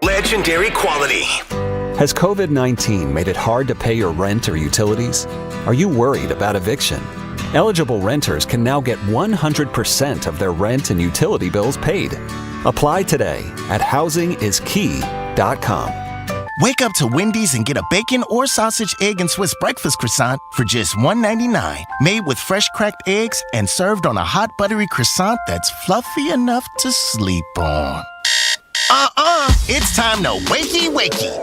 legendary quality. Has COVID-19 made it hard to pay your rent or utilities? Are you worried about eviction? Eligible renters can now get 100% of their rent and utility bills paid. Apply today at housingIsKey.com. Wake up to Wendy's and get a bacon or sausage, egg, and Swiss breakfast croissant for just $1.99. Made with fresh cracked eggs and served on a hot buttery croissant that's fluffy enough to sleep on. It's time to wakey.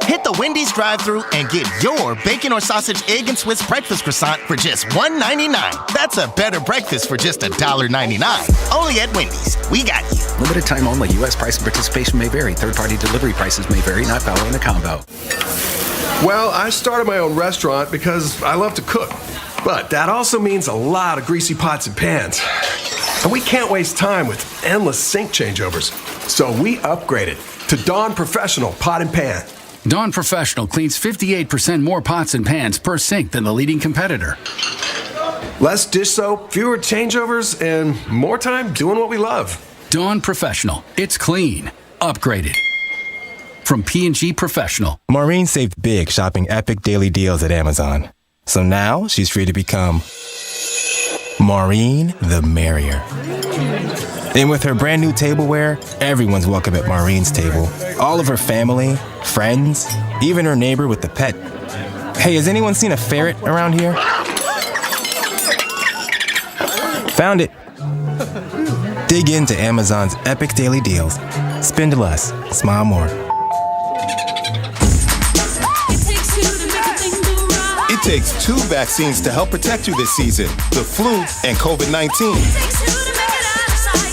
Hit the Wendy's drive-thru and get your bacon or sausage, egg, and Swiss breakfast croissant for just $1.99. That's a better breakfast for just $1.99. Only at Wendy's. We got you. Limited time only. U.S. price and participation may vary. Third-party delivery prices may vary. Not following the combo. Well, I started my own restaurant because I love to cook. But that also means a lot of greasy pots and pans. And we can't waste time with endless sink changeovers. So we upgraded to Dawn Professional Pot and Pan. Dawn Professional cleans 58% more pots and pans per sink than the leading competitor. Less dish soap, fewer changeovers, and more time doing what we love. Dawn Professional. It's clean. Upgraded. From P&G Professional. Maureen saved big shopping epic daily deals at Amazon. So now she's free to become Maureen the Merrier. And with her brand new tableware, everyone's welcome at Maureen's table. All of her family, friends, even her neighbor with the pet. Hey, has anyone seen a ferret around here? Found it. Dig into Amazon's epic daily deals. Spend less, smile more. It takes two vaccines to help protect you this season, the flu and COVID-19.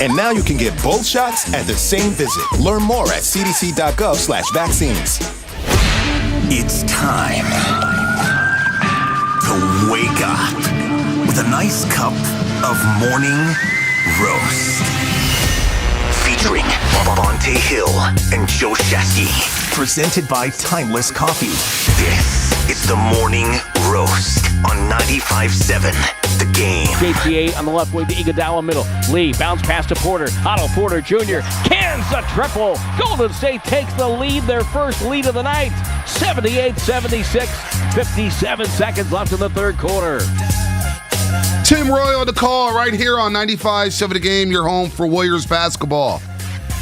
And now you can get both shots at the same visit. Learn more at cdc.gov/vaccines. It's time to wake up with a nice cup of morning roast. Featuring Bonte Hill and Joe Shasky. Presented by Timeless Coffee. This is the Morning Roast on 95.7 The Game. JTA on the left wing to Iguodala middle. Lee bounce pass to Porter. Otto Porter Jr. cans the triple. Golden State takes the lead, their first lead of the night. 78-76. 57 seconds left in the third quarter. Tim Roy on the call right here on 95.7 The Game, your home for Warriors basketball.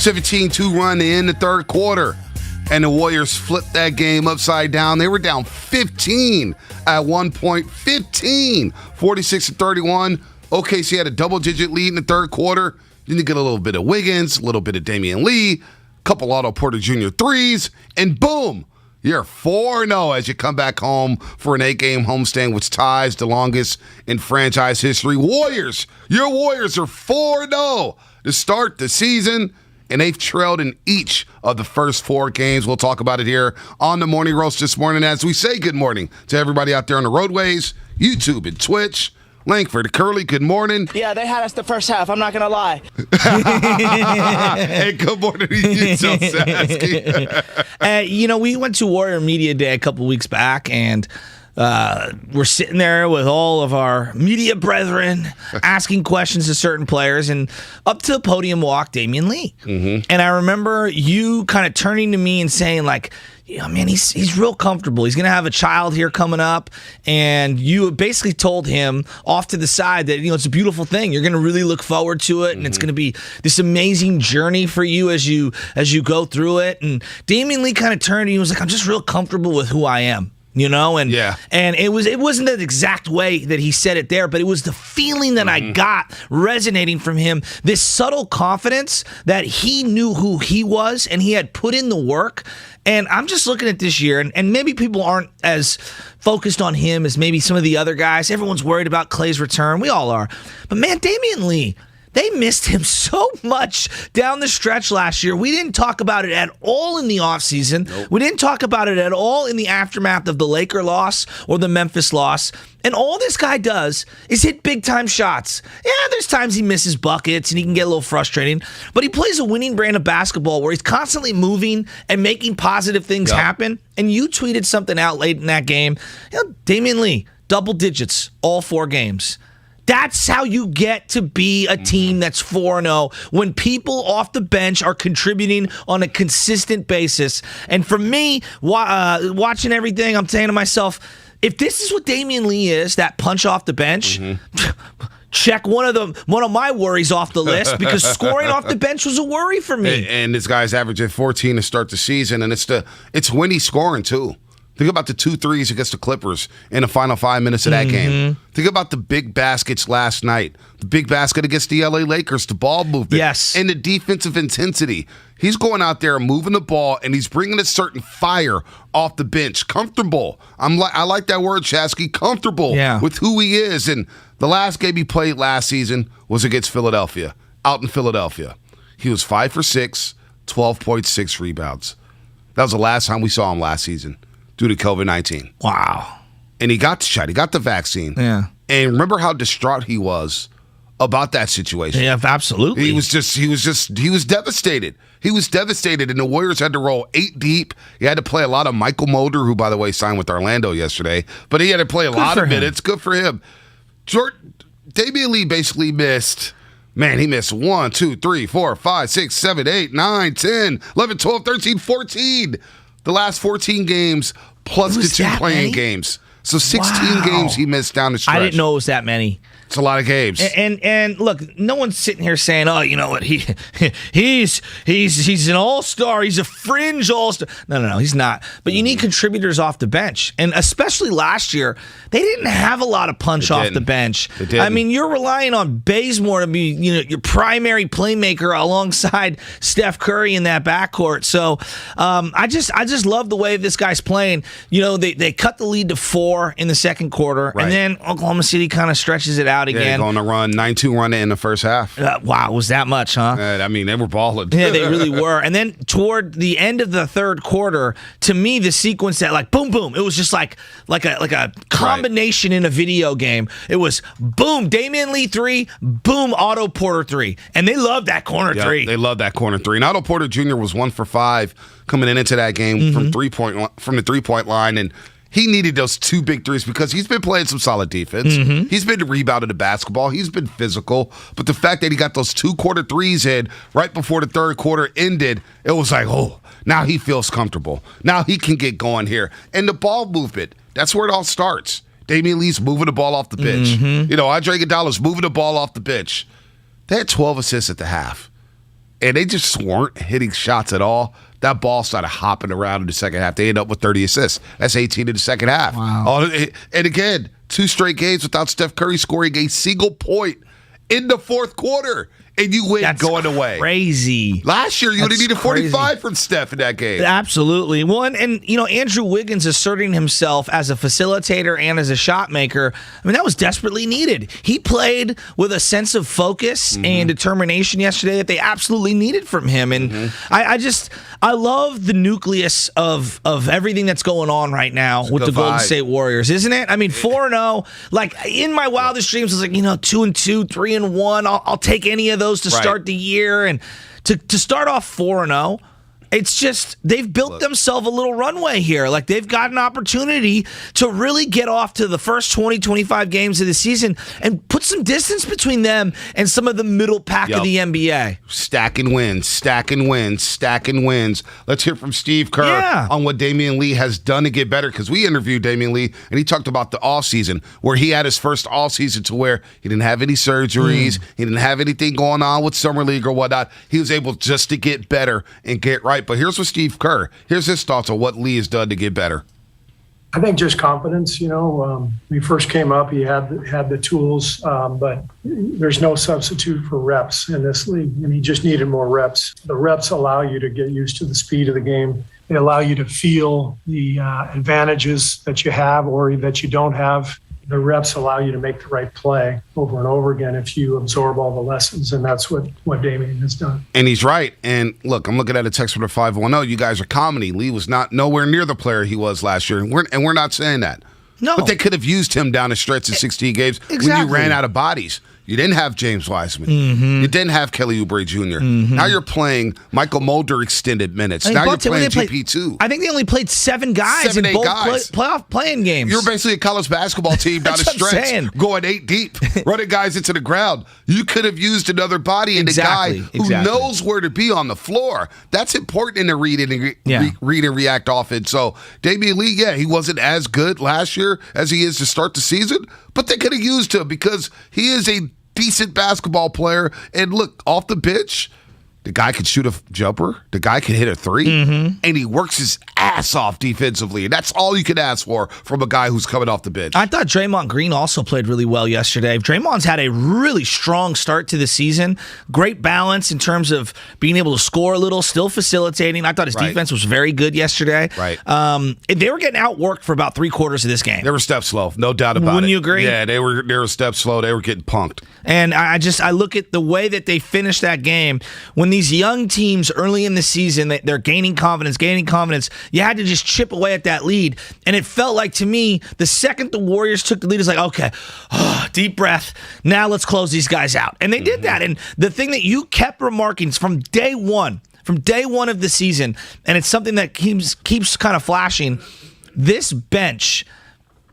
17-2 run to end the third quarter. And the Warriors flipped that game upside down. They were down 15 at one point. 15, 46-31. OKC had a double-digit lead in the third quarter. Then you get a little bit of Wiggins, a little bit of Damion Lee, a couple Otto Porter Jr. threes, and boom, you're 4-0 as you come back home for an 8-game homestand, which ties the longest in franchise history. Warriors, your Warriors are 4-0 to start the season. And they've trailed in each of the first 4 games. We'll talk about it here on the Morning Roast this morning as we say good morning to everybody out there on the roadways, YouTube and Twitch. Langford, Curly, good morning. Yeah, they had us the first half. I'm not going to lie. Hey, good morning to you, Joe Sasky. We went to Warrior Media Day a couple weeks back, and we're sitting there with all of our media brethren asking questions to certain players, and up to the podium walked Damion Lee. Mm-hmm. And I remember you kind of turning to me and saying, like, yeah, man, he's real comfortable. He's going to have a child here coming up. And you basically told him off to the side that, it's a beautiful thing. You're going to really look forward to it. And it's going to be this amazing journey for you as you go through it. And Damion Lee kind of turned and he was like, I'm just real comfortable with who I am. And it wasn't the exact way that he said it there, but it was the feeling that I got resonating from him, this subtle confidence that he knew who he was and he had put in the work. And I'm just looking at this year, and maybe people aren't as focused on him as maybe some of the other guys. Everyone's worried about Clay's return. We all are. But man, Damion Lee, they missed him so much down the stretch last year. We didn't talk about it at all in the offseason. Nope. We didn't talk about it at all in the aftermath of the Laker loss or the Memphis loss. And all this guy does is hit big-time shots. Yeah, there's times he misses buckets and he can get a little frustrating. But he plays a winning brand of basketball where he's constantly moving and making positive things happen. And you tweeted something out late in that game. Damion Lee, double digits, all 4 games. That's how you get to be a team that's 4-0, when people off the bench are contributing on a consistent basis. And for me, watching everything, I'm saying to myself, if this is what Damion Lee is, that punch off the bench, check one of my worries off the list, because scoring off the bench was a worry for me. And this guy's averaging 14 to start the season, and it's when he's scoring too. Think about the 2 threes against the Clippers in the final 5 minutes of that game. Think about the big baskets last night. The big basket against the LA Lakers, the ball movement. Yes. And the defensive intensity. He's going out there moving the ball, and he's bringing a certain fire off the bench. Comfortable. I like that word, Shasky. Comfortable with who he is. And the last game he played last season was against Philadelphia, out in Philadelphia. He was 5 for 6, 12.6 rebounds. That was the last time we saw him last season, due to COVID-19. Wow. And he got the shot. He got the vaccine. Yeah. And remember how distraught he was about that situation. Yeah, absolutely. He was devastated. He was devastated, and the Warriors had to roll 8 deep. He had to play a lot of Michael Mulder, who, by the way, signed with Orlando yesterday. But he had to play a lot of minutes. Good for him. Damion Lee basically missed... Man, he missed 1, 2, 3, 4, 5, 6, 7, 8, 9, 10, 11, 12, 13, 14. The last 14 games plus the 2 playing games. So 16 games he missed down the stretch. I didn't know it was that many. It's a lot of games. And look, no one's sitting here saying, "Oh, you know what? He's an all-star. He's a fringe all-star." No, he's not. But you need contributors off the bench, and especially last year, they didn't have a lot of punch off the bench. I mean, you're relying on Bazemore to be, your primary playmaker alongside Steph Curry in that backcourt. So I just love the way this guy's playing. They cut the lead to 4 in the second quarter, and then Oklahoma City kind of stretches it out again. Yeah, going to run 9-2 run in the first half. Wow, was that much, huh? I mean, they were balling. Yeah, they really were. And then toward the end of the third quarter, to me, the sequence that boom, boom, it was just like a combination in a video game. It was boom, Damion Lee 3, boom, Otto Porter 3, and they loved that corner 3. They loved that corner 3. And Otto Porter Jr. was 1 for 5 coming into that game from the 3-point line, and he needed those 2 big threes because he's been playing some solid defense. He's been rebounding the basketball. He's been physical. But the fact that he got those 2 quarter threes in right before the third quarter ended, it was like, oh, now he feels comfortable. Now he can get going here. And the ball movement, that's where it all starts. Damion Lee's moving the ball off the bench. Andre Iguodala's moving the ball off the bench. They had 12 assists at the half. And they just weren't hitting shots at all. That ball started hopping around in the second half. They ended up with 30 assists. That's 18 in the second half. Wow. And again, 2 straight games without Steph Curry scoring a single point in the fourth quarter. And you win going away. Crazy. Last year, you would have needed 45 from Steph in that game. Absolutely. And Andrew Wiggins asserting himself as a facilitator and as a shot maker, I mean, that was desperately needed. He played with a sense of focus and determination yesterday that they absolutely needed from him. And I love the nucleus of everything that's going on right now with the Golden State Warriors, isn't it? I mean, 4-0. Like, in my wildest dreams, I was like, 2-2, 3-1. I'll take any of those to start the year, and to start off 4-0, it's just they've built themselves a little runway here. Like, they've got an opportunity to really get off to the first 20, 25 games of the season and put some distance between them and some of the middle pack of the NBA. Stacking wins. Let's hear from Steve Kerr on what Damion Lee has done to get better, because we interviewed Damion Lee, and he talked about the offseason, where he had his first offseason to where he didn't have any surgeries, he didn't have anything going on with Summer League or whatnot. He was able just to get better and get right. But here's what Steve Kerr, here's his thoughts on what Lee has done to get better. I think just confidence. When he first came up, he had the tools, but there's no substitute for reps in this league, and he just needed more reps. The reps allow you to get used to the speed of the game. They allow you to feel the advantages that you have or that you don't have. The reps allow you to make the right play over and over again if you absorb all the lessons, and that's what Damion has done. And he's right. And look, I'm looking at a text from the 510. You guys are comedy. Lee was nowhere near the player he was last year, and we're not saying that. No. But they could have used him down the stretch in 16 games when you ran out of bodies. You didn't have James Wiseman. You didn't have Kelly Oubre Jr. Now you're playing Michael Mulder extended minutes. Now you're playing GP2. I think they only played 7 guys in both playoff playing games. You're basically a college basketball team down the stretch, going 8 deep, running guys into the ground. You could have used another body and a guy who knows where to be on the floor. That's important in the read and react offense. So Damion Lee, he wasn't as good last year as he is to start the season, but they could have used him because he is a decent basketball player. And look, off the bench, the guy can shoot a jumper. The guy can hit a 3. And he works his ass off defensively. And that's all you can ask for from a guy who's coming off the bench. I thought Draymond Green also played really well yesterday. Draymond's had a really strong start to the season. Great balance in terms of being able to score a little, still facilitating. I thought his defense was very good yesterday. They were getting outworked for about 3/4 of this game. They were step slow, no doubt about it. Wouldn't you agree? Yeah, they were step slow. They were getting punked. And I look at the way that they finished that game. When these young teams early in the season, they're gaining confidence, you had to just chip away at that lead. And it felt like, to me, the second the Warriors took the lead, it's like, okay, deep breath. Now let's close these guys out. And they did that. And the thing that you kept remarking from day one of the season, and it's something that keeps kind of flashing, this bench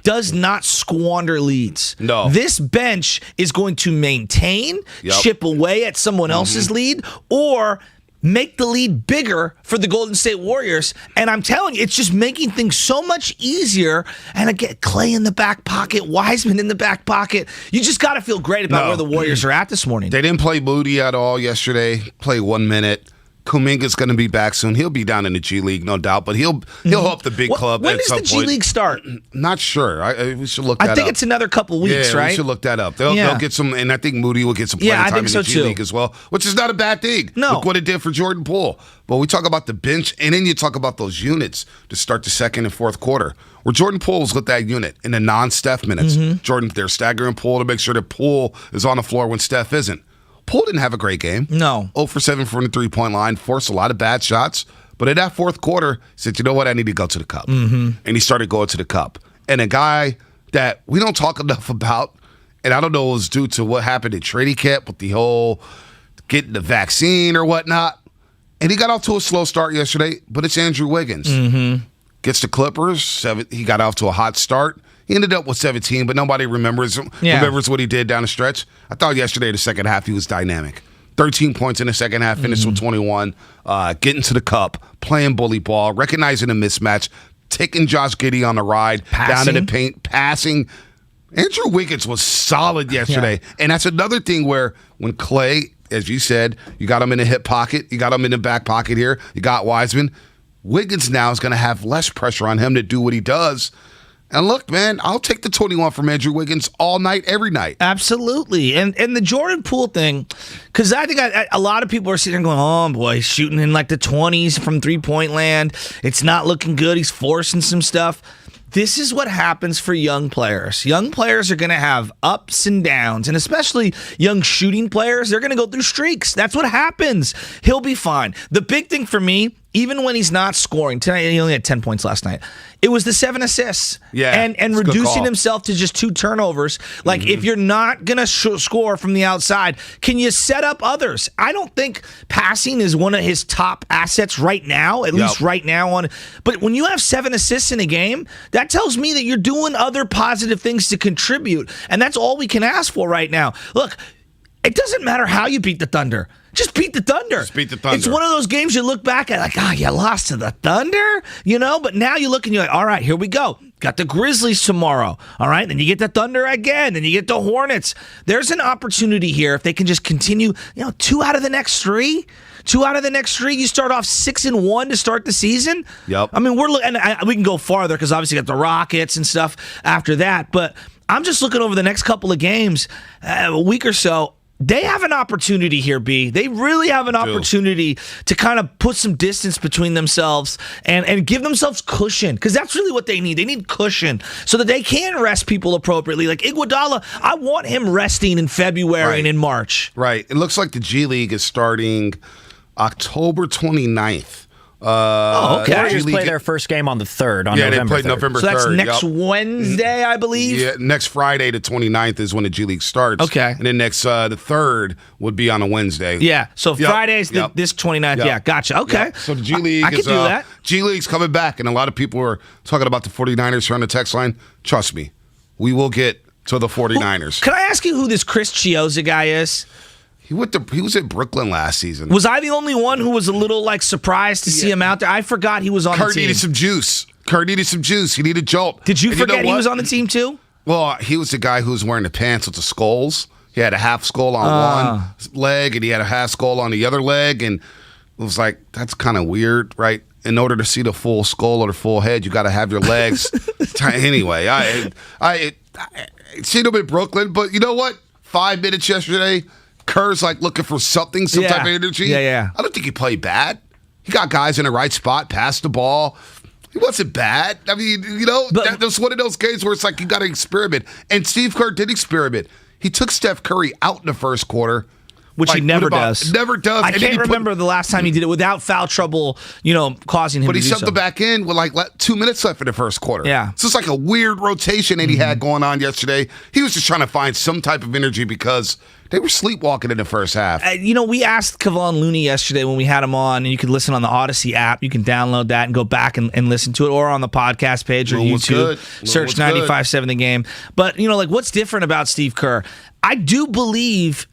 does not squander leads. No. This bench is going to maintain, chip away at someone else's lead, or make the lead bigger for the Golden State Warriors. And I'm telling you, it's just making things so much easier. And again, Clay in the back pocket, Wiseman in the back pocket. You just got to feel great about where the Warriors are at this morning. They didn't play Moody at all yesterday. Play 1 minute. Kuminga's going to be back soon. He'll be down in the G League, no doubt, but he'll help the big club at some point. When does the G League start? Not sure. We should look that up. I think it's another couple weeks, right? We should look that up. They'll get some, and I think Moody will get some playing time in the G League as well, which is not a bad thing. No. Look what it did for Jordan Poole. But we talk about the bench, and then you talk about those units to start the second and fourth quarter, where Jordan Poole was with that unit in the non-Steph minutes. They're staggering Poole to make sure that Poole is on the floor when Steph isn't. Poole didn't have a great game. No. 0 for 7 from the three-point line, forced a lot of bad shots. But in that fourth quarter, he said, you know what, I need to go to the cup. And he started going to the cup. And a guy that we don't talk enough about, and I don't know if it was due to what happened at training camp with the whole getting the vaccine or whatnot. And he got off to a slow start yesterday, but it's Andrew Wiggins. Gets the Clippers. He got off to a hot start. He ended up with 17, but nobody remembers what he did down the stretch. I thought yesterday, the second half, he was dynamic. 13 points in the second half, finished with 21, getting to the cup, playing bully ball, recognizing a mismatch, taking Josh Giddey on the ride, down in the paint, passing. Andrew Wiggins was solid yesterday. And that's another thing where when Clay, as you said, you got him in the hip pocket, you got him in the back pocket here, you got Wiseman. Wiggins now is going to have less pressure on him to do what he does. And look, man, I'll take the 21 from Andrew Wiggins all night, every night. Absolutely. And the Jordan Poole thing, because I think a lot of people are sitting there going, oh, boy, he's shooting in like the 20s from three-point land. It's not looking good. He's forcing some stuff. This is what happens for young players. Young players are going to have ups and downs, and especially young shooting players, they're going to go through streaks. That's what happens. He'll be fine. The big thing for me, even when he's not scoring, tonight he only had 10 points last night, it was the 7 assists. And reducing himself to just 2 turnovers. Like, if you're not going to score from the outside, can you set up others? I don't think passing is one of his top assets right now, at least right now. But when you have 7 assists in a game, that tells me that you're doing other positive things to contribute. And that's all we can ask for right now. Look, it doesn't matter how you beat the Thunder. Just beat the Thunder. It's one of those games you look back at like, you lost to the Thunder, but now you look and you're like, all right, here we go. Got the Grizzlies tomorrow. All right, then you get the Thunder again, then you get the Hornets. There's an opportunity here if they can just continue, 2 out of the next 3. 2 out of the next 3, you start off 6-1 to start the season. I mean, we can go farther because obviously you got the Rockets and stuff after that. But I'm just looking over the next couple of games, a week or so. They have an opportunity here, B. They really have an opportunity to kind of put some distance between themselves and give themselves cushion, because that's really what they need. They need cushion so that they can rest people appropriately. Like Iguodala, I want him resting in February and in March. Right. It looks like the G League is starting October 29th. Okay. Warriors play their first game on the 3rd, on November 3rd. They play November 3rd. So that's next Wednesday, I believe? Yeah, next Friday, the 29th, is when the G League starts. Okay. And then the 3rd would be on a Wednesday. Yeah, so Friday's this 29th. Yeah, gotcha. Okay. Yep. So the G League I could do that. G League's coming back, and a lot of people are talking about the 49ers here on the text line. Trust me, we will get to the 49ers. Can I ask you who this Chris Chiozza guy is? He was at Brooklyn last season. Was I the only one who was a little surprised to see him out there? I forgot he was on the team. Needed some juice. Kerr needed some juice. He needed jolt. Did you forget he was on the team too? Well, he was the guy who was wearing the pants with the skulls. He had a half skull on one leg, and he had a half skull on the other leg, and it was like, that's kind of weird, right? In order to see the full skull or the full head, you got to have your legs. Anyway, I seen him in Brooklyn, but you know what? 5 minutes yesterday, Kerr's looking for some type of energy. Yeah. I don't think he played bad. He got guys in the right spot, passed the ball. He wasn't bad. I mean, that was one of those games where it's like you got to experiment. And Steve Kerr did experiment. He took Steph Curry out in the first quarter. Which he never does. Never does. I can't remember the last time he did it without foul trouble, causing him to do so. But he shoved it back in with 2 minutes left in the first quarter. Yeah. So it's like a weird rotation that he had going on yesterday. He was just trying to find some type of energy because they were sleepwalking in the first half. We asked Kevon Looney yesterday when we had him on, and you could listen on the Odyssey app. You can download that and go back and listen to it, or on the podcast page or YouTube. Search 95.7 The Game. But, what's different about Steve Kerr? I do believe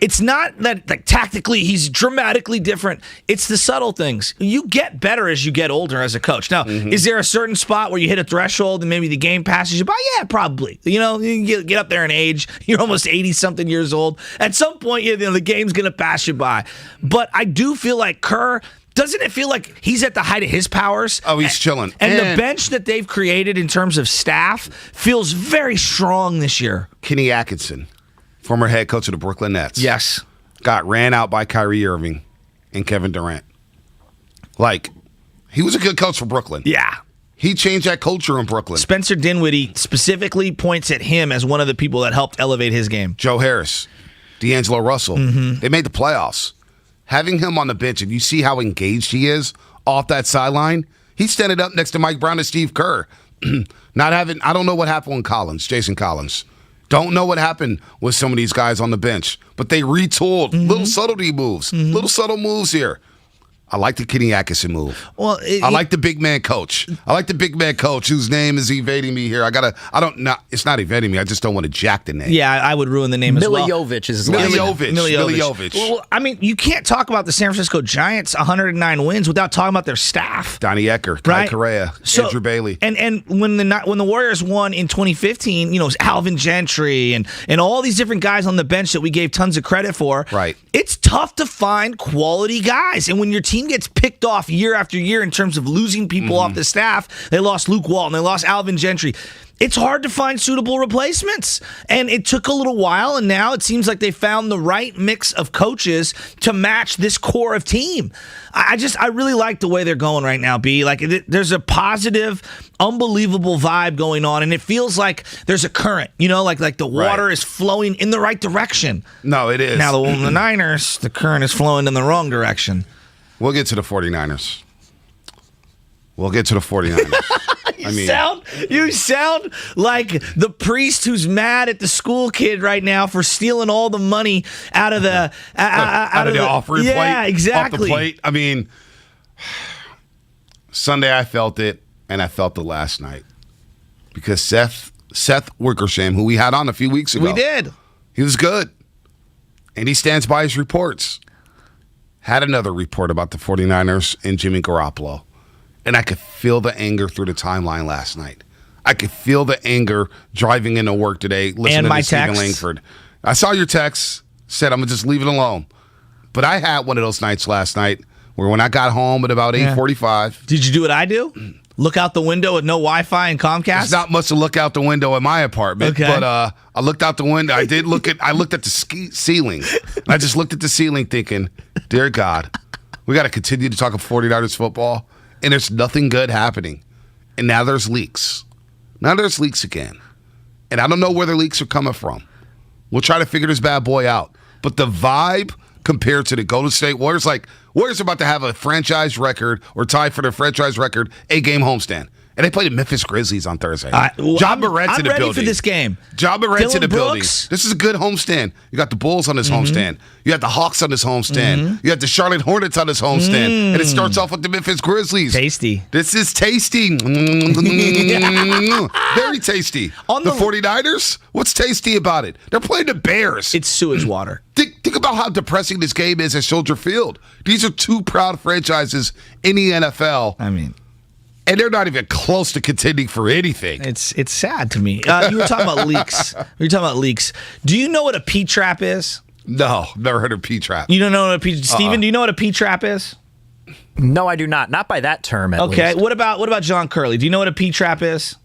it's not that tactically he's dramatically different. It's the subtle things. You get better as you get older as a coach. Now, is there a certain spot where you hit a threshold and maybe the game passes you by? Yeah, probably. You get up there in age. You're almost 80-something years old. At some point, the game's going to pass you by. But I do feel like Kerr, doesn't it feel like he's at the height of his powers? Oh, he's chilling. And the bench that they've created in terms of staff feels very strong this year. Kenny Atkinson, former head coach of the Brooklyn Nets. Yes. Got ran out by Kyrie Irving and Kevin Durant. He was a good coach for Brooklyn. Yeah. He changed that culture in Brooklyn. Spencer Dinwiddie specifically points at him as one of the people that helped elevate his game. Joe Harris, D'Angelo Russell. They made the playoffs. Having him on the bench, and you see how engaged he is off that sideline, he's standing up next to Mike Brown and Steve Kerr. I don't know what happened with Jason Collins. Don't know what happened with some of these guys on the bench, but they retooled. Little subtlety moves, little subtle moves here. I like the Kenny Atkinson move. Well, I like the big man coach. I like the big man coach whose name is evading me here. It's not evading me. I just don't want to jack the name. Yeah, I would ruin the name as well. Miljovic is his last name. Miljovic. Well, I mean, you can't talk about the San Francisco Giants 109 wins without talking about their staff. Donnie Ecker, Kai Correa, Andrew Bailey. And when the Warriors won in 2015, it was Alvin Gentry and all these different guys on the bench that we gave tons of credit for. Right. It's tough to find quality guys. And when your team gets picked off year after year in terms of losing people off the staff, they lost Luke Walton, they lost Alvin Gentry. It's hard to find suitable replacements. And it took a little while, and now it seems like they found the right mix of coaches to match this core of team. I really like the way they're going right now, B. There's a positive, unbelievable vibe going on, and it feels like there's a current, like the water is flowing in the right direction. No, it is. Now, the Niners, the current is flowing in the wrong direction. We'll get to the 49ers. You sound like the priest who's mad at the school kid right now for stealing all the money out of the out of the offering plate. Yeah, exactly. Off the plate. I mean, Sunday I felt it, and I felt it last night because Seth Wickersham, who we had on a few weeks ago, we did. He was good, and he stands by his reports. Had another report about the 49ers and Jimmy Garoppolo. And I could feel the anger through the timeline last night. I could feel the anger driving into work today, listening to Stephen Langford. I saw your text, said I'm going to just leave it alone. But I had one of those nights last night where when I got home at about 8:45. Did you do what I do? Look out the window with no Wi-Fi and Comcast? There's not much to look out the window in my apartment. Okay. But I looked out the window. I looked at the ceiling. I just looked at the ceiling thinking, dear God, we got to continue to talk of 49ers football, and there's nothing good happening. And now there's leaks. Now there's leaks again. And I don't know where the leaks are coming from. We'll try to figure this bad boy out. But the vibe compared to the Golden State Warriors, Warriors are about to have a franchise record or tie for their franchise record 8-game homestand. And they play the Memphis Grizzlies on Thursday. John Morant's in the building. I'm ready for this game. John Morant's in the building. Brooks? This is a good homestand. You got the Bulls on this homestand. You got the Hawks on this homestand. You got the Charlotte Hornets on this homestand. And it starts off with the Memphis Grizzlies. Tasty. This is tasty. Very tasty. On the 49ers? What's tasty about it? They're playing the Bears. It's sewage water. Think about how depressing this game is at Soldier Field. These are two proud franchises in the NFL. I mean... And they're not even close to contending for anything. It's sad to me. You were talking about leaks. Do you know what a P-trap is? No, never heard of P-trap. You don't know what a P-trap is? Steven, do you know what a P-trap is? No, I do not. Not by that term, at least. Okay, what about John Curley? Do you know what a P-trap is?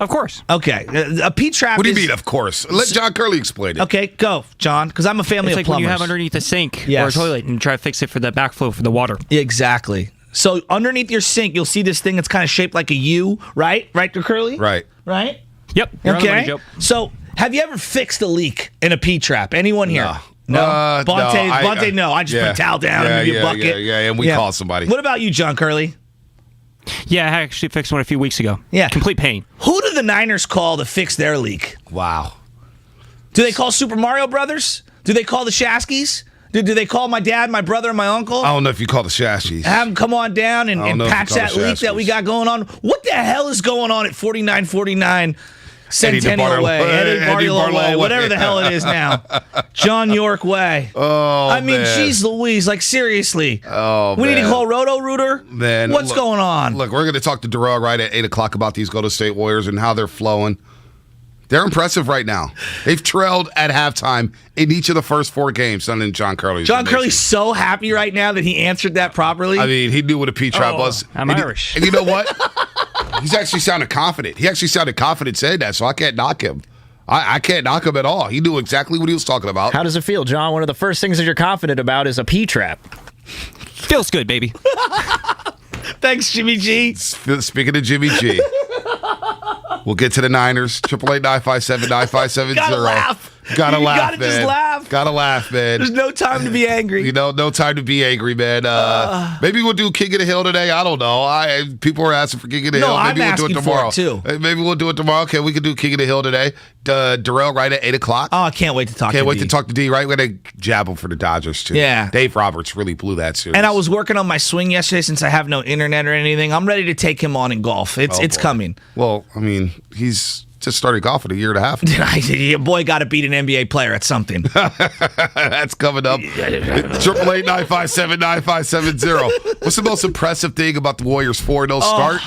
Of course. Okay, a P-trap What do you mean, of course? Let John Curley explain it. Okay, go, John, because I'm a family it's of like when plumbers. you have underneath a sink or a Yes. toilet and try to fix it for the backflow for the water. Exactly. So underneath your sink, you'll see this thing that's kind of shaped like a U, right? Right, Curly? Right. Right? Yep. You're on the money, Okay. Joe. So have you ever fixed a leak in a P-trap? Anyone here? No. Bonte, no. I just put a towel down and give you a bucket. Yeah, and we call somebody. What about you, John Curley? Yeah, I actually fixed one a few weeks ago. Yeah. Complete pain. Who do the Niners call to fix their leak? Wow. Do they call Super Mario Brothers? Do they call the Shaskies? Do they call my dad, my brother, and my uncle? I don't know if you call the Shaskies. Have them come on down and patch that leak that we got going on. What the hell is going on at 4949 Centennial Way, Eddie Barlow Way, whatever the hell it is now. John York Way. Oh, I mean, man. geez Louise, like seriously. Oh, we need to man. call Roto Rooter? Man, What's going on? Look, we're going to talk to Darrell right at 8 o'clock about these Golden State Warriors and how they're flowing. They're impressive right now. They've trailed at halftime in each of the first 4 games. And then John Curley's John Curley's so happy right now that he answered that properly. I mean, he knew what a P-trap was. I'm Irish. And you know what? He's actually sounded confident. He actually sounded confident saying that, so I can't knock him. I can't knock him at all. He knew exactly what he was talking about. How does it feel, John? One of the first things that you're confident about is a P-trap. Feels good, baby. Thanks, Jimmy G. Speaking of Jimmy G, we'll get to the Niners. 888-957-9570. Gotta laugh. Gotta You laugh, gotta man. just laugh. Gotta laugh, man. There's no time to be angry. You know, no time to be angry, man. Maybe we'll do King of the Hill today. I don't know. People are asking for King of the Hill. Maybe I'm we'll do it asking tomorrow. for it, too. Maybe we'll do it tomorrow. Okay, we can do King of the Hill today. Darrell right at 8 o'clock. Oh, I can't wait to talk Can't to wait D. to talk to D, right? We're going to jab him for the Dodgers, too. Yeah. Dave Roberts really blew that series. And I was working on my swing yesterday since I have no internet or anything. I'm ready to take him on in golf. It's boy. coming. Well, I mean, he's just started golf in a year and a half. Your boy got to beat an NBA player at something. That's coming up. 888-957-9570. What's the most impressive thing about the Warriors' 4-0 start?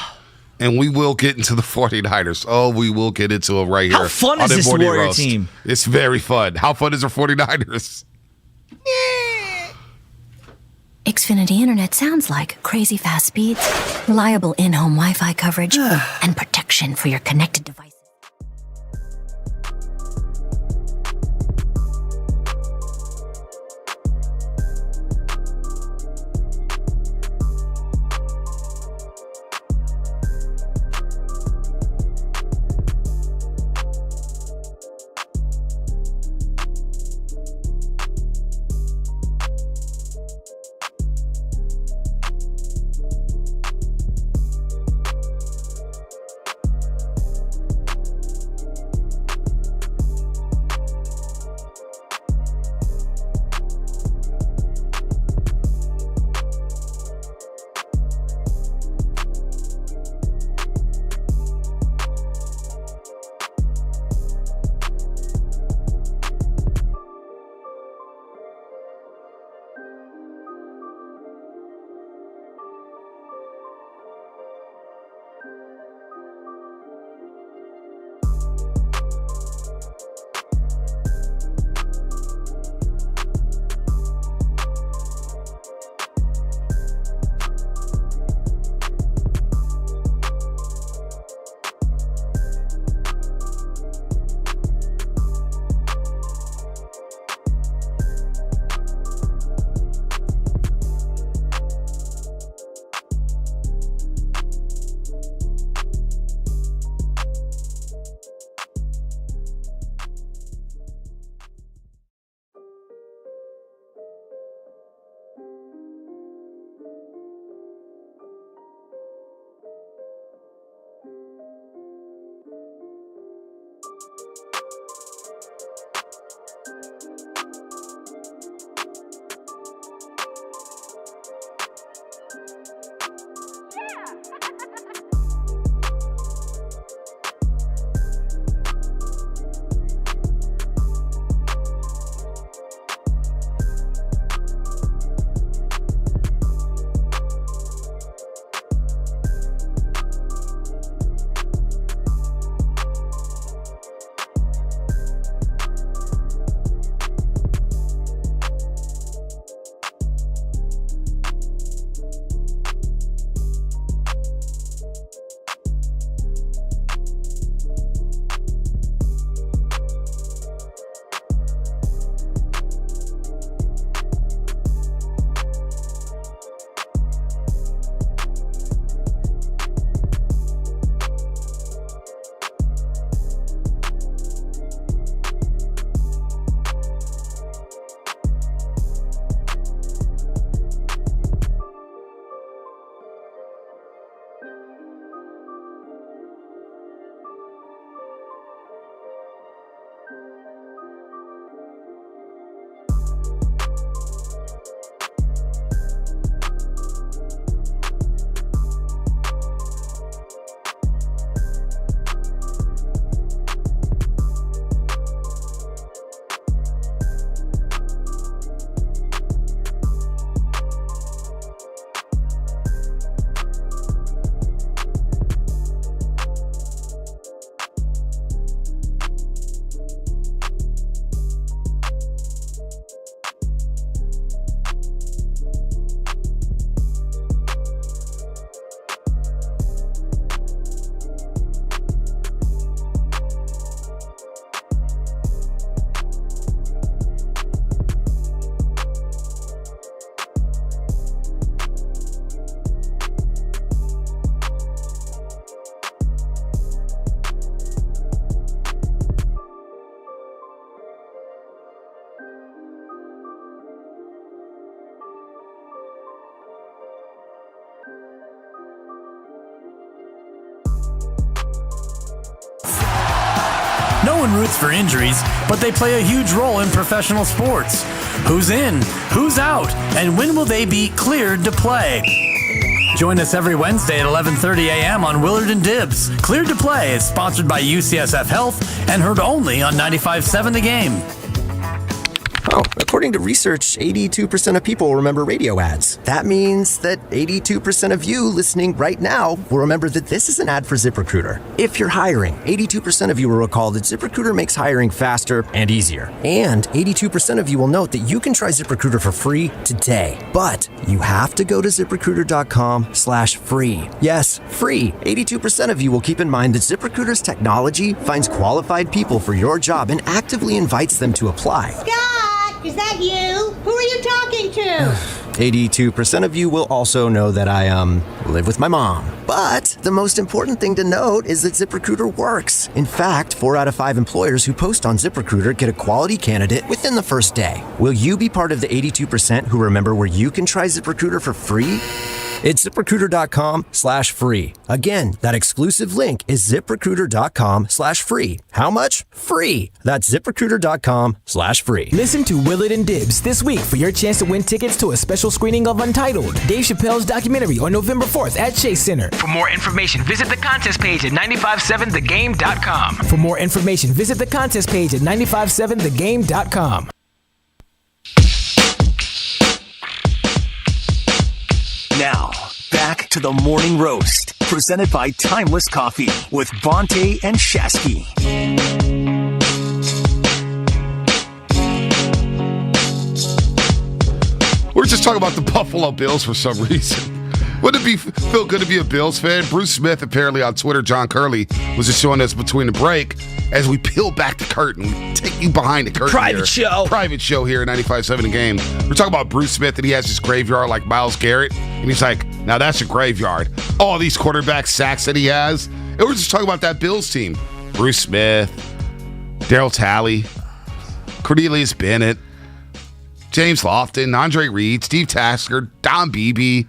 And we will get into the 49ers. Oh, we will get into it right here. How fun is on the this Morning Warrior Roast. team? It's very fun. How fun is the 49ers? Xfinity Internet sounds like crazy fast speeds, reliable in-home Wi-Fi coverage, and protection for your connected devices. everyone roots for injuries, but they play a huge role in professional sports. Who's in? Who's out? And when will they be cleared to play? Join us every Wednesday at 11:30 a.m. on Willard and Dibbs. Cleared to Play is sponsored by UCSF Health and heard only on 95.7 The Game. Oh, according to research, 82% of people remember radio ads. That means that 82% of you listening right now will remember that this is an ad for ZipRecruiter. If you're hiring, 82% of you will recall that ZipRecruiter makes hiring faster and easier. And 82% of you will note that you can try ZipRecruiter for free today. But you have to go to ZipRecruiter.com/free. Yes, free. 82% of you will keep in mind that ZipRecruiter's technology finds qualified people for your job and actively invites them to apply. Is that you? Who are you talking to? 82% of you will also know that I, live with my mom. But the most important thing to note is that ZipRecruiter works. In fact, 4 out of 5 employers who post on ZipRecruiter get a quality candidate within the first day. Will you be part of the 82% who remember where you can try ZipRecruiter for free? It's ZipRecruiter.com/free. Again, that exclusive link is ZipRecruiter.com/free. How much? Free. That's ZipRecruiter.com/free. Listen to Willard and Dibbs this week for your chance to win tickets to a special screening of Untitled, Dave Chappelle's documentary on November 4th at Chase Center. For more information, visit the contest page at 957thegame.com. For more information, visit the contest page at 957thegame.com. Now, back to the Morning Roast, presented by Timeless Coffee with Bonte and Shasky. We're just talking about the Buffalo Bills for some reason. Wouldn't it feel good to be a Bills fan? Bruce Smith, apparently on Twitter, John Curley, was just showing us between the break as we peel back the curtain. We take you behind the curtain. Private show here at 95.7 The Game. We're talking about Bruce Smith, and he has this graveyard like Myles Garrett. And he's like, now that's a graveyard. All these quarterback sacks that he has. And we're just talking about that Bills team. Bruce Smith, Darryl Talley, Cornelius Bennett, James Lofton, Andre Reed, Steve Tasker, Don Beebe,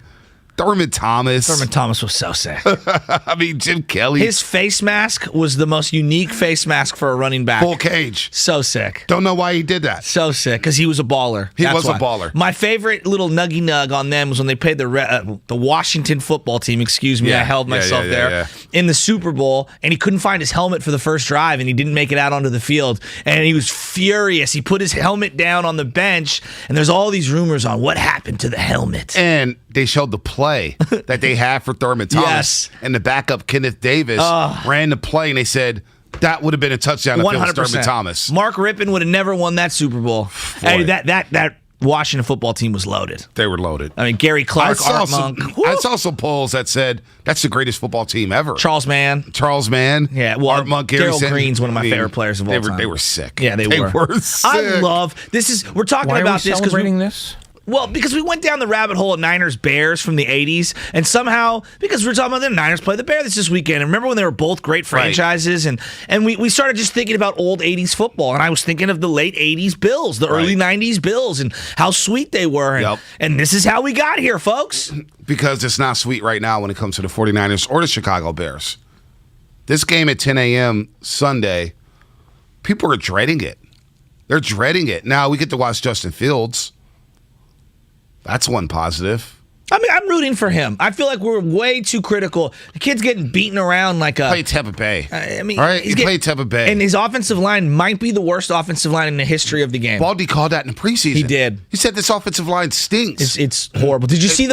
Thurman Thomas. Thurman Thomas was so sick. I mean, Jim Kelly. His face mask was the most unique face mask for a running back. Full cage. So sick. Don't know why he did that. So sick, because he was a baller. He was a baller. My favorite little nuggy nug on them was when they played the Washington football team, I held myself there, in the Super Bowl, and he couldn't find his helmet for the first drive, and he didn't make it out onto the field, and he was furious. He put his helmet down on the bench, and there's all these rumors on what happened to the helmet. And they showed the play that they had for Thurman Thomas. Yes. And the backup, Kenneth Davis, ran the play, and they said that would have been a touchdown if it was Thurman Thomas. Mark Rippon would have never won that Super Bowl. Hey, that Washington football team was loaded. They were loaded. I mean, Gary Clark, Art Monk. I saw some polls that said that's the greatest football team ever. Charles Mann. Yeah, well, Art Monk, Daryl Green's one of my favorite players of all time. They were sick. Yeah, they were. Sick. I love this. We're talking about this because this. Well, because we went down the rabbit hole of Niners-Bears from the 80s, and somehow, because we're talking about the Niners play the Bears this weekend, and remember when they were both great franchises, and we started just thinking about old 80s football, and I was thinking of the late 80s Bills, the early 90s Bills, and how sweet they were, and this is how we got here, folks. Because it's not sweet right now when it comes to the 49ers or the Chicago Bears. This game at 10 a.m. Sunday, people are dreading it. They're dreading it. Now, we get to watch Justin Fields. That's one positive. I mean, I'm rooting for him. I feel like we're way too critical. The kid's getting beaten around like a... Play Tampa Bay. I mean, all right, he played Tampa Bay. And his offensive line might be the worst offensive line in the history of the game. Baldy called that in the preseason. He did. He said this offensive line stinks. It's horrible. Did you see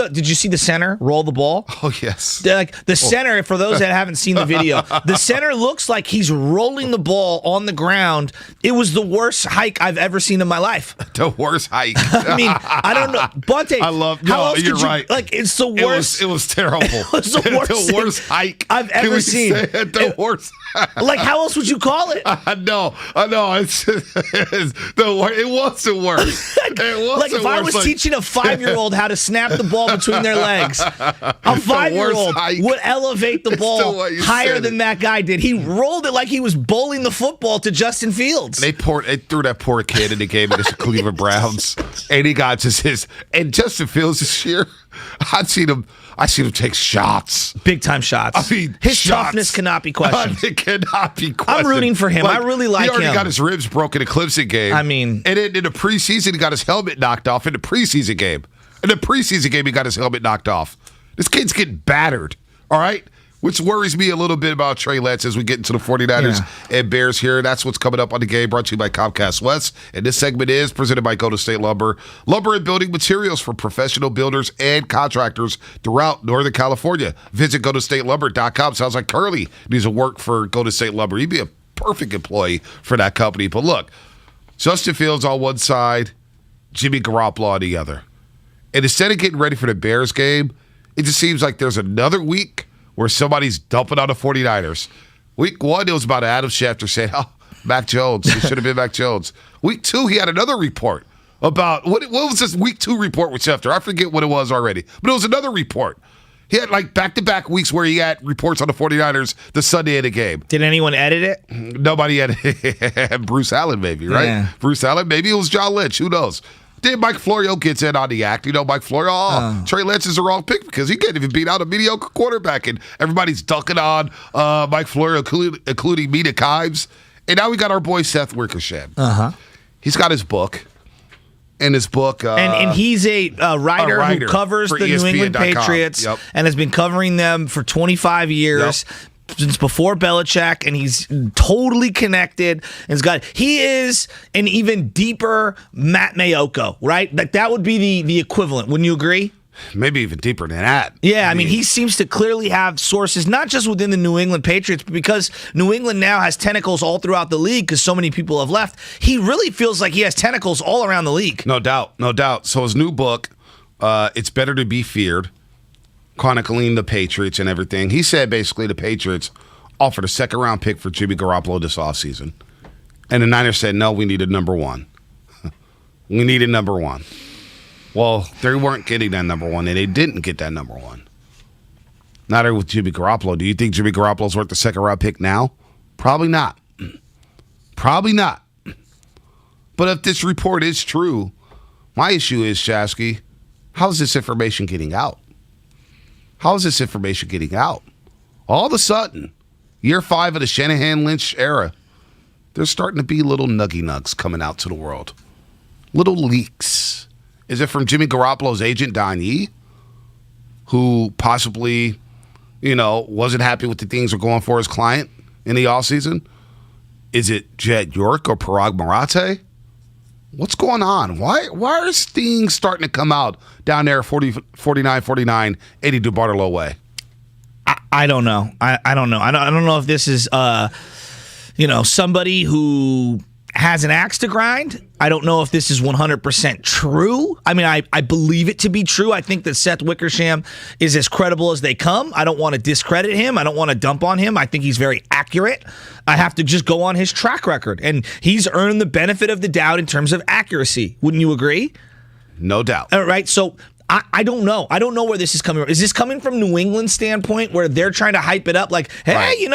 the center roll the ball? Oh, yes. The center, for those that haven't seen the video, the center looks like he's rolling the ball on the ground. It was the worst hike I've ever seen in my life. The worst hike. I mean, I don't know. Bonte, I love... No, you're right. Like, it's the worst. It was terrible. It was the worst hike I've ever seen. The worst. Like, how else would you call it? I know. It was the worst. Like if I was teaching a 5-year-old how to snap the ball between their legs, a 5-year-old would elevate the ball higher than that guy did. He rolled it like he was bowling the football to Justin Fields. They threw that poor kid in the game against the Cleveland Browns, and he got just his. And Justin Fields this year, I've seen I seen him take shots. Big time shots. I mean, his toughness cannot be questioned. It cannot be questioned. I'm rooting for him. I really like him. He already got his ribs broken in the Clemson game. I mean. And then in the preseason, he got his helmet knocked off in the preseason game. In the preseason game, he got his helmet knocked off. This kid's getting battered, all right? Which worries me a little bit about Trey Lance as we get into the 49ers and Bears here. That's what's coming up on the game, brought to you by Comcast West. And this segment is presented by Golden State Lumber. Lumber and building materials for professional builders and contractors throughout Northern California. Visit GoldenStateLumber.com. Sounds like Curly needs to work for Golden State Lumber. He'd be a perfect employee for that company. But look, Justin Fields on one side, Jimmy Garoppolo on the other. And instead of getting ready for the Bears game, it just seems like there's another week where somebody's dumping on the 49ers. Week 1, it was about Adam Schefter saying, Mac Jones. It should have been Mac Jones. Week 2, he had another report about, what was this Week 2 report with Schefter? I forget what it was already. But it was another report. He had like back-to-back weeks where he had reports on the 49ers the Sunday of the game. Did anyone edit it? Nobody edited. Bruce Allen maybe, right? Yeah. Bruce Allen. Maybe it was John Lynch. Who knows? Then Mike Florio gets in on the act. Mike Florio, Trey Lance is the wrong pick because he can't even beat out a mediocre quarterback. And everybody's dunking on Mike Florio, including Mina Kimes. And now we got our boy Seth Wickersham. He's got his book. And his book. And he's a writer who covers the New England Patriots and has been covering them for 25 years. Since before Belichick, and he's totally connected. And he is an even deeper Matt Mayoko, right? Like that would be the equivalent. Wouldn't you agree? Maybe even deeper than that. Yeah, I mean, he seems to clearly have sources, not just within the New England Patriots, but because New England now has tentacles all throughout the league because so many people have left. He really feels like he has tentacles all around the league. No doubt. So his new book, It's Better to Be Feared, chronicling the Patriots and everything. He said basically the Patriots offered a second-round pick for Jimmy Garoppolo this offseason. And the Niners said, no, we needed number one. We needed number one. Well, they weren't getting that number one, and they didn't get that number one. Not with Jimmy Garoppolo. Do you think Jimmy Garoppolo's worth the second-round pick now? Probably not. Probably not. But if this report is true, my issue is, Shasky, how is this information getting out? How is this information getting out? All of a sudden, year 5 of the Shanahan Lynch era, there's starting to be little nuggy nugs coming out to the world. Little leaks. Is it from Jimmy Garoppolo's agent, Don Yee, who possibly, wasn't happy with the things we're going for his client in the offseason? Is it Jed York or Parag Marate? What's going on? Why are things starting to come out down there 49-49, Eddie DeBartolo way? I don't know. I don't know. I don't know if this is, somebody who has an axe to grind. I don't know if this is 100% true. I mean, I believe it to be true. I think that Seth Wickersham is as credible as they come. I don't want to discredit him. I don't want to dump on him. I think he's very accurate. I have to just go on his track record. And he's earned the benefit of the doubt in terms of accuracy. Wouldn't you agree? No doubt. All right, so I don't know. I don't know where this is coming from. Is this coming from New England's standpoint where they're trying to hype it up like, hey,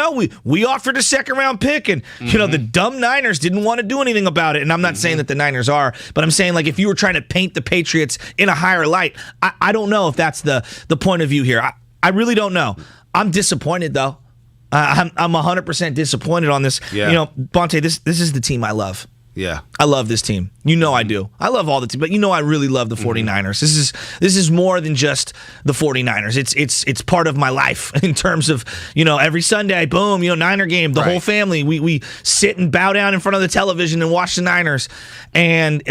we offered a second-round pick and, the dumb Niners didn't want to do anything about it. And I'm not saying that the Niners are, but I'm saying like if you were trying to paint the Patriots in a higher light, I don't know if that's the point of view here. I really don't know. I'm disappointed, though. I'm 100% disappointed on this. Yeah. Bonte, this is the team I love. Yeah. I love this team. I do. I love all the team, but I really love the 49ers. This is more than just the 49ers. It's part of my life in terms of, every Sunday, boom, Niner game, the whole family, we sit and bow down in front of the television and watch the Niners. And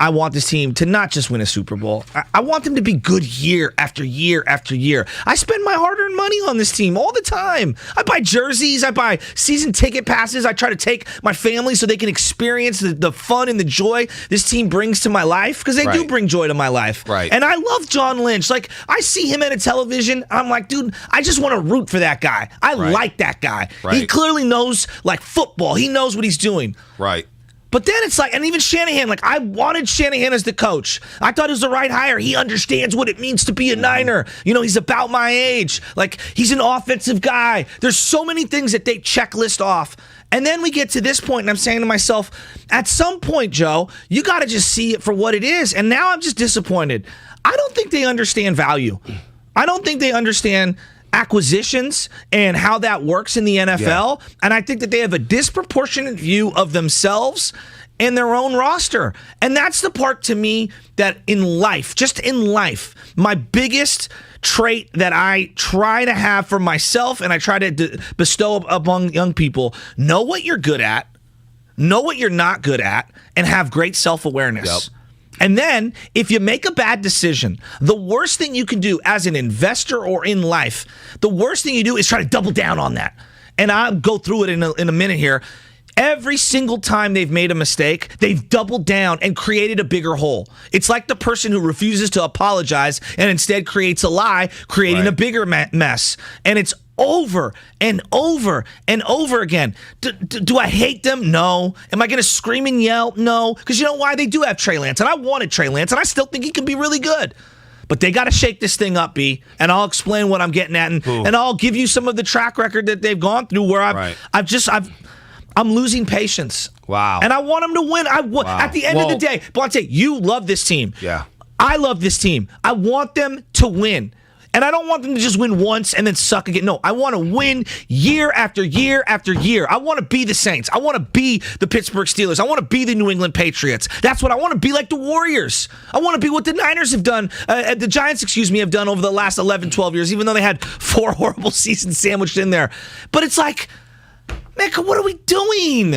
I want this team to not just win a Super Bowl. I want them to be good year after year after year. I spend my hard-earned money on this team all the time. I buy jerseys. I buy season ticket passes. I try to take my family so they can experience the fun and the joy this team brings to my life because they do bring joy to my life. Right. And I love John Lynch. Like, I see him at a television. I'm like, dude, I just want to root for that guy. I like that guy. Right. He clearly knows, football. He knows what he's doing. Right. But then it's like, and even Shanahan, I wanted Shanahan as the coach. I thought it was the right hire. He understands what it means to be a Niner. He's about my age. He's an offensive guy. There's so many things that they checklist off. And then we get to this point, and I'm saying to myself, at some point, Joe, you got to just see it for what it is. And now I'm just disappointed. I don't think they understand value. I don't think they understand acquisitions and how that works in the NFL. Yeah. And I think that they have a disproportionate view of themselves and their own roster. And that's the part to me that in life, my biggest trait that I try to have for myself and I try to bestow among young people, know what you're good at, know what you're not good at, and have great self-awareness. Yep. And then, if you make a bad decision, the worst thing you can do as an investor or in life, the worst thing you do is try to double down on that. And I'll go through it in a minute here. Every single time they've made a mistake, they've doubled down and created a bigger hole. It's like the person who refuses to apologize and instead creates a lie, creating a bigger mess. And it's over and over and over again. Do I hate them? No. Am I going to scream and yell? No. Because you know why? They do have Trey Lance, and I wanted Trey Lance, and I still think he can be really good. But they got to shake this thing up, B, and I'll explain what I'm getting at, and I'll give you some of the track record that they've gone through where I'm losing patience. Wow. And I want them to win. At the end of the day, Bonte, you love this team. Yeah. I love this team. I want them to win. And I don't want them to just win once and then suck again. No, I want to win year after year after year. I want to be the Saints. I want to be the Pittsburgh Steelers. I want to be the New England Patriots. That's what I want to be, like the Warriors. I want to be what the Niners have done, the Giants, have done over the last 11, 12 years, even though they had 4 horrible seasons sandwiched in there. But it's like, man, what are we doing?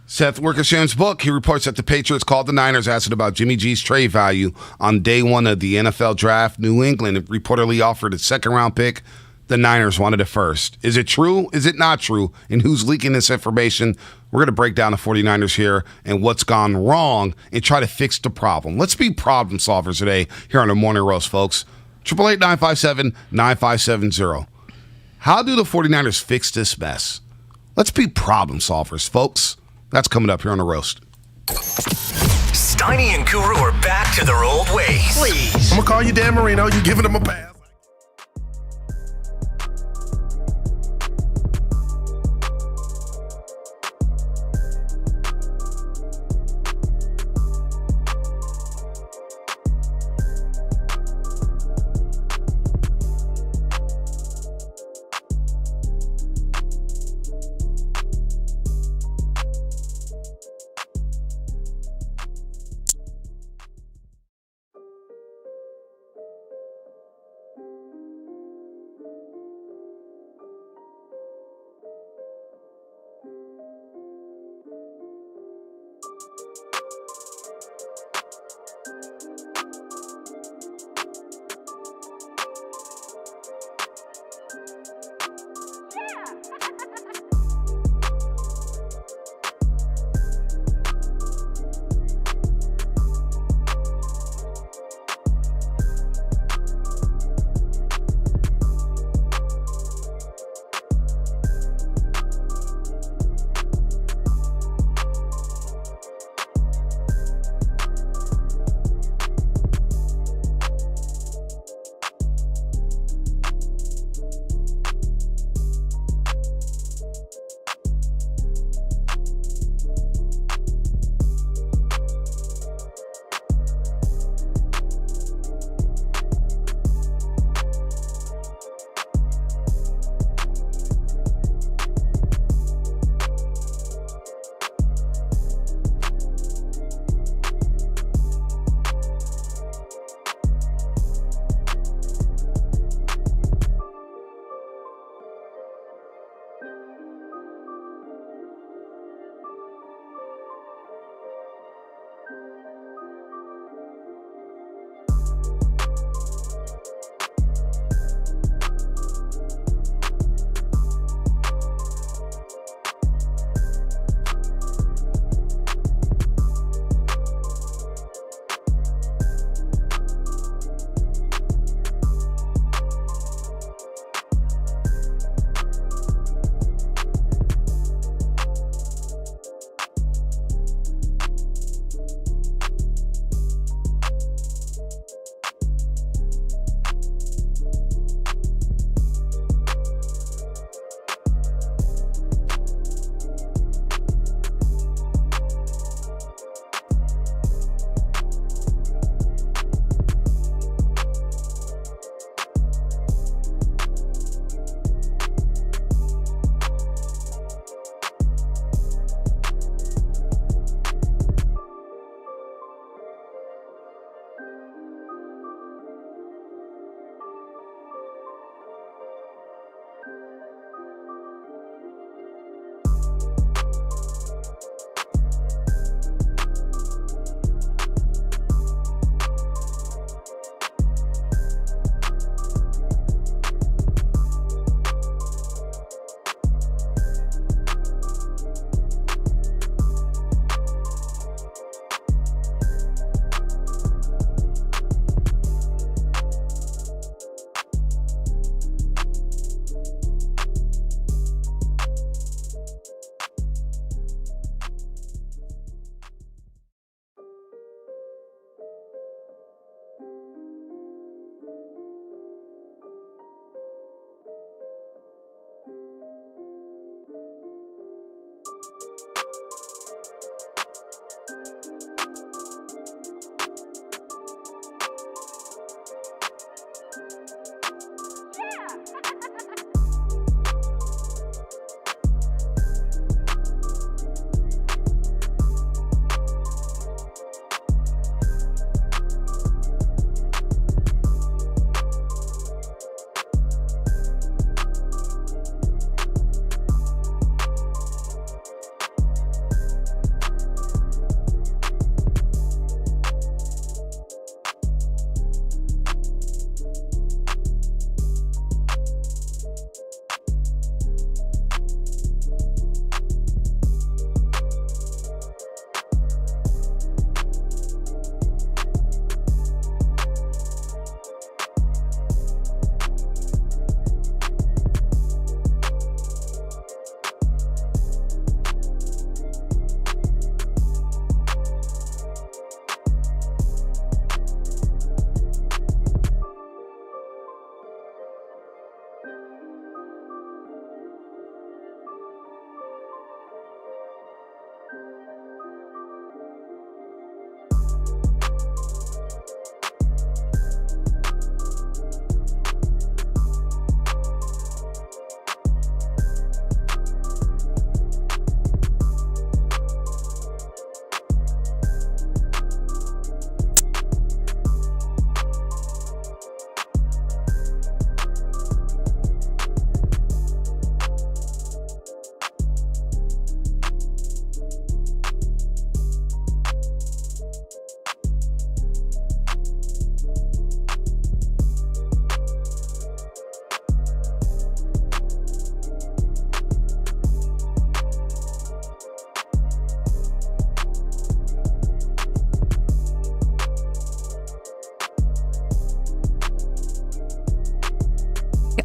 Seth Wickersham's book, he reports that the Patriots called the Niners, asking about Jimmy G's trade value on day 1 of the NFL draft. New England reportedly offered a second-round pick. The Niners wanted it first. Is it true? Is it not true? And who's leaking this information? We're going to break down the 49ers here and what's gone wrong and try to fix the problem. Let's be problem solvers today here on the Morning Roast, folks. 888-957-9570. How do the 49ers fix this mess? Let's be problem solvers, folks. That's coming up here on the Roast. Steiny and Guru are back to their old ways. Please. I'm going to call you Dan Marino. You giving him a pass.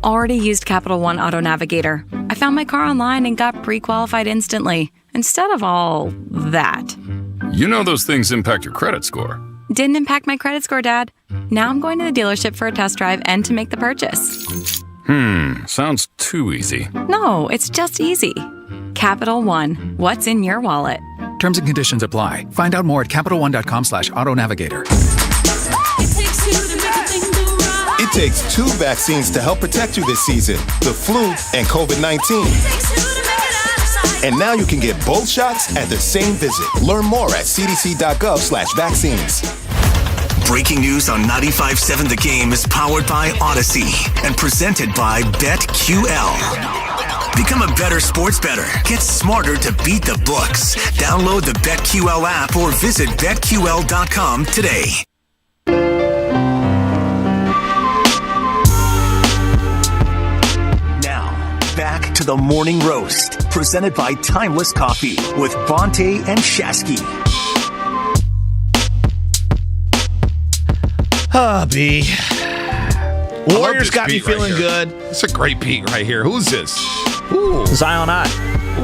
already used Capital One Auto Navigator. I found my car online and got pre-qualified instantly, instead of all that. You know those things impact your credit score. Didn't impact my credit score, Dad. Now I'm going to the dealership for a test drive and to make the purchase. Sounds too easy. No, it's just easy. Capital One. What's in your wallet? Terms and conditions apply. Find out more at CapitalOne.com/autonavigator. It takes 2 vaccines to help protect you this season, the flu and COVID-19. And now you can get both shots at the same visit. Learn more at cdc.gov/vaccines. Breaking news on 95.7 The Game is powered by Odyssey and presented by BetQL. Become a better sports bettor. Get smarter to beat the books. Download the BetQL app or visit BetQL.com today. Now, back to the Morning Roast, presented by Timeless Coffee with Bonte and Shasky. B. Warriors got me feeling good. It's a great beat right here. Who's this? Ooh. Zion I.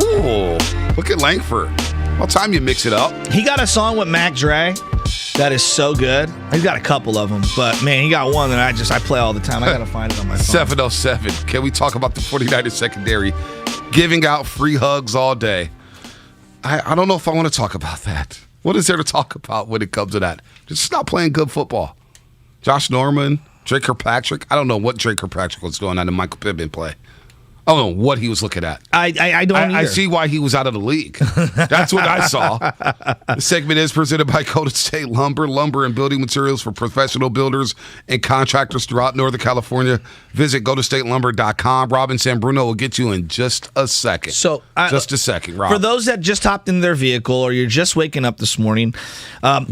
Ooh. Look at Langford. What time you mix it up? He got a song with Mac Dre that is so good. He's got a couple of them, but man, he got one that I play all the time. I got to find it on my phone. 707. Can we talk about the 49ers secondary giving out free hugs all day? I don't know if I want to talk about that. What is there to talk about when it comes to that? Just not playing good football. Josh Norman, Drake Kirkpatrick. I don't know what Drake Kirkpatrick was doing on the Michael Pittman play. I don't know what he was looking at. I don't either. I see why he was out of the league. That's what I saw. The segment is presented by Golden State Lumber. Lumber and building materials for professional builders and contractors throughout Northern California. Visit goldenstatelumber.com. Robin San-Bruno will get you in just a second. Just a second, Rob. For those that just hopped in their vehicle or you're just waking up this morning,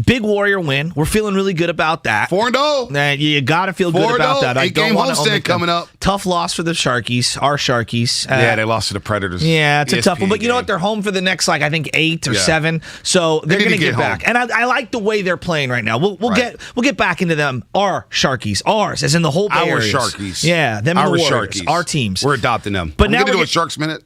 big Warrior win. We're feeling really good about that. 4-0. You got to feel good about that. 8-game Homestead coming up. Tough loss for the Sharkies, our Sharkies. Yeah, they lost to the Predators. Yeah, it's a tough one. But you know what? They're home for the next, I think 8 or 7. So they're going to get back. And I like the way they're playing right now. We'll get back into them. Our Sharkies. Ours, as in the whole Bay Our Areas. Sharkies. Yeah, them and our the Warriors. Sharkies. Our teams. We're adopting them. But now we're going to do a Sharks Minute.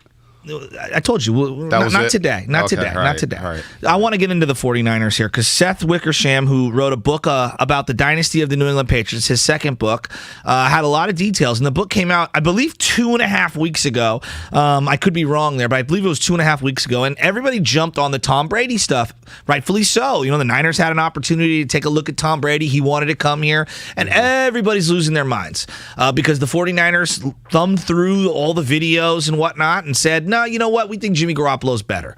I told you, not today. Not today. Not today. Right. I want to get into the 49ers here because Seth Wickersham, who wrote a book about the dynasty of the New England Patriots, his second book, had a lot of details. And the book came out, I believe, 2.5 weeks ago. I could be wrong there, but I believe it was 2.5 weeks ago. And everybody jumped on the Tom Brady stuff, rightfully so. The Niners had an opportunity to take a look at Tom Brady. He wanted to come here. And everybody's losing their minds because the 49ers thumbed through all the videos and whatnot and said, no, you know what? We think Jimmy Garoppolo's better.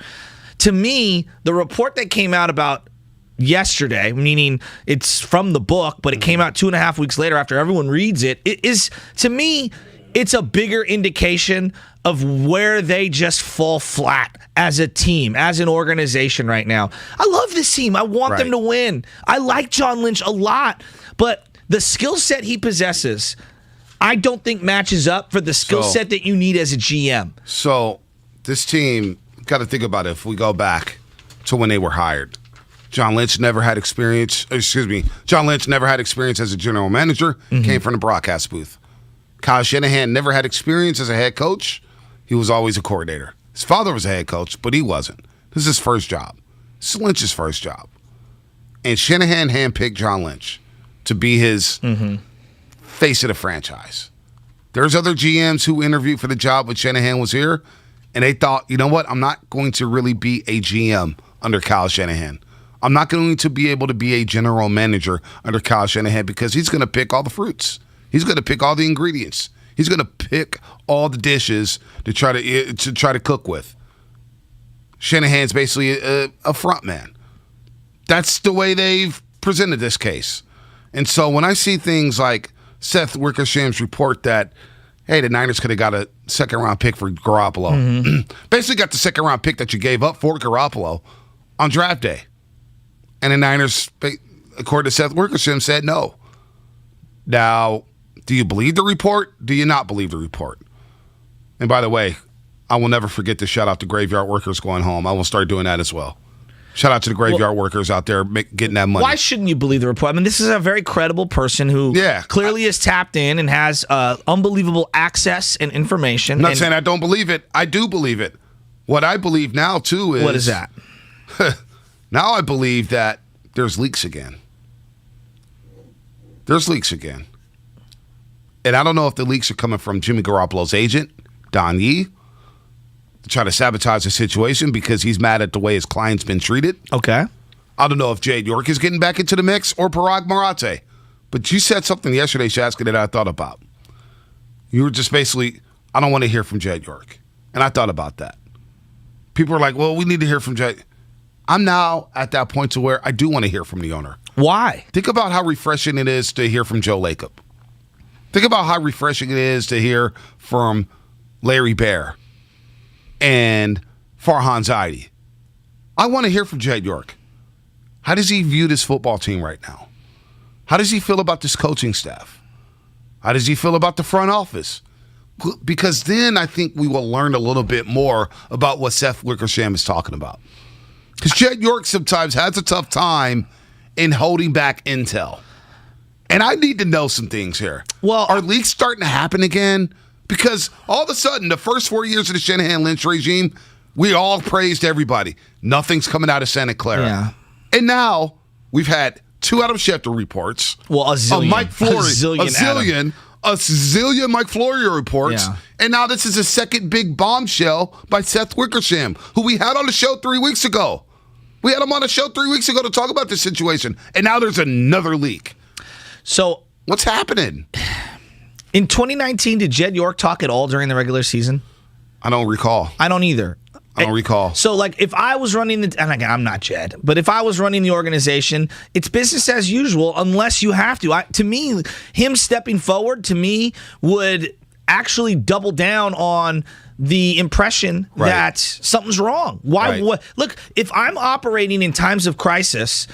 To me, the report that came out about yesterday, meaning it's from the book, but it came out 2.5 weeks later after everyone reads it, it is, to me, it's a bigger indication of where they just fall flat as a team, as an organization right now. I love this team. I want them to win. I like John Lynch a lot, but the skill set he possesses, I don't think matches up for the skill set that you need as a GM. So this team, got to think about it if we go back to when they were hired. John Lynch never had experience. John Lynch never had experience as a general manager. Came from the broadcast booth. Kyle Shanahan never had experience as a head coach. He was always a coordinator. His father was a head coach, but he wasn't. This is his first job. This is Lynch's first job. And Shanahan handpicked John Lynch to be his face of the franchise. There's other GMs who interviewed for the job when Shanahan was here, and they thought, you know what, I'm not going to really be a GM under Kyle Shanahan. I'm not going to be able to be a general manager under Kyle Shanahan because he's going to pick all the fruits. He's going to pick all the ingredients. He's going to pick all the dishes to try to cook with. Shanahan's basically a front man. That's the way they've presented this case. And so when I see things like Seth Wickersham's report that, hey, the Niners could have got a second-round pick for Garoppolo. Basically got the second-round pick that you gave up for Garoppolo on draft day. And the Niners, according to Seth Wickersham, said no. Now, do you believe the report? Do you not believe the report? And by the way, I will never forget to shout out to graveyard workers going home. I will start doing that as well. Shout out to the graveyard workers out there getting that money. Why shouldn't you believe the report? I mean, this is a very credible person who clearly is tapped in and has unbelievable access and information. I'm not saying I don't believe it. I do believe it. What I believe now, too, is... What is that? Now I believe that there's leaks again. There's leaks again. And I don't know if the leaks are coming from Jimmy Garoppolo's agent, Don Yee, to try to sabotage the situation because he's mad at the way his client's been treated. Okay. I don't know if Jed York is getting back into the mix or Parag Marate. But you said something yesterday, Shasky, that I thought about. You were just basically, I don't want to hear from Jed York. And I thought about that. People are like, well, we need to hear from Jed. I'm now at that point to where I do want to hear from the owner. Why? Think about how refreshing it is to hear from Joe Lacob. Think about how refreshing it is to hear from Larry Bear and Farhan Zaidi. I want to hear from Jed York. How does he view this football team right now? How does he feel about this coaching staff? How does he feel about the front office? Because then I think we will learn a little bit more about what Seth Wickersham is talking about. Because Jed York sometimes has a tough time in holding back intel. And I need to know some things here. Well, are leaks starting to happen again? Because all of a sudden, the first 4 years of the Shanahan Lynch regime, we all praised everybody. Nothing's coming out of Santa Clara. Yeah. And now we've had 2 Adam Schefter reports. Well, a zillion. Mike Flory. A zillion Mike Florio reports. Yeah. And now this is a second big bombshell by Seth Wickersham, who we had on the show 3 weeks ago. We had him on the show 3 weeks ago to talk about this situation. And now there's another leak. So what's happening? In 2019, did Jed York talk at all during the regular season? I don't recall. I don't either. I don't recall. So, like, if I was running and again, I'm not Jed, but if I was running the organization, it's business as usual unless you have to. To me, him stepping forward, to me, would actually double down on the impression that something's wrong. Why? What? Look, if I'm operating in times of crisis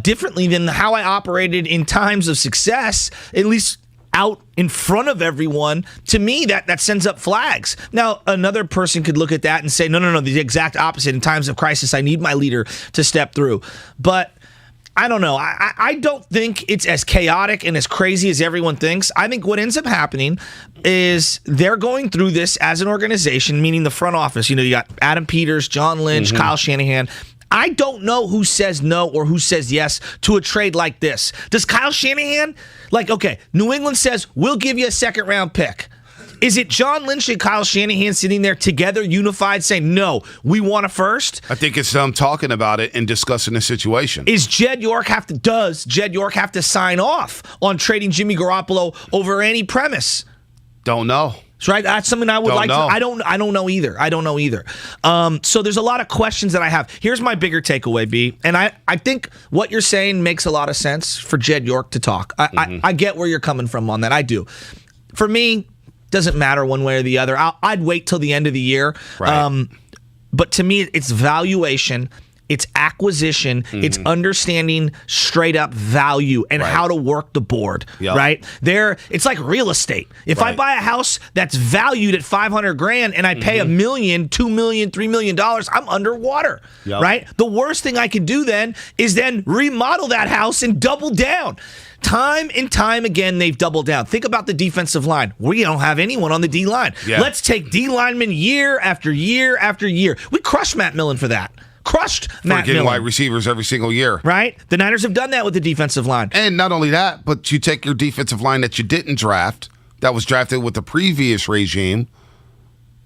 differently than how I operated in times of success, at least out in front of everyone, to me, that sends up flags. Now, another person could look at that and say, no, the exact opposite. In times of crisis, I need my leader to step through. But I don't know. I don't think it's as chaotic and as crazy as everyone thinks. I think what ends up happening is they're going through this as an organization, meaning the front office. You know, you got Adam Peters, John Lynch, Kyle Shanahan. I don't know who says no or who says yes to a trade like this. Does Kyle Shanahan, okay, New England says, we'll give you a second-round pick. Is it John Lynch and Kyle Shanahan sitting there together, unified, saying, no, we want a first? I think it's them talking about it and discussing the situation. Does Jed York have to sign off on trading Jimmy Garoppolo over any premise? Don't know. Right, that's something I would like to. I don't know either. So there's a lot of questions that I have. Here's my bigger takeaway, B. And I think what you're saying makes a lot of sense for Jed York to talk. I get where you're coming from on that. I do. For me, doesn't matter one way or the other. I'd wait till the end of the year. Right. But to me, it's valuation. It's acquisition. It's understanding straight up value and how to work the board. Right? It's like real estate. If I buy a house that's valued at $500,000 and I pay $1 million, $2 million, $3 million, I'm underwater. Right? The worst thing I can do then is remodel that house and double down. Time and time again, they've doubled down. Think about the defensive line. We don't have anyone on the D line. Let's take D linemen year after year after year. We crushed Matt Millen for that. Matt Millen. Wide receivers every single year. Right? The Niners have done that with the defensive line. And not only that, but you take your defensive line that you didn't draft, that was drafted with the previous regime,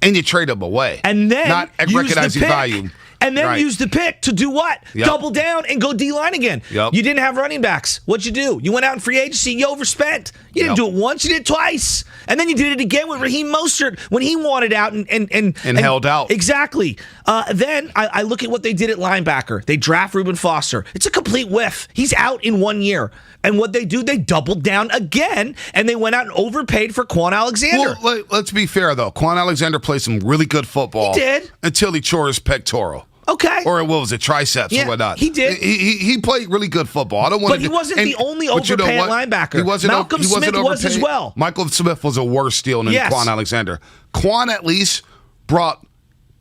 and you trade them away. And then not recognizing value. And then use the pick to do what? Double down and go D-line again. You didn't have running backs. What'd you do? You went out in free agency. You overspent. You didn't do it once. You did it twice. And then you did it again with Raheem Mostert when he wanted out and held out. Exactly. Then I look at what they did at linebacker. They draft Reuben Foster. It's a complete whiff. He's out in 1 year. And what they do, they doubled down again, and they went out and overpaid for Quan Alexander. Well, let's be fair, though. Quan Alexander played some really good football. He did. Until he tore his pectoral. Okay. Or what was it, triceps or whatnot. He did. He played really good football. I don't want But he wasn't the only overpaid linebacker. Malcolm Smith was as well. Michael Smith was a worse deal than Quan Alexander. Quan at least brought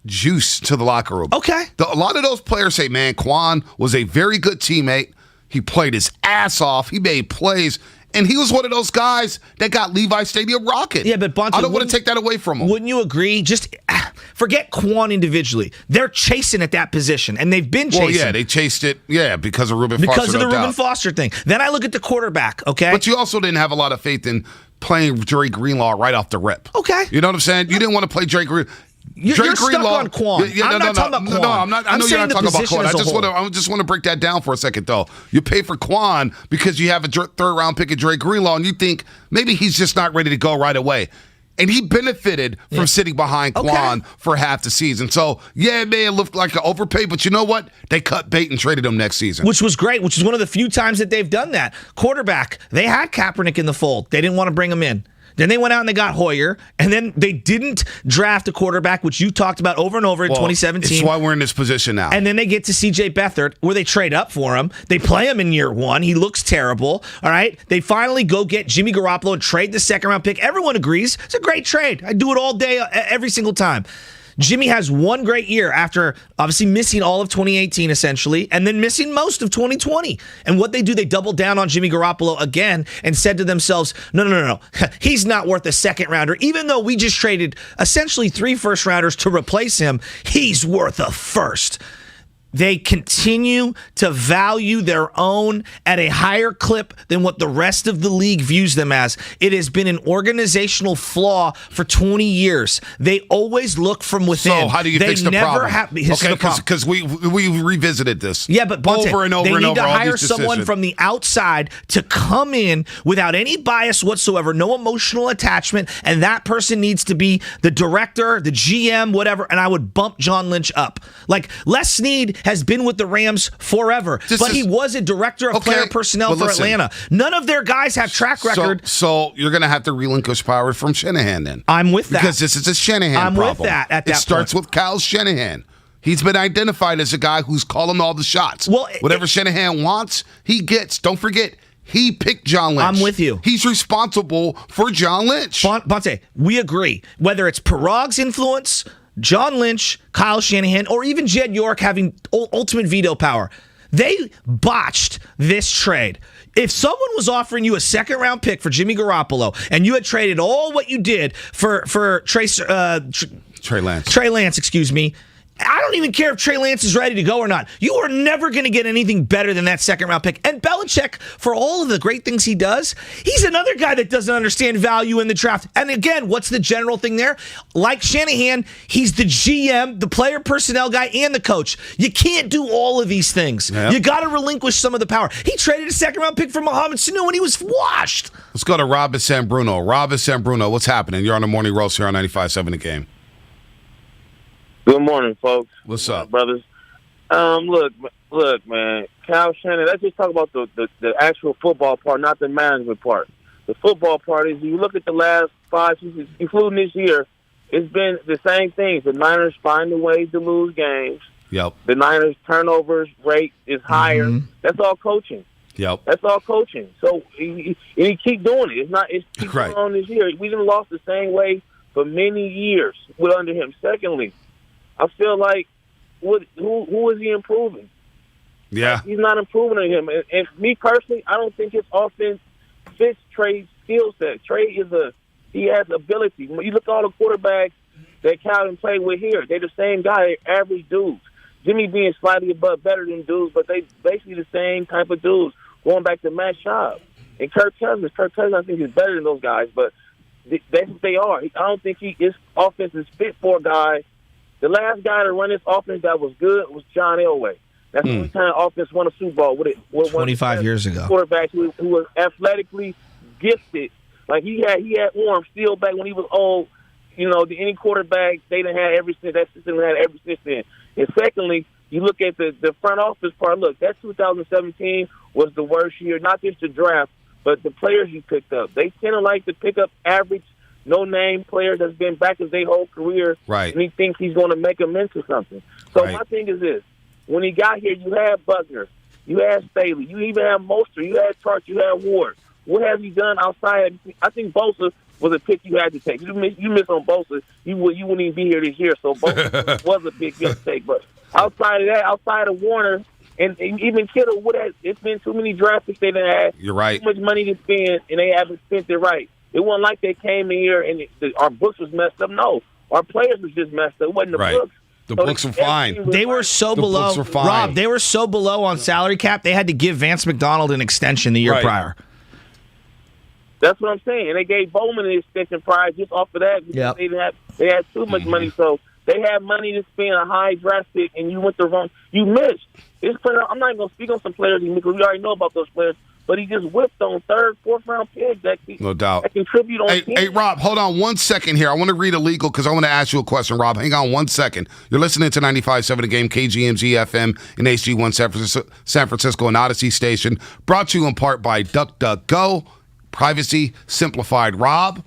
juice to the locker room. Okay. A lot of those players say, man, Quan was a very good teammate. He played his ass off. He made plays. And he was one of those guys that got Levi Stadium rocking. Yeah, but Bonte, I don't want to take that away from him. Wouldn't you agree? Just forget Quan individually. They're chasing at that position, and they've been chasing. Well, yeah, they chased it, because of Reuben Foster. Because of the Reuben Foster thing. Then I look at the quarterback, okay? But you also didn't have a lot of faith in playing Dre Greenlaw right off the rip. Okay. You know what I'm saying? You didn't want to play Dre Greenlaw. You're stuck on Quan. I'm not talking about Quan. No, I'm not. I know you're not talking about Quan. I just want to break that down for a second, though. You pay for Quan because you have a third-round pick of Dre Greenlaw, and you think maybe he's just not ready to go right away. And he benefited from sitting behind Quan for half the season. So, yeah, it may have looked like an overpay, but you know what? They cut bait and traded him next season. Which was great, which is one of the few times that they've done that. Quarterback, they had Kaepernick in the fold. They didn't want to bring him in. Then they went out and they got Hoyer, and then they didn't draft a quarterback, which you talked about over and over in 2017. It's why we're in this position now. And then they get to C.J. Beathard, where they trade up for him. They play him in year one. He looks terrible. All right. They finally go get Jimmy Garoppolo and trade the second-round pick. Everyone agrees. It's a great trade. I do it all day, every single time. Jimmy has one great year after obviously missing all of 2018 essentially, and then missing most of 2020. And what they do, they doubled down on Jimmy Garoppolo again and said to themselves, no. He's not worth a second rounder. Even though we just traded essentially 3 first-rounders to replace him, he's worth a first. They continue to value their own at a higher clip than what the rest of the league views them as. It has been an organizational flaw for 20 years. They always look from within. So how do you fix the problem? Because we revisited this. Yeah, but Bonte, over and over they and need over. to hire someone decisions. from the outside to come in without any bias whatsoever, no emotional attachment, and that person needs to be the director, the GM, whatever, and I would bump John Lynch up. Like, Les Snead has been with the Rams forever, but he was a director of player personnel for Atlanta. None of their guys have track record. So you're going to have to relinquish power from Shanahan then. I'm with that. Because this is a Shanahan problem. I'm with that at that point. It starts with Kyle Shanahan. He's been identified as a guy who's calling all the shots. Well, whatever Shanahan wants, he gets. Don't forget, he picked John Lynch. I'm with you. He's responsible for John Lynch. Bonte, we agree. Whether it's Parag's influence, John Lynch, Kyle Shanahan, or even Jed York having ultimate veto power, they botched this trade. If someone was offering you a second-round pick for Jimmy Garoppolo and you had traded all what you did for Trey Lance, excuse me, I don't even care if Trey Lance is ready to go or not. You are never going to get anything better than that second-round pick. And Belichick, for all of the great things he does, he's another guy that doesn't understand value in the draft. And again, what's the general thing there? Like Shanahan, he's the GM, the player personnel guy, and the coach. You can't do all of these things. Yep. You got to relinquish some of the power. He traded a second-round pick for Mohamed Sanu when he was washed. Let's go to Rob at San Bruno. Rob at San Bruno, what's happening? You're on the Morning Roast here on 95.7 The Game. Good morning, folks. What's up, brothers? Look, man. Kyle Shanahan. Let's just talk about the actual football part, not the management part. The football part is, you look at the last 5 seasons, including this year, it's been the same things. The Niners find a way to lose games. Yep. The Niners turnovers rate is higher. Mm-hmm. That's all coaching. Yep. That's all coaching. So he keep doing it. It's keep going on this year. We done lost the same way for many years under him. Secondly, I feel like who is he improving? Yeah. He's not improving on him. And me personally, I don't think his offense fits Trey's skill set. Trey he has ability. When you look at all the quarterbacks that Calvin played with here, they're the same guy, average dudes. Jimmy being slightly better than dudes, but they basically the same type of dudes, going back to Matt Schaub. And Kirk Cousins, I think, is better than those guys, but that's what they are. I don't think his offense is fit for a guy. The last guy to run this offense that was good was John Elway. That's the only time offense won a Super Bowl with 25 years ago. Quarterback who was athletically gifted. Like he had arms still back when he was old. You know, any quarterback, they didn't have every since. That system had every since then. And secondly, you look at the front office part. Look, that 2017 was the worst year, not just the draft, but the players you picked up. They tend to like to pick up average, no-name players that's been back his whole career, right? And he thinks he's going to make them into something. So my thing is this. When he got here, you had Buckner, you had Staley, you even had Mostert, you had Tart, you had Ward. What has he done outside? I think Bosa was a pick you had to take. You missed on Bosa, you wouldn't even be here this year. So Bosa was a pick you had to take. But outside of that, outside of Warner and even Kittle, it's been too many draft picks they done had. You're right. Too much money to spend, and they haven't spent it right. It wasn't like they came in here and our books was messed up. No, our players was just messed up. It wasn't the books. The books were fine. They were so below. Books were fine. Rob, they were so below on salary cap, they had to give Vance McDonald an extension the year prior. That's what I'm saying. And they gave Bowman an extension prior just off of that because they had too much money. So they had money to spend a high draft pick, and you went the wrong. You missed. This player, I'm not even going to speak on some players because we already know about those players. But he just whipped on third, fourth round picks that contribute on teams. Hey, Rob, hold on 1 second here. I want to read a legal because I want to ask you a question, Rob. Hang on 1 second. You're listening to 95.7 The Game, KGMZ FM and HG1 San Francisco and Odyssey Station. Brought to you in part by DuckDuckGo. Privacy simplified. Rob,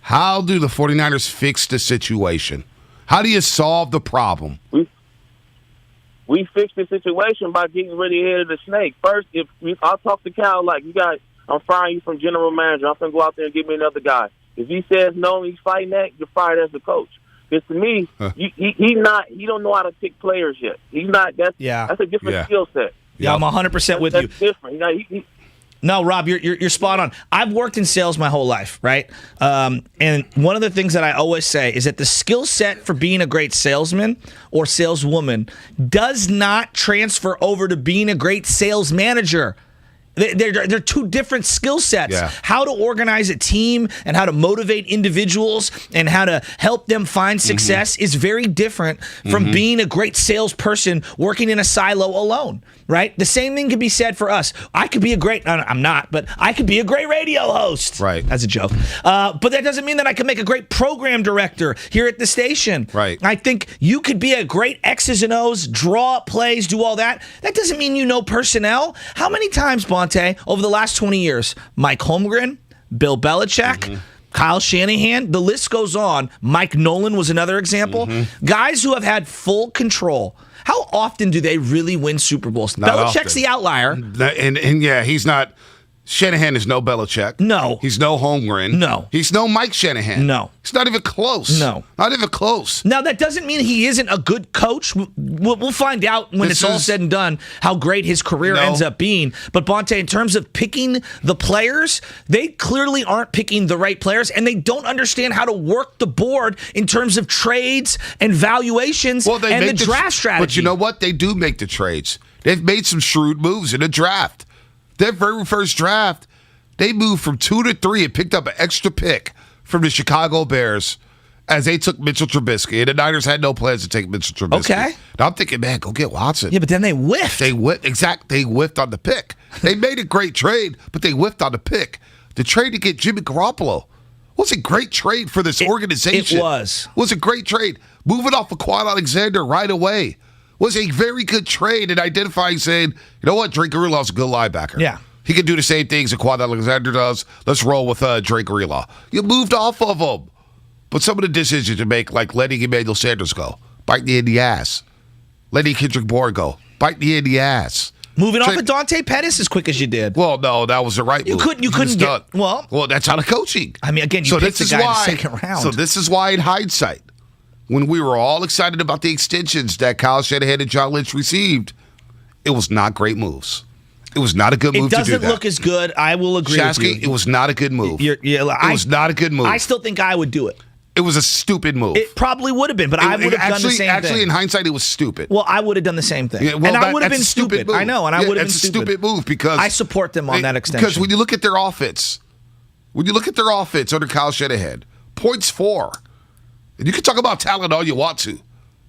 how do the 49ers fix the situation? How do you solve the problem? We fixed the situation by getting rid of the head of the snake. First, I'll talk to Cal like, I'm firing you from general manager. I'm going to go out there and get me another guy. If he says no and he's fighting that, you're fired as the coach. Because to me, he don't know how to pick players yet. That's a different skill set. Yeah, I'm 100% with you. That's different. No, Rob, you're spot on. I've worked in sales my whole life, right? And one of the things that I always say is that the skill set for being a great salesman or saleswoman does not transfer over to being a great sales manager. They're two different skill sets. Yeah. How to organize a team and how to motivate individuals and how to help them find success is very different from being a great salesperson working in a silo alone, right? The same thing can be said for us. I could be I'm not, but I could be a great radio host. Right. That's a joke. But that doesn't mean that I can make a great program director here at the station. Right. I think you could be a great X's and O's, draw up plays, do all that. That doesn't mean you know personnel. How many times, Bonte, over the last 20 years, Mike Holmgren, Bill Belichick, Kyle Shanahan, the list goes on. Mike Nolan was another example. Guys who have had full control. How often do they really win Super Bowls? Not Belichick's often. the outlier. And yeah, he's not. Shanahan is no Belichick. No. He's no Holmgren. No. He's no Mike Shanahan. No. He's not even close. No. Not even close. Now, that doesn't mean he isn't a good coach. We'll find out when it's all said and done how great his career ends up being. But, Bonte, in terms of picking the players, they clearly aren't picking the right players, and they don't understand how to work the board in terms of trades and valuations and the draft strategy. But you know what? They do make the trades. They've made some shrewd moves in the draft. Their very first draft, they moved from 2 to 3 and picked up an extra pick from the Chicago Bears as they took Mitchell Trubisky. And the Niners had no plans to take Mitchell Trubisky. Okay. Now I'm thinking, man, go get Watson. Yeah, but then they whiffed. They whiffed on the pick. They made a great trade, but they whiffed on the pick. The trade to get Jimmy Garoppolo was a great trade for this organization. It was. Was a great trade. Moving off of Quan Alexander right away was a very good trade in identifying, saying, you know what, Drake Greenlaw's a good linebacker. Yeah. He can do the same things that Quan Alexander does. Let's roll with Drake Greenlaw. You moved off of him. But some of the decisions you make, like letting Emmanuel Sanders go, bite me in the ass. Letting Kendrick Bourne go, bite me in the ass. Moving off of Dante Pettis as quick as you did. Well, no, that was the right move. You couldn't get. Well, that's out of coaching. I mean, again, you picked the guy in the second round. So this is why, in hindsight, when we were all excited about the extensions that Kyle Shanahan and John Lynch received, it was not great moves. It was not a good move to do that. It doesn't look as good. I will agree with you. It was not a good move. It was not a good move. I still think I would do it. It was a stupid move. It probably would have been, but I would have done the same thing. Actually, in hindsight, it was stupid. Well, I would have done the same thing. Yeah, well, and I would have been that's a stupid move. I know, and I would have been It's a stupid. stupid move because I support them on that extension. Because when you look at their offense, under Kyle Shanahan, points 4. And you can talk about talent all you want to.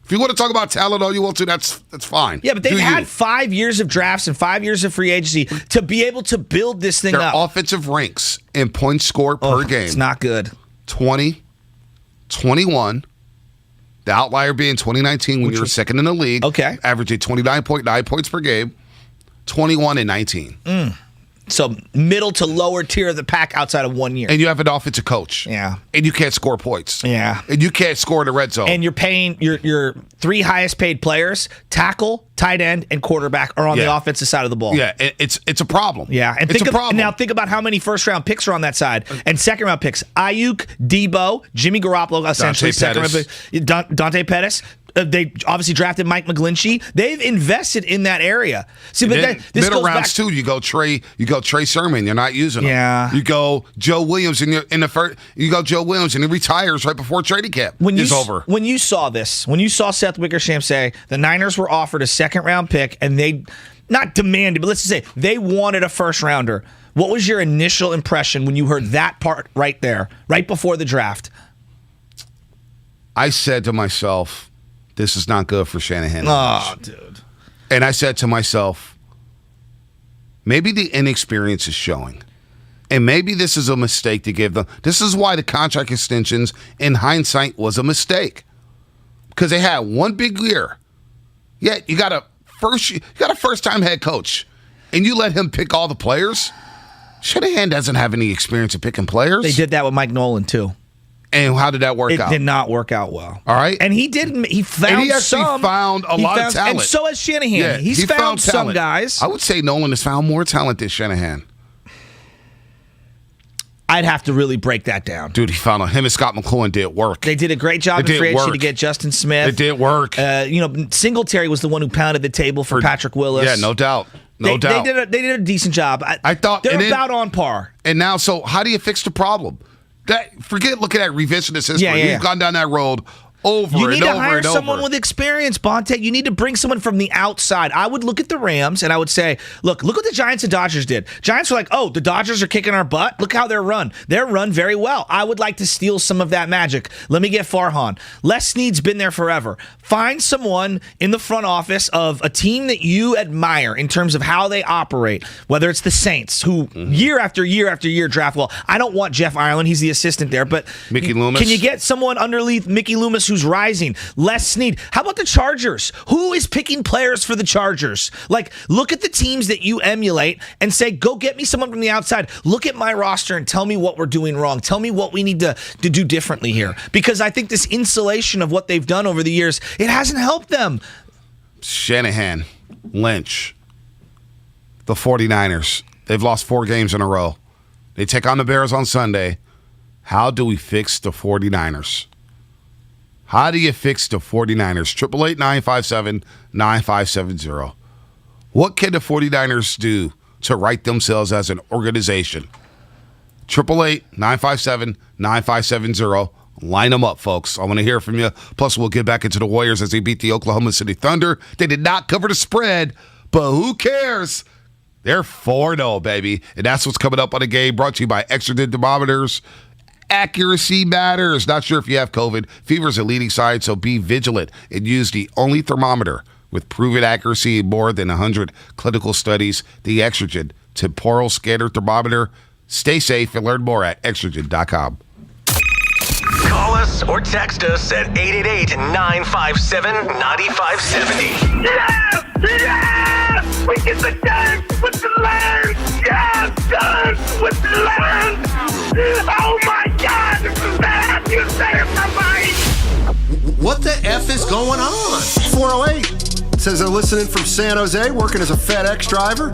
If you want to talk about talent all you want to, that's fine. Yeah, but they've had 5 years of drafts and 5 years of free agency to be able to build this thing Their up. offensive ranks in points scored per game. It's not good. 20, 21. The outlier being 2019 when you were second in the league. Okay. Averaging 29.9 points per game. 21 and 19. So middle to lower tier of the pack outside of 1 year. And you have an offensive coach. Yeah. And you can't score points. Yeah. And you can't score in the red zone. And you're paying your 3 highest paid players, tackle, tight end, and quarterback are on the offensive side of the ball. Yeah, it's a problem. Yeah, and it's a problem. Now think about how many first-round picks are on that side, and second-round picks: Ayuk, Debo, Jimmy Garoppolo, essentially second-round pick, Dante Pettis. They obviously drafted Mike McGlinchey. They've invested in that area. See, but this middle goes rounds back. too. You go Trey Sermon. You're not using him. Yeah. You go Joe Williams in the first. You go Joe Williams and he retires right before training camp is over. When you saw this, when you saw Seth Wickersham say the Niners were offered a second-round pick and they not demanded, but let's just say they wanted a first-rounder. What was your initial impression when you heard that part right there, right before the draft? I said to myself, this is not good for Shanahan. Oh, dude. And I said to myself, maybe the inexperience is showing. And maybe this is a mistake to give them. This is why the contract extensions, in hindsight, was a mistake. Because they had one big year. Yet you got a first-time head coach. And you let him pick all the players? Shanahan doesn't have any experience of picking players. They did that with Mike Nolan, too. And how did that work out? It did not work out well. All right. And he didn't. He found and he actually some. found a lot of talent. And so has Shanahan. Yeah, He's found some talent. guys. I would say Nolan has found more talent than Shanahan. I'd have to really break that down. Dude, him and Scott McCloughan did work. They did a great job in free agency to get Justin Smith. It did work. Singletary was the one who pounded the table for Patrick Willis. Yeah, no doubt. No doubt. They did a decent job. I thought they're about on par. And now, so how do you fix the problem? Forget looking at revisionist history. Yeah. We've gone down that road over you and need to over hire and someone over. with experience, Bonte. You need to bring someone from the outside. I would look at the Rams and I would say, look what the Giants and Dodgers did. Giants were like, oh, the Dodgers are kicking our butt. Look how they're run. They're run very well. I would like to steal some of that magic. Let me get Farhan. Les Snead's been there forever. Find someone in the front office of a team that you admire in terms of how they operate, whether it's the Saints, who year after year after year draft well. I don't want Jeff Ireland. He's the assistant there. But Mickey Loomis. Can you get someone underneath Mickey Loomis who's rising? Les Snead. How about the Chargers? Who is picking players for the Chargers? Like, look at the teams that you emulate and say, go get me someone from the outside. Look at my roster and tell me what we're doing wrong. Tell me what we need to do differently here. Because I think this insulation of what they've done over the years, it hasn't helped them. Shanahan, Lynch, the 49ers. They've lost 4 games in a row. They take on the Bears on Sunday. How do we fix the 49ers? How do you fix the 49ers? 888-957-9570. What can the 49ers do to right themselves as an organization? 888-957-9570. Line them up, folks. I want to hear from you. Plus, we'll get back into the Warriors as they beat the Oklahoma City Thunder. They did not cover the spread, but who cares? They're 4-0, baby. And that's what's coming up on the game, brought to you by Extra Thermometers. Accuracy matters. Not sure if you have COVID. Fever is a leading sign, so be vigilant and use the only thermometer with proven accuracy in more than 100 clinical studies, the Extragen temporal scanner thermometer. Stay safe and learn more at extragen.com. Call us or text us at 888-957-9570. Yes! Yes! We get the dance with the land! Yes! Dance with the land! Oh my God! That you say somebody! What the F is going on? 408 says they're listening from San Jose, working as a FedEx driver.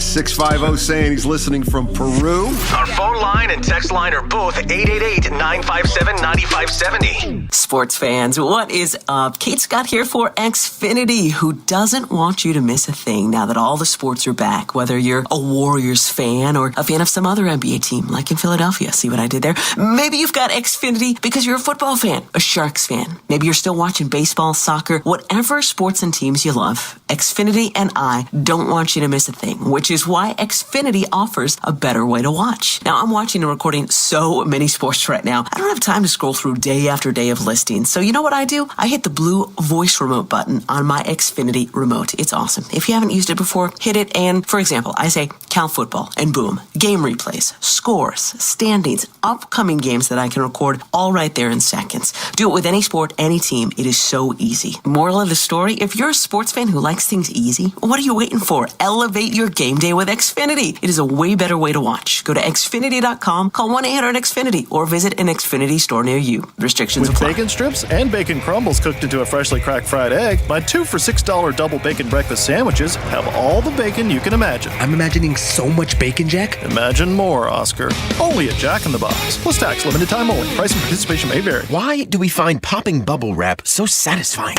650 saying he's listening from Peru. Our phone line and text line are both 888-957-9570. Sports fans, what is up? Kate Scott here for Xfinity, who doesn't want you to miss a thing now that all the sports are back, whether you're a Warriors fan or a fan of some other NBA team, like in Philadelphia. See what I did there? Maybe you've got Xfinity because you're a football fan, a Sharks fan. Maybe you're still watching baseball, soccer, whatever sports and teams you love. Xfinity and I don't want you to miss a thing, which is why Xfinity offers a better way to watch. Now, I'm watching and recording so many sports right now. I don't have time to scroll through day after day of listings. So you know what I do? I hit the blue voice remote button on my Xfinity remote. It's awesome. If you haven't used it before, hit it and, for example, I say Cal Football and boom, game replays, scores, standings, upcoming games that I can record all right there in seconds. Do it with any sport, any team. It is so easy. Moral of the story, if you're a sports fan who likes things easy? What are you waiting for? Elevate your game day with Xfinity. It is a way better way to watch. Go to Xfinity.com, call 1-800-XFINITY, or visit an Xfinity store near you. Restrictions With apply. bacon strips and bacon crumbles cooked into a freshly cracked fried egg, buy 2 for $6 double bacon breakfast sandwiches have all the bacon you can imagine. I'm imagining so much bacon, Jack. Imagine more, Oscar. Only at Jack in the Box. Plus tax, limited time only. Price and participation may vary. Why do we find popping bubble wrap so satisfying?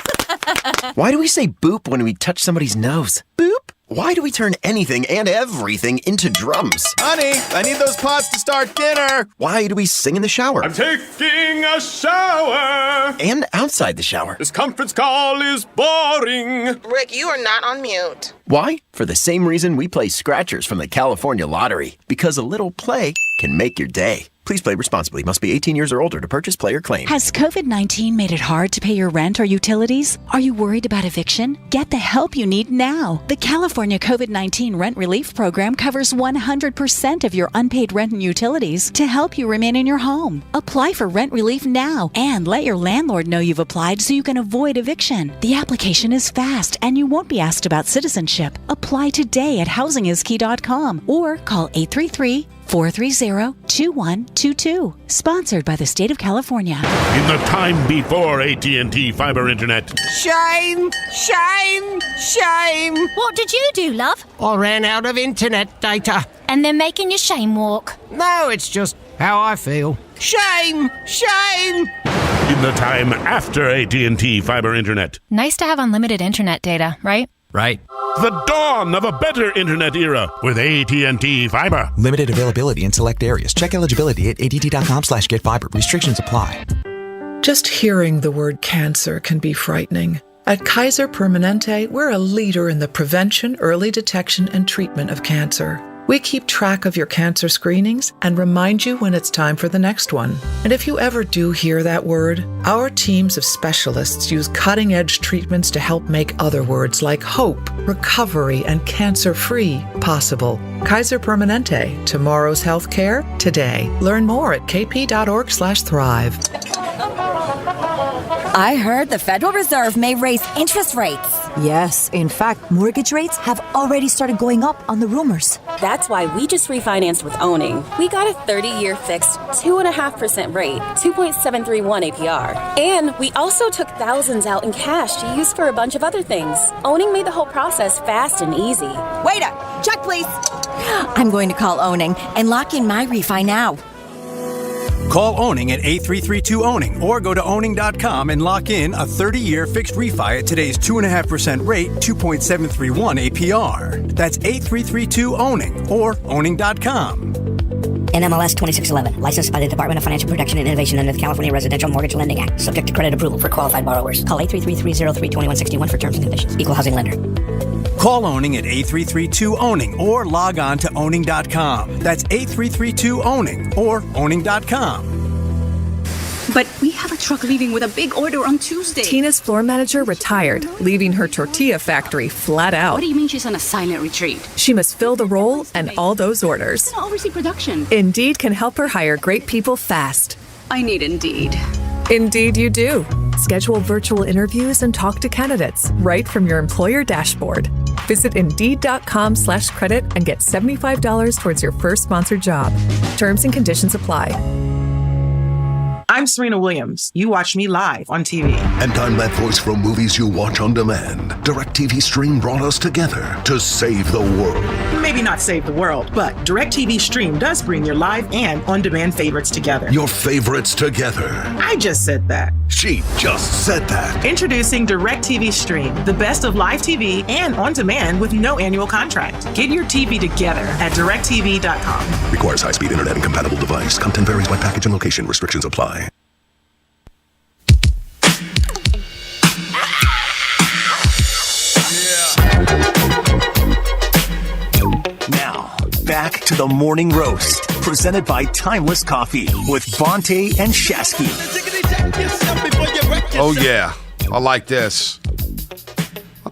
Why do we say boop when we touch somebody's nose? Boop? Why do we turn anything and everything into drums? Honey, I need those pots to start dinner. Why do we sing in the shower? I'm taking a shower. And outside the shower. This conference call is boring. Rick, you are not on mute. Why? For the same reason we play scratchers from the California Lottery. Because a little play can make your day. Please play responsibly. Must be 18 years or older to purchase, play, or claim. Has COVID-19 made it hard to pay your rent or utilities? Are you worried about eviction? Get the help you need now. The California COVID-19 Rent Relief Program covers 100% of your unpaid rent and utilities to help you remain in your home. Apply for rent relief now and let your landlord know you've applied so you can avoid eviction. The application is fast and you won't be asked about citizenship. Apply today at housingiskey.com or call 833-430-2122. Sponsored by the state of California. In the time before AT&T fiber internet. Shame! Shame! Shame! What did you do, love? I ran out of internet data. And they're making you shame walk. No, it's just how I feel. Shame! Shame! In the time after AT&T fiber internet. Nice to have unlimited internet data, right? Right. The dawn of a better internet era with AT&T fiber. Limited availability in select areas. Check eligibility at att.com/getfiber. Restrictions apply. Just hearing the word cancer can be frightening. At Kaiser Permanente, we're a leader in the prevention, early detection, and treatment of cancer. We keep track of your cancer screenings and remind you when it's time for the next one. And if you ever do hear that word, our teams of specialists use cutting-edge treatments to help make other words like hope, recovery, and cancer-free possible. Kaiser Permanente, tomorrow's healthcare today. Learn more at kp.org/thrive. I heard the Federal Reserve may raise interest rates. Yes, in fact, mortgage rates have already started going up on the rumors. That's why we just refinanced with Owning. We got a 30-year fixed 2.5% rate, 2.731 APR. And we also took thousands out in cash to use for a bunch of other things. Owning made the whole process fast and easy. Waiter, check please. I'm going to call Owning and lock in my refi now. Call Owning at 8332-OWNING or go to owning.com and lock in a 30-year fixed refi at today's 2.5% rate, 2.731 APR. That's 8332-OWNING or owning.com. NMLS 2611, licensed by the Department of Financial Protection and Innovation under the California Residential Mortgage Lending Act, subject to credit approval for qualified borrowers. Call 833-303-2161 for terms and conditions. Equal housing lender. Call Owning at 8332-OWNING or log on to owning.com. That's 8332-OWNING or owning.com. But we have a truck leaving with a big order on Tuesday. Tina's floor manager retired, leaving her tortilla factory flat out. What do you mean she's on a silent retreat? She must fill the role and all those orders. I'll oversee production. Indeed can help her hire great people fast. I need Indeed. Indeed you do. Schedule virtual interviews and talk to candidates right from your employer dashboard. Visit Indeed.com/credit and get $75 towards your first sponsored job. Terms and conditions apply. I'm Serena Williams. You watch me live on TV. And I'm that voice from movies you watch on demand. DirecTV Stream brought us together to save the world. Maybe not save the world, but DirecTV Stream does bring your live and on-demand favorites together. Your favorites together. I just said that. She just said that. Introducing DirecTV Stream, the best of live TV and on-demand with no annual contract. Get your TV together at DirecTV.com. Requires high-speed internet and compatible device. Content varies by package and location. Restrictions apply. Now, back to the morning roast, presented by Timeless Coffee with Bonte and Shasky. Oh, yeah. I like this.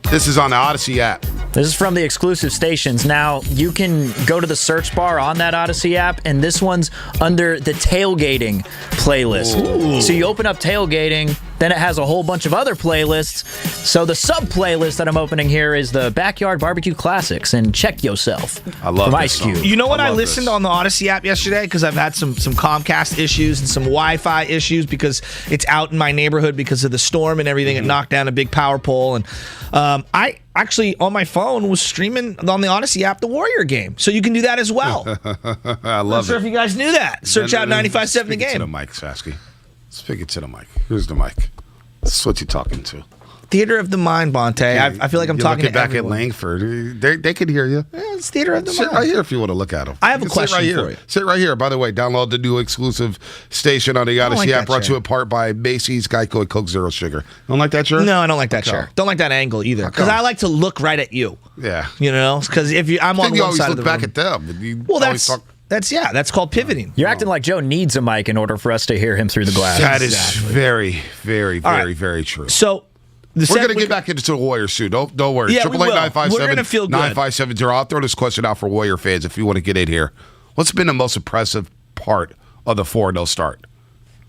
This is on the Odyssey app. This is from the exclusive stations. Now, you can go to the search bar on that Odyssey app, and this one's under the tailgating playlist. Ooh. So you open up tailgating, then it has a whole bunch of other playlists. So the sub-playlist that I'm opening here is the Backyard Barbecue Classics and Check Yourself. I love from this Ice Cube. song. You know what? I love listened this. on the Odyssey app yesterday because I've had some Comcast issues and some Wi-Fi issues because it's out in my neighborhood because of the storm and everything. It knocked down a big power pole. And I actually, on my phone, was streaming on the Odyssey app the Warrior game. So you can do that as well. I love Not sure it. if you guys knew that. Search out 95.7 The Speak it Game. to the mic, Sasky. Speak it to the mic. Here's the mic. This is what you're talking to. Theater of the Mind, Bonte. I feel like I'm talking to back everyone. at Langford. They can hear you. Yeah, it's Theater of the Sit Mind. right here if you want to look at them. I have a question right for here. you. Sit right here. By the way, download the new exclusive station on the don't Odyssey like app. that Brought to you chair. in part by Macy's, Geico, and Coke Zero Sugar. Don't like that shirt? No, I don't like that Okay. chair. Don't like that angle either. Because come? I like to look right at you. Yeah. You know? Because if I'm on You one always side look of the back room. at them. and you Well, always talk. that's called pivoting. You're acting like Joe needs a mic in order for us to hear him through the glass. That is very, very, All right. very, very true. So We're going to get back into the Warriors soon. Don't worry. Yeah, we will. We're gonna feel good. 957. I'll throw this question out for Warrior fans if you want to get in here. What's been the most impressive part of the 4-0 start?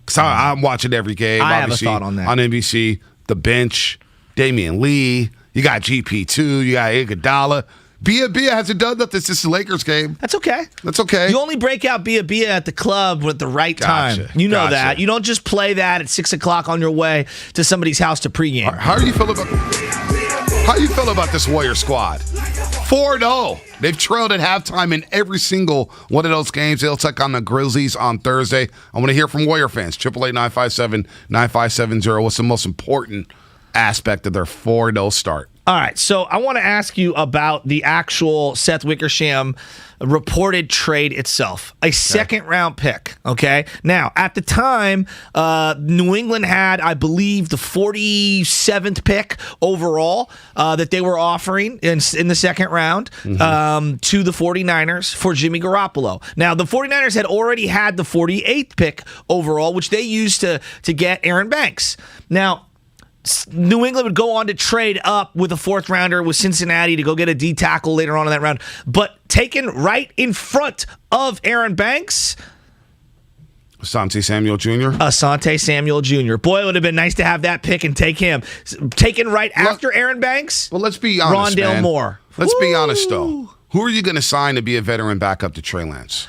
Because I'm watching every game. I have a obviously, thought on that. On NBC, the bench, Damion Lee. You got GP2. You got Iguodala. Bia hasn't done nothing since the Lakers game. That's okay. That's okay. You only break out Bia at the club at the right Gotcha. time. You know Gotcha. that. You don't just play that at 6 o'clock on your way to somebody's house to pregame. How do you feel about this Warrior squad? 4-0. They've trailed at halftime in every single one of those games. They'll take on the Grizzlies on Thursday. I want to hear from Warrior fans. 888-957-9570. What's the most important aspect of their 4-0 start? All right, so I want to ask you about the actual Seth Wickersham reported trade itself. A second-round pick, okay? Now, at the time, New England had, I believe, the 47th pick overall that they were offering in the second round to the 49ers for Jimmy Garoppolo. Now, the 49ers had already had the 48th pick overall, which they used to get Aaron Banks. Now, New England would go on to trade up with a fourth rounder with Cincinnati to go get a D tackle later on in that round. But taken right in front of Aaron Banks, Asante Samuel Jr.? Asante Samuel Jr. Boy, it would have been nice to have that pick and take him. Taken right after Aaron Banks, well, let's be honest, Rondale man. Moore. Let's be honest, though. Who are you going to sign to be a veteran backup to Trey Lance?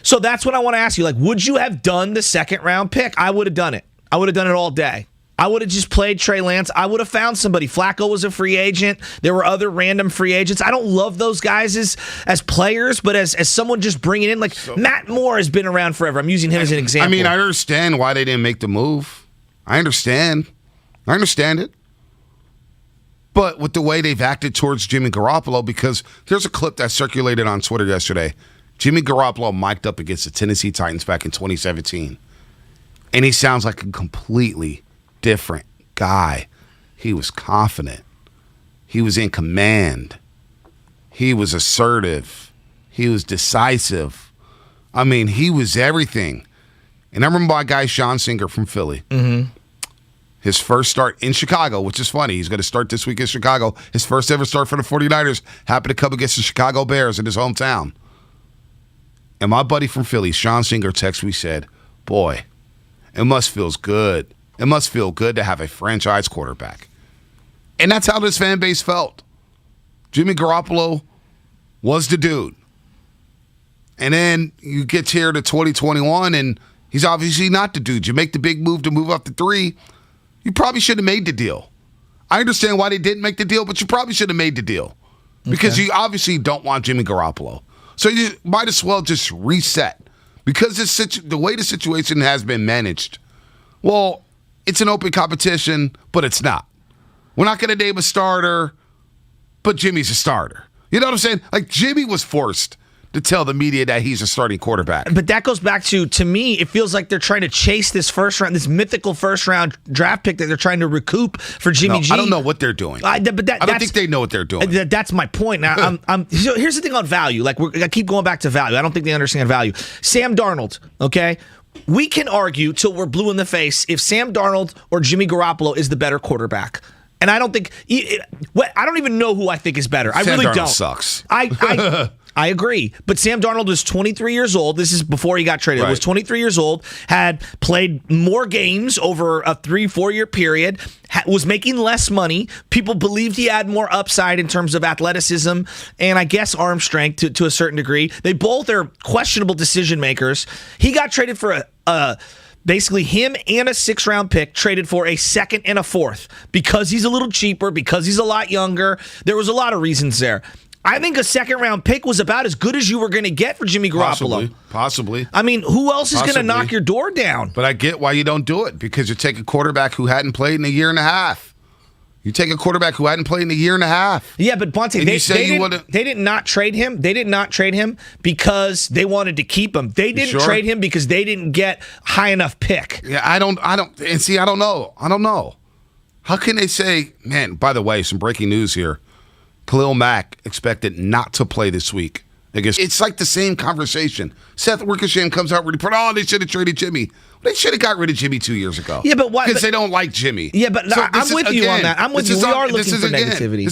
So that's what I want to ask you. Like, would you have done the second round pick? I would have done it. I would have done it all day. I would have just played Trey Lance. I would have found somebody. Flacco was a free agent. There were other random free agents. I don't love those guys as players, but as someone just bringing in, like Matt Moore has been around forever. I'm using him as an example. I mean, I understand why they didn't make the move. I understand it. But with the way they've acted towards Jimmy Garoppolo, because there's a clip that circulated on Twitter yesterday. Jimmy Garoppolo mic'd up against the Tennessee Titans back in 2017. And he sounds like a completely different guy. He was confident. He was in command. He was assertive. He was decisive. I mean, he was everything. And I remember my guy Sean Singer from Philly. Mm-hmm. His first start in Chicago, which is funny. He's going to start this week in Chicago. His first ever start for the 49ers happened to come against the Chicago Bears in his hometown. And my buddy from Philly, Sean Singer, texted me, said, boy, it must feel good. It must feel good to have a franchise quarterback. And that's how this fan base felt. Jimmy Garoppolo was the dude. And then you get here to 2021, and he's obviously not the dude. You make the big move to move up to 3. You probably should have made the deal. I understand why they didn't make the deal, but you probably should have made the deal. Because you obviously don't want Jimmy Garoppolo. So you might as well just reset. Because the way the situation has been managed, well, it's an open competition, but it's not. We're not going to name a starter, but Jimmy's a starter. You know what I'm saying? Like, Jimmy was forced to tell the media that he's a starting quarterback. But that goes back to me, it feels like they're trying to chase this this mythical first round draft pick that they're trying to recoup for Jimmy G. I don't know what they're doing. I don't think they know what they're doing. That's my point. Now, so here's the thing on value. Like, I keep going back to value. I don't think they understand value. Sam Darnold, okay? We can argue till we're blue in the face if Sam Darnold or Jimmy Garoppolo is the better quarterback. And I don't think I don't even know who I think is better. I Sam really Darnold don't. Sucks. I I agree. But Sam Darnold was 23 years old. This is before he got traded. Right. Was 23 years old, had played more games over a 3-4 year period, was making less money. People believed he had more upside in terms of athleticism and I guess arm strength to a certain degree. They both are questionable decision makers. He got traded for basically him and a 6th-round pick, traded for a 2nd and a 4th because he's a little cheaper, because he's a lot younger. There was a lot of reasons there. I think a 2nd-round pick was about as good as you were going to get for Jimmy Garoppolo. Possibly. I mean, who else is going to knock your door down? But I get why you don't do it, because you take a quarterback who hadn't played in a year and a half. You take a quarterback who hadn't played in a year and a half. Yeah, but Bonte, they did not trade him. They did not trade him because they wanted to keep him. They didn't trade him because they didn't get high enough pick. Yeah, I don't know. How can they say, man, by the way, some breaking news here. Khalil Mack expected not to play this week. It's like the same conversation. Seth Wickersham comes out with, they should have traded Jimmy. They should have got rid of Jimmy 2 years ago. Yeah, but why? Because they don't like Jimmy. Yeah, but so I'm with you on that. I'm with you. We are looking for negativity.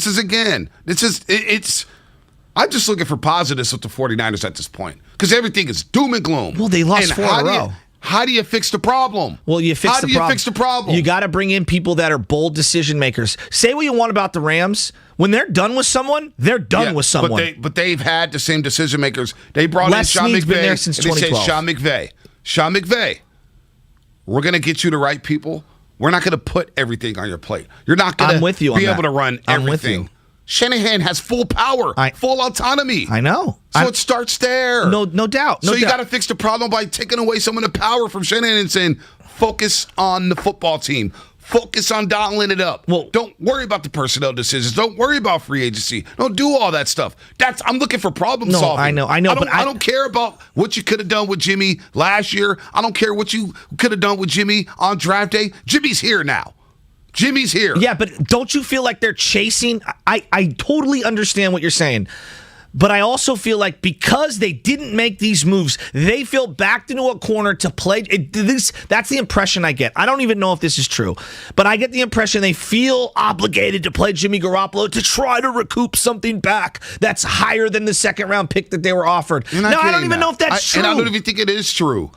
I'm just looking for positives with the 49ers at this point. Because everything is doom and gloom. Well, they lost 4 in a row. How do you fix the problem? Well, you fix the problem. You got to bring in people that are bold decision makers. Say what you want about the Rams. When they're done with someone, they're done with someone. But they've had the same decision makers. They brought in Sean McVay. Been there since 2012. They say, Sean McVay, we're going to get you the right people. We're not going to put everything on your plate. You're not going to be able to run everything. Shanahan has full power, full autonomy. I know. So it starts there. No doubt. You got to fix the problem by taking away some of the power from Shanahan and saying, focus on the football team. Focus on dialing it up. Well, don't worry about the personnel decisions. Don't worry about free agency. Don't do all that stuff. I'm looking for problem solving. I know. I don't care about what you could have done with Jimmy last year. I don't care what you could have done with Jimmy on draft day. Jimmy's here now. Jimmy's here. Yeah, but don't you feel like they're chasing? I totally understand what you're saying. But I also feel like because they didn't make these moves, they feel backed into a corner to play. That's the impression I get. I don't even know if this is true, but I get the impression they feel obligated to play Jimmy Garoppolo to try to recoup something back that's higher than the 2nd-round pick that they were offered. I don't even know if that's true. And I don't even think it is true.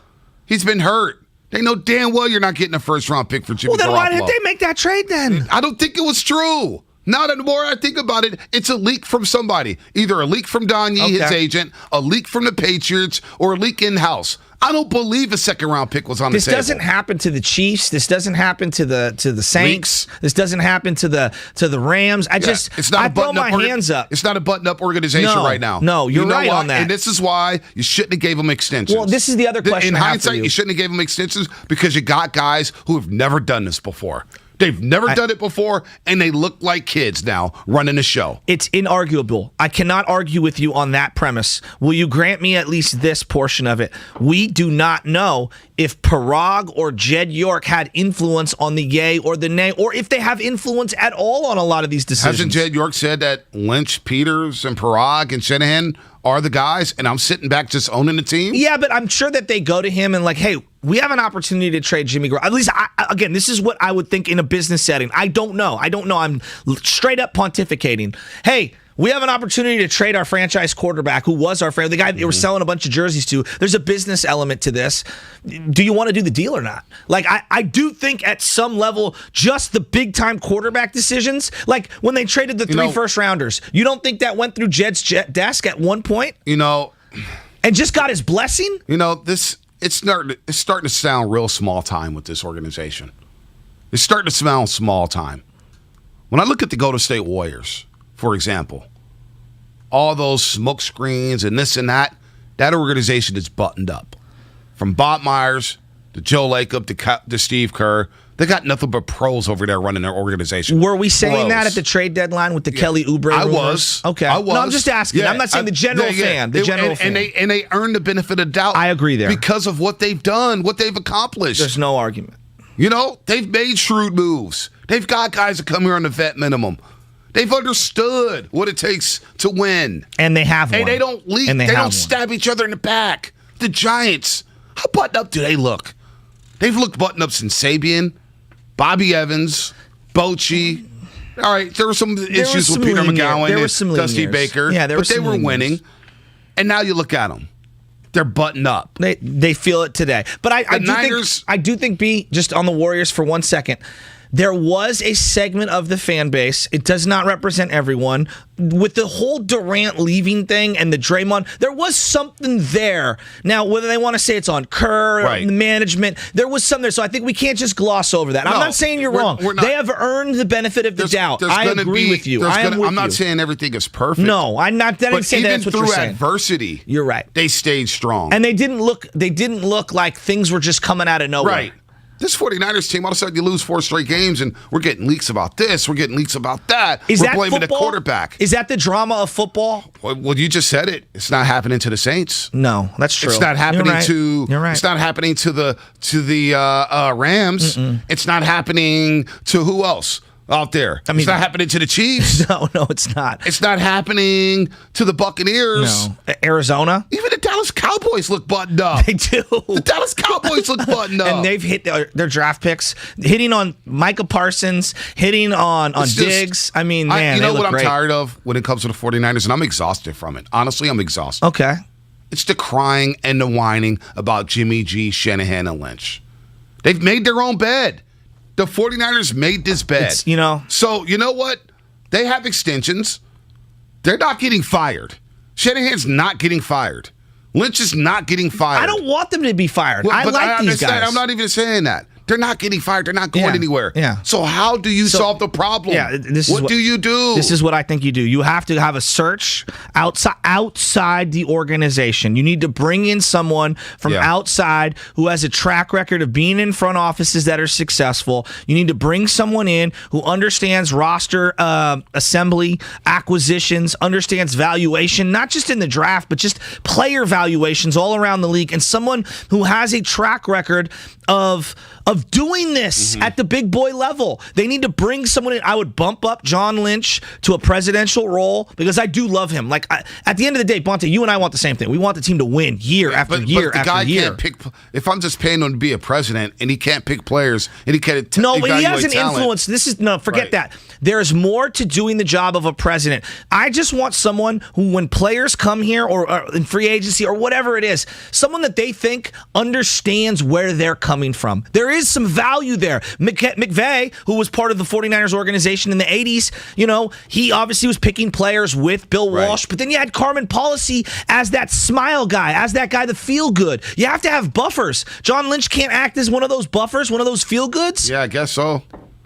He's been hurt. They know damn well you're not getting a 1st-round pick for Jimmy Garoppolo. Well, then why did they make that trade then? I don't think it was true. Now that the more I think about it, it's a leak from somebody. Either a leak from Don Yee, his agent, a leak from the Patriots, or a leak in-house. I don't believe a 2nd-round pick was on the table. This doesn't happen to the Chiefs. This doesn't happen to the Saints. Leaks. This doesn't happen to the Rams. I throw my hands up. It's not a button-up organization right now. No, you're right on that. And this is why you shouldn't have gave them extensions. Well, this is the other question. In hindsight, you shouldn't have gave them extensions because you got guys who have never done this before. They've never done it before, and they look like kids now running the show. It's inarguable. I cannot argue with you on that premise. Will you grant me at least this portion of it? We do not know if Parag or Jed York had influence on the yay or the nay, or if they have influence at all on a lot of these decisions. Hasn't Jed York said that Lynch, Peters, and Parag and Shanahan are the guys, and I'm sitting back just owning the team? Yeah, but I'm sure that they go to him and like, hey, we have an opportunity to trade Jimmy Garoppolo. At least, again, this is what I would think in a business setting. I don't know. I'm straight up pontificating. Hey, we have an opportunity to trade our franchise quarterback, who was our the guy they were selling a bunch of jerseys to. There's a business element to this. Do you want to do the deal or not? Like, I do think at some level, just the big-time quarterback decisions, like when they traded the 3 first-rounders, you don't think that went through Jed's desk at one point? And just got his blessing? It's starting to sound real small time with this organization. It's starting to sound small time. When I look at the Golden State Warriors, for example, all those smoke screens and this and that organization is buttoned up. From Bob Myers to Joe Lacob to Steve Kerr, they got nothing but pros over there running their organization. Were we saying that at the trade deadline with the Kelly Oubre rumors? I was. Okay. I was. No, I'm just asking. Yeah. I'm not saying the general fan. The general fan. And they earned the benefit of doubt. I agree there. Because of what they've done, what they've accomplished. There's no argument. They've made shrewd moves. They've got guys that come here on the vet minimum. They've understood what it takes to win. And they have won. And they don't leak. And they don't stab each other in the back. The Giants, how buttoned up do they look? They've looked buttoned up since Sabian, Bobby Evans, Bochy. All right, there were some issues with Peter McGowan and Dusty Baker, but they were winning. And now you look at them. They're buttoned up. They feel it today. But I do think, B, just on the Warriors for 1 second, there was a segment of the fan base, it does not represent everyone, with the whole Durant leaving thing and the Draymond, there was something there. Now, whether they want to say it's on Kerr, or the management, there was something there. So I think we can't just gloss over that. I'm not saying you're wrong. They have earned the benefit of the doubt. I agree with you. I'm not saying everything is perfect. No, I'm not. That didn't say that's what you're saying. Even through adversity, you're right. They stayed strong. And they didn't look like things were just coming out of nowhere. Right. This 49ers team, all of a sudden you lose 4 straight games, and we're getting leaks about this, we're getting leaks about that. We're blaming the quarterback. Is that the drama of football? Well, you just said it. It's not happening to the Saints. No, that's true. It's not happening You're right. It's not happening to the Rams. It's not happening to who else out there? It's not happening to the Chiefs. No, it's not. It's not happening to the Buccaneers. No. Arizona? Even the Dallas Cowboys look buttoned up. They do. The Dallas Cowboys look buttoned up. And they've hit their draft picks, hitting on Micah Parsons, hitting on Diggs. I mean, man, you know what I'm great. tired of when it comes to the 49ers, and I'm exhausted from it. Honestly, I'm exhausted. Okay. It's the crying and the whining about Jimmy G, Shanahan, and Lynch. They've made their own bed. The 49ers made this bed. So, you know what? They have extensions. They're not getting fired. Shanahan's not getting fired. Lynch is not getting fired. I don't want them to be fired. I like these guys. I'm not even saying that. They're not getting fired. They're not going anywhere. Yeah. So how do you solve the problem? Yeah. What do you do? This is what I think you do. You have to have a search outside the organization. You need to bring in someone from outside who has a track record of being in front offices that are successful. You need to bring someone in who understands roster assembly, acquisitions, understands valuation, not just in the draft, but just player valuations all around the league, and someone who has a track record of doing this at the big boy level. They need to bring someone in. I would bump up John Lynch to a presidential role because I do love him. Like, at the end of the day, Bonte, you and I want the same thing. We want the team to win year after year but the after guy year. Can't pick. If I'm just paying him to be a president and he can't pick players and he can't evaluate he has an talent. influence. Forget that. There's more to doing the job of a president. I just want someone who, when players come here or in free agency or whatever it is, someone that they think understands where they're coming from. There is some value there. McVay, who was part of the 49ers organization in the 80s, he obviously was picking players with Bill Walsh, but then you had Carmen Policy as that smile guy, as that guy, the feel good. You have to have buffers. John Lynch can't act as one of those buffers, one of those feel goods. Yeah, I guess so.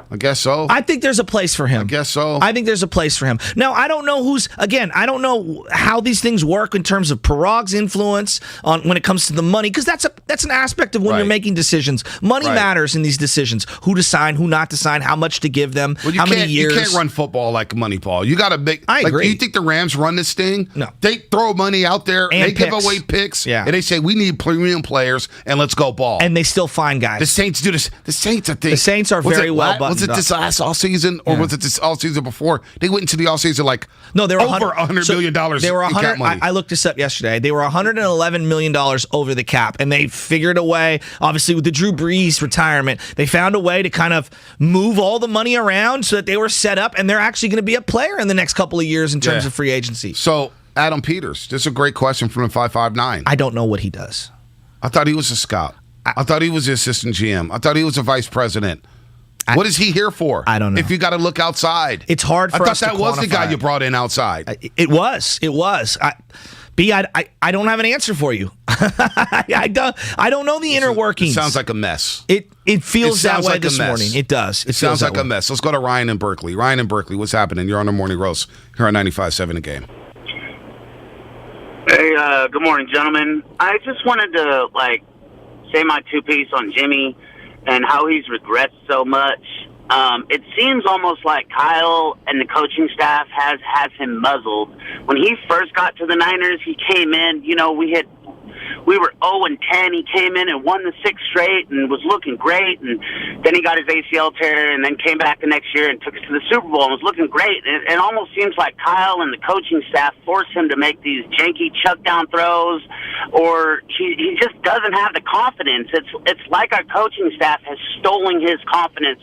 I think there's a place for him. I guess so. I think there's a place for him. Now, I don't know I don't know how these things work in terms of Parag's influence on when it comes to the money, because that's an aspect of when you're making decisions. Money matters in these decisions. Who to sign, who not to sign, how much to give them, how many years. You can't run football like Moneyball. You got to make. I agree. Do you think the Rams run this thing? No. They throw money out there, and they give away picks, and they say, we need premium players, and let's go ball. And they still find guys. The Saints do this. The Saints, I think. The Saints are very well buttoned up. Was it this last offseason, or was it this offseason before? They went into the offseason like they were over $100 million. They were $100. I looked this up yesterday. They were $111 million over the cap, and they figured a way. Obviously, with the Drew Brees retirement, they found a way to kind of move all the money around so that they were set up, and they're actually going to be a player in the next couple of years in terms of free agency. So, Adam Peters, this is a great question from the 559. I don't know what he does. I thought he was a scout. I thought he was the assistant GM. I thought he was a vice president. What is he here for? I don't know. If you got to look outside. It's hard for us to quantify. I thought that was the guy you brought in outside. It was. I don't have an answer for you. I don't know the inner workings. It sounds like a mess. It feels that way this morning. It does. It sounds like a mess. Let's go to Ryan in Berkeley. Ryan in Berkeley, what's happening? You're on the Morning Roast here on 95.7 The Game. Hey, good morning, gentlemen. I just wanted to say my two-piece on Jimmy and how he's regrets so much. It seems almost like Kyle and the coaching staff has him muzzled. When he first got to the Niners, he came in, we were 0-10. He came in and won the 6th straight and was looking great. And then he got his ACL tear and then came back the next year and took us to the Super Bowl and was looking great. It almost seems like Kyle and the coaching staff force him to make these janky chuck down throws, or he just doesn't have the confidence. It's like our coaching staff has stolen his confidence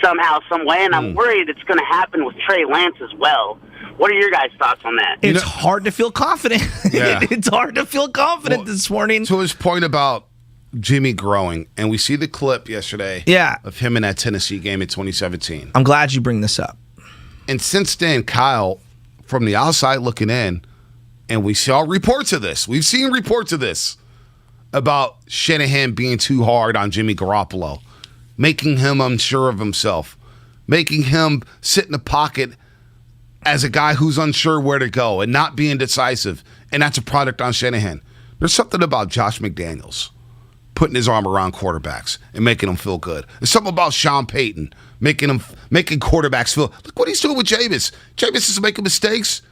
somehow, some way, and I'm worried it's going to happen with Trey Lance as well. What are your guys' thoughts on that? It's hard to feel confident. Yeah. It's hard to feel confident this morning. To his point about Jimmy growing, and we see the clip yesterday of him in that Tennessee game in 2017. I'm glad you bring this up. And since then, Kyle, from the outside looking in, and we saw reports of this. We've seen reports of this about Shanahan being too hard on Jimmy Garoppolo, making him unsure of himself, making him sit in the pocket as a guy who's unsure where to go and not being decisive. And that's a product on Shanahan. There's something about Josh McDaniels putting his arm around quarterbacks and making them feel good. There's something about Sean Payton making quarterbacks feel. Look what he's doing with Jameis. Jameis is making mistakes,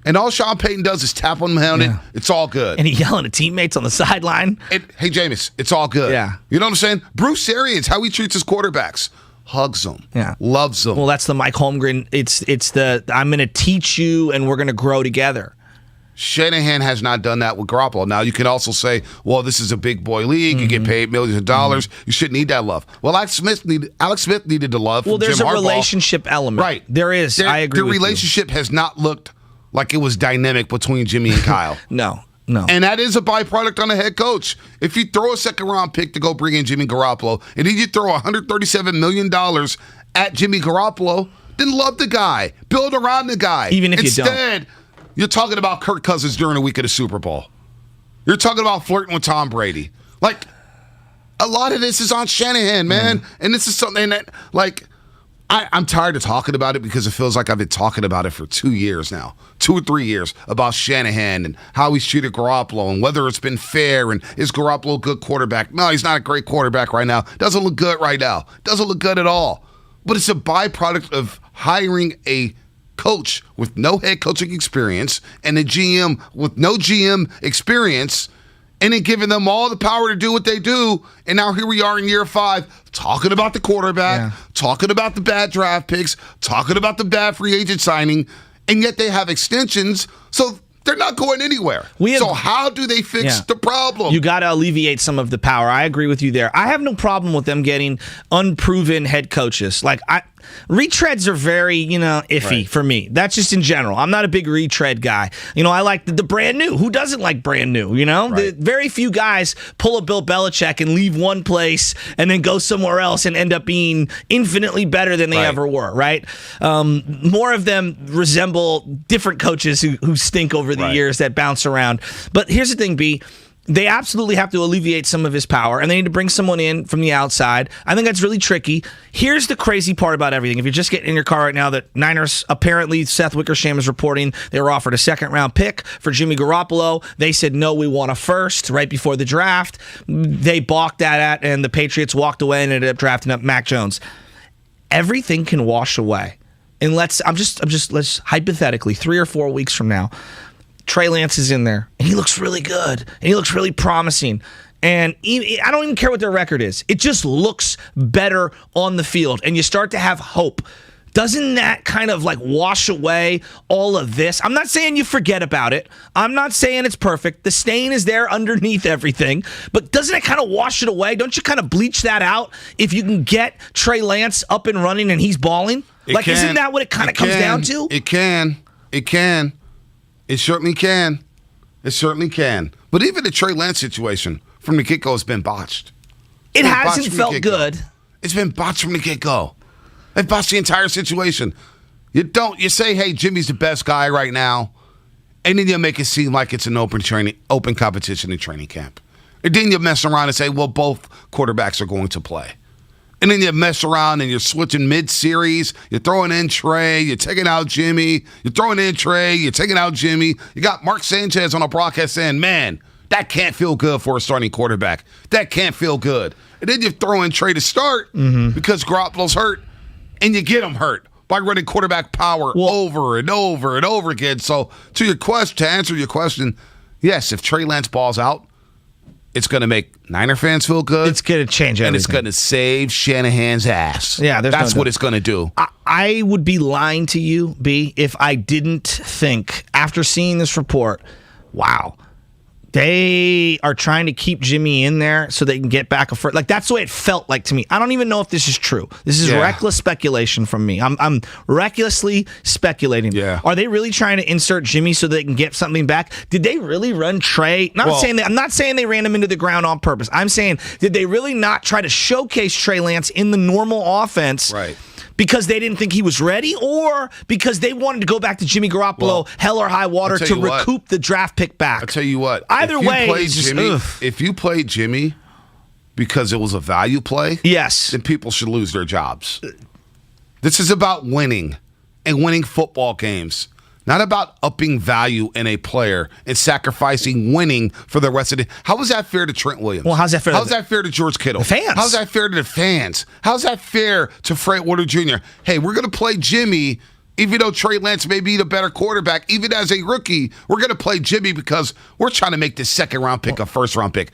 and all Sean Payton does is tap on him on it. It's all good. And he yelling at teammates on the sideline. Hey, Jameis, it's all good. Yeah. You know what I'm saying? Bruce Arians, how he treats his quarterbacks. Hugs them. Yeah. Loves them. Well, that's the Mike Holmgren. It's the I'm going to teach you and we're going to grow together. Shanahan has not done that with Garoppolo. Now, you can also say, well, this is a big boy league. You get paid millions of dollars. You shouldn't need that love. Well, Alex Smith needed the love from Well, there's Jim a Harbaugh. relationship element. Right. There is. I agree with you. The relationship has not looked like it was dynamic between Jimmy and Kyle. No. And that is a byproduct on a head coach. If you throw a second-round pick to go bring in Jimmy Garoppolo, and then you throw $137 million at Jimmy Garoppolo, then love the guy. Build around the guy. Even if you don't. Instead, you're talking about Kirk Cousins during the week of the Super Bowl. You're talking about flirting with Tom Brady. Like, a lot of this is on Shanahan, man. And this is something that, like, I'm tired of talking about it because it feels like I've been talking about it for 2 years now, 2 or 3 years, about Shanahan and how he's treated Garoppolo and whether it's been fair and is Garoppolo a good quarterback. No, he's not a great quarterback right now. Doesn't look good right now. Doesn't look good at all. But it's a byproduct of hiring a coach with no head coaching experience and a GM with no GM experience, and then giving them all the power to do what they do. And now here we are in year 5 talking about the quarterback, talking about the bad draft picks, talking about the bad free agent signing, and yet they have extensions, so they're not going anywhere. So how do they fix the problem? You got to alleviate some of the power. I agree with you there. I have no problem with them getting unproven head coaches. Like, retreads are very, iffy for me. That's just in general. I'm not a big retread guy. I like the brand new. Who doesn't like brand new? Very few guys pull a Bill Belichick and leave one place and then go somewhere else and end up being infinitely better than they ever were, right? More of them resemble different coaches who stink over the years that bounce around. But here's the thing, B. They absolutely have to alleviate some of his power, and they need to bring someone in from the outside. I think that's really tricky. Here's the crazy part about everything. If you're just getting in your car right now, that Niners, apparently Seth Wickersham is reporting they were offered a second-round pick for Jimmy Garoppolo. They said, no, we want a first right before the draft. They balked at and the Patriots walked away and ended up drafting up Mac Jones. Everything can wash away. And let's hypothetically, 3 or 4 weeks from now, Trey Lance is in there, and he looks really good, and he looks really promising. And I don't even care what their record is. It just looks better on the field, and you start to have hope. Doesn't that kind of like wash away all of this? I'm not saying you forget about it. I'm not saying it's perfect. The stain is there underneath everything. But doesn't it kind of wash it away? Don't you kind of bleach that out if you can get Trey Lance up and running and he's balling? Isn't that what it kind of comes down to? It can. It certainly can. It certainly can. But even the Trey Lance situation from the get-go has been botched. It hasn't felt good. It's been botched from the get-go. They've botched the entire situation. You say, hey, Jimmy's the best guy right now, and then you make it seem like it's an open competition in training camp. And then you mess around and say, well, both quarterbacks are going to play. And then you mess around and you're switching mid-series. You're throwing in Trey. You're taking out Jimmy. You're throwing in Trey. You're taking out Jimmy. You got Mark Sanchez on a broadcast saying, man, that can't feel good for a starting quarterback. That can't feel good. And then you throw in Trey to start because Garoppolo's hurt, and you get him hurt by running quarterback power over and over and over again. So to answer your question, yes, if Trey Lance balls out, it's going to make Niner fans feel good. It's going to change everything. And it's going to save Shanahan's ass. Yeah, that's what it's going to do. I would be lying to you, B, if I didn't think, after seeing this report, wow, they are trying to keep Jimmy in there so they can get back a first. Like, that's the way it felt like to me. I don't even know if this is true. This is reckless speculation from me. I'm recklessly speculating. Yeah. Are they really trying to insert Jimmy so they can get something back? Did they really run Trey? I'm not saying they ran him into the ground on purpose. I'm saying, did they really not try to showcase Trey Lance in the normal offense? Right. Because they didn't think he was ready, or because they wanted to go back to Jimmy Garoppolo, hell or high water, to recoup the draft pick back? I'll tell you what. Either way, if you played Jimmy because it was a value play, yes, then people should lose their jobs. This is about winning and winning football games. Not about upping value in a player and sacrificing winning for the rest of the. How is that fair to Trent Williams? Well, how's that fair? How's that fair to George Kittle? The fans. How's that fair to the fans? How's that fair to Fred Warner Jr.? Hey, we're going to play Jimmy, even though Trey Lance may be the better quarterback. Even as a rookie, we're going to play Jimmy because we're trying to make this second-round pick a first-round pick.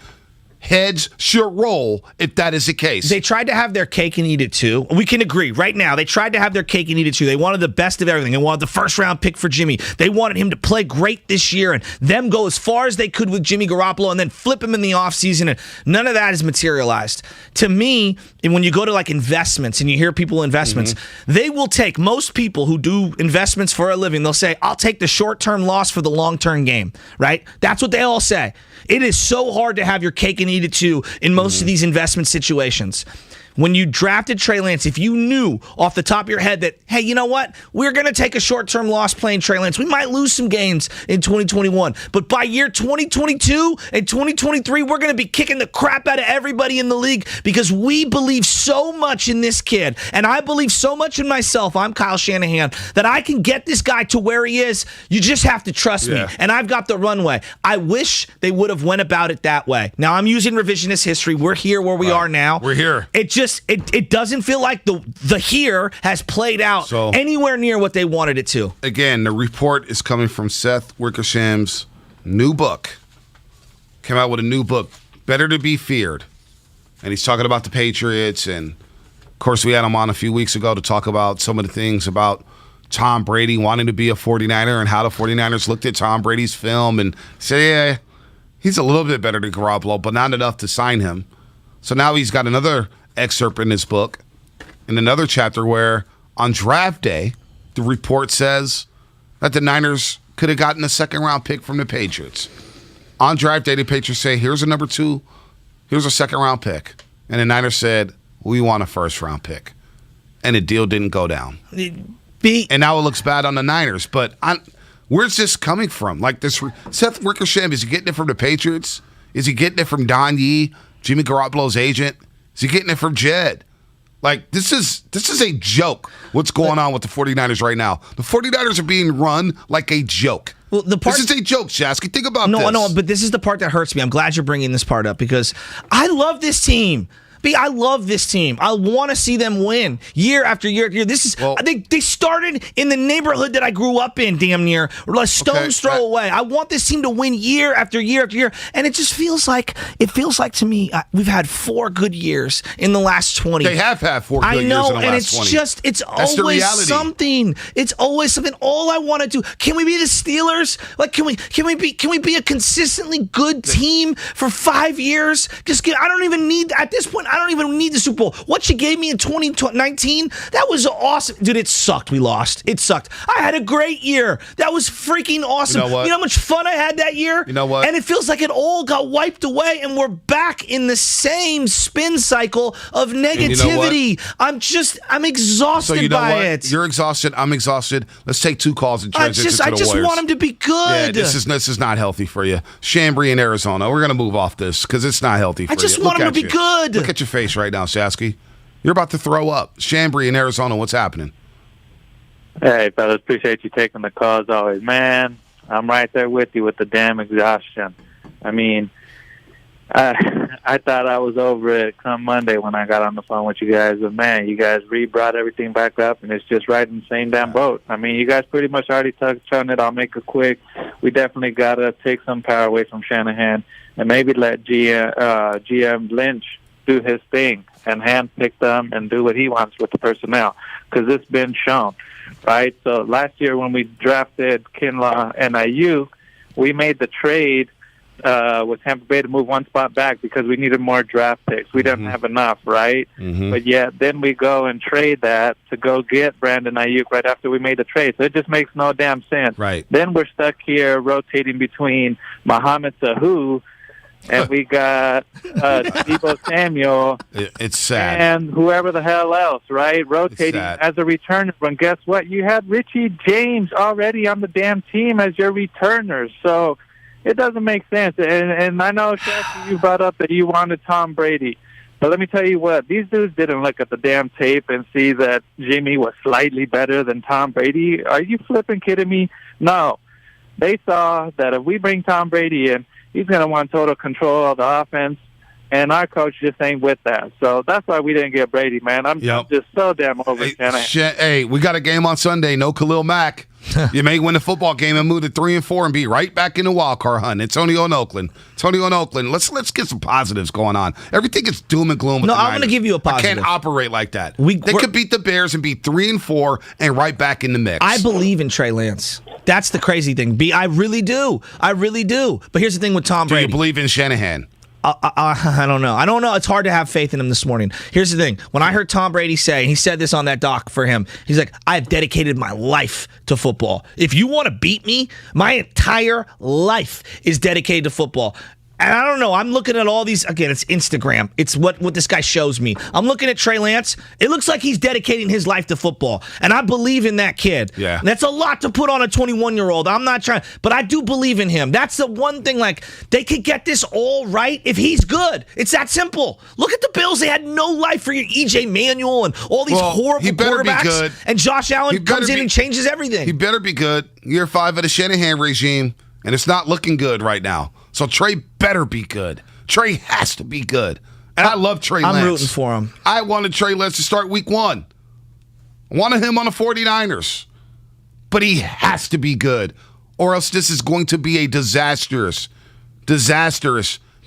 Heads should roll if that is the case. They tried to have their cake and eat it too. We can agree right now. They tried to have their cake and eat it too. They wanted the best of everything. They wanted the first-round pick for Jimmy. They wanted him to play great this year and them go as far as they could with Jimmy Garoppolo and then flip him in the offseason. And none of that has materialized. To me, and when you go to like investments and you hear people investments, they will take, most people who do investments for a living, they'll say, I'll take the short-term loss for the long-term game, right? That's what they all say. It is so hard to have your cake and eat it too in most of these investment situations. When you drafted Trey Lance, if you knew off the top of your head that, hey, you know what? We're going to take a short-term loss playing Trey Lance. We might lose some games in 2021. But by year 2022 and 2023, we're going to be kicking the crap out of everybody in the league because we believe so much in this kid. And I believe so much in myself. I'm Kyle Shanahan, that I can get this guy to where he is. You just have to trust me. And I've got the runway. I wish they would have went about it that way. Now, I'm using revisionist history. We're here where we are now. We're here. It doesn't feel like the here has played out anywhere near what they wanted it to. Again, the report is coming from Seth Wickersham's new book. Came out with a new book, Better to Be Feared. And he's talking about the Patriots. And, of course, we had him on a few weeks ago to talk about some of the things about Tom Brady wanting to be a 49er and how the 49ers looked at Tom Brady's film and said, yeah, he's a little bit better than Garoppolo, but not enough to sign him. So now he's got another excerpt in his book, in another chapter where on draft day, the report says that the Niners could have gotten a second-round pick from the Patriots. On draft day, the Patriots say, here's a number 2, here's a second-round pick. And the Niners said, we want a first-round pick. And the deal didn't go down. And now it looks bad on the Niners. But where's this coming from? Like this, Seth Wickersham, is he getting it from the Patriots? Is he getting it from Don Yee, Jimmy Garoppolo's agent? Is he getting it from Jed? Like, this is a joke, what's going on with the 49ers right now. The 49ers are being run like a joke. Well, this is a joke, Shasky. Think about this. No, but this is the part that hurts me. I'm glad you're bringing this part up because I love this team. I love this team. I want to see them win year after year after year. This is they started in the neighborhood that I grew up in, damn near, like stone's throw away. I want this team to win year after year after year, and it just feels like to me we've had 4 good years in the last 20. They have had 4 good years in the last 20. And it's always something. It's always something. All I want to do, can we be the Steelers? Like, can we be a consistently good team for 5 years? I don't even need at this point. I don't even need the Super Bowl. What you gave me in 2019, that was awesome. Dude, it sucked. We lost. It sucked. I had a great year. That was freaking awesome. You know what? You know how much fun I had that year? You know what? And it feels like it all got wiped away and we're back in the same spin cycle of negativity. You know I'm exhausted so you know by what? it. You're exhausted. I'm exhausted. Let's take 2 calls and transition to the Warriors. I just want them to be good. Yeah, this is not healthy for you. Chambry in Arizona. We're going to move off this because it's not healthy for you. I just want them to be good. Look at your face right now, Shasky. You're about to throw up. Chambry in Arizona, what's happening? Hey, fellas, appreciate you taking the call as always. Man, I'm right there with you with the damn exhaustion. I mean, I thought I was over it come Monday when I got on the phone with you guys, but man, you guys brought everything back up, and it's just right in the same damn boat. I mean, you guys pretty much already touched on it. I'll make it quick. We definitely got to take some power away from Shanahan and maybe let GM Lynch do his thing and handpick them and do what he wants with the personnel, because it's been shown, right? So last year when we drafted Kinlaw and Ayuk, we made the trade with Tampa Bay to move one spot back because we needed more draft picks. We didn't have enough, right? But yet then we go and trade that to go get Brandon Ayuk right after we made the trade. So it just makes no damn sense. Right. Then we're stuck here rotating between Mohamed Sahu and we got Deebo Samuel. It's sad. And whoever the hell else, right? Rotating as a returner. And guess what? You had Richie James already on the damn team as your returner. So it doesn't make sense. And I know, Shasky, you brought up that you wanted Tom Brady. But let me tell you what, these dudes didn't look at the damn tape and see that Jimmy was slightly better than Tom Brady. Are you flipping kidding me? No. They saw that if we bring Tom Brady in, he's going to want total control of the offense, and our coach just ain't with that. So that's why we didn't get Brady, man. I'm just so damn over Shanahan. Hey, we got a game on Sunday. No Khalil Mack. You may win the football game and move to 3-4 and be right back in the wild card hunt. Antonio in Oakland. Let's get some positives going on. Everything is doom and gloom. No, I'm going to give you a positive. I can't operate like that. They could beat the Bears and be 3-4 and right back in the mix. I believe in Trey Lance. That's the crazy thing. I really do. But here's the thing with Tom Brady. Do you believe in Shanahan? I don't know. It's hard to have faith in him this morning. Here's the thing. When I heard Tom Brady say, he said this on that doc for him, he's like, I've dedicated my life to football. If you want to beat me, my entire life is dedicated to football. And I don't know. I'm looking at all these. Again, it's Instagram. It's what this guy shows me. I'm looking at Trey Lance. It looks like he's dedicating his life to football. And I believe in that kid. Yeah. And that's a lot to put on a 21-year-old. I'm not trying. But I do believe in him. That's the one thing. Like, they could get this all right if he's good. It's that simple. Look at the Bills. They had no life for your E.J. Manuel and all these horrible quarterbacks. Be good. And Josh Allen comes in and changes everything. He better be good. Year 5 of the Shanahan regime. And it's not looking good right now. So Trey better be good. Trey has to be good. And I love Trey Lance. I'm rooting for him. I wanted Trey Lance to start week 1. I wanted him on the 49ers. But he has to be good. Or else this is going to be a disastrous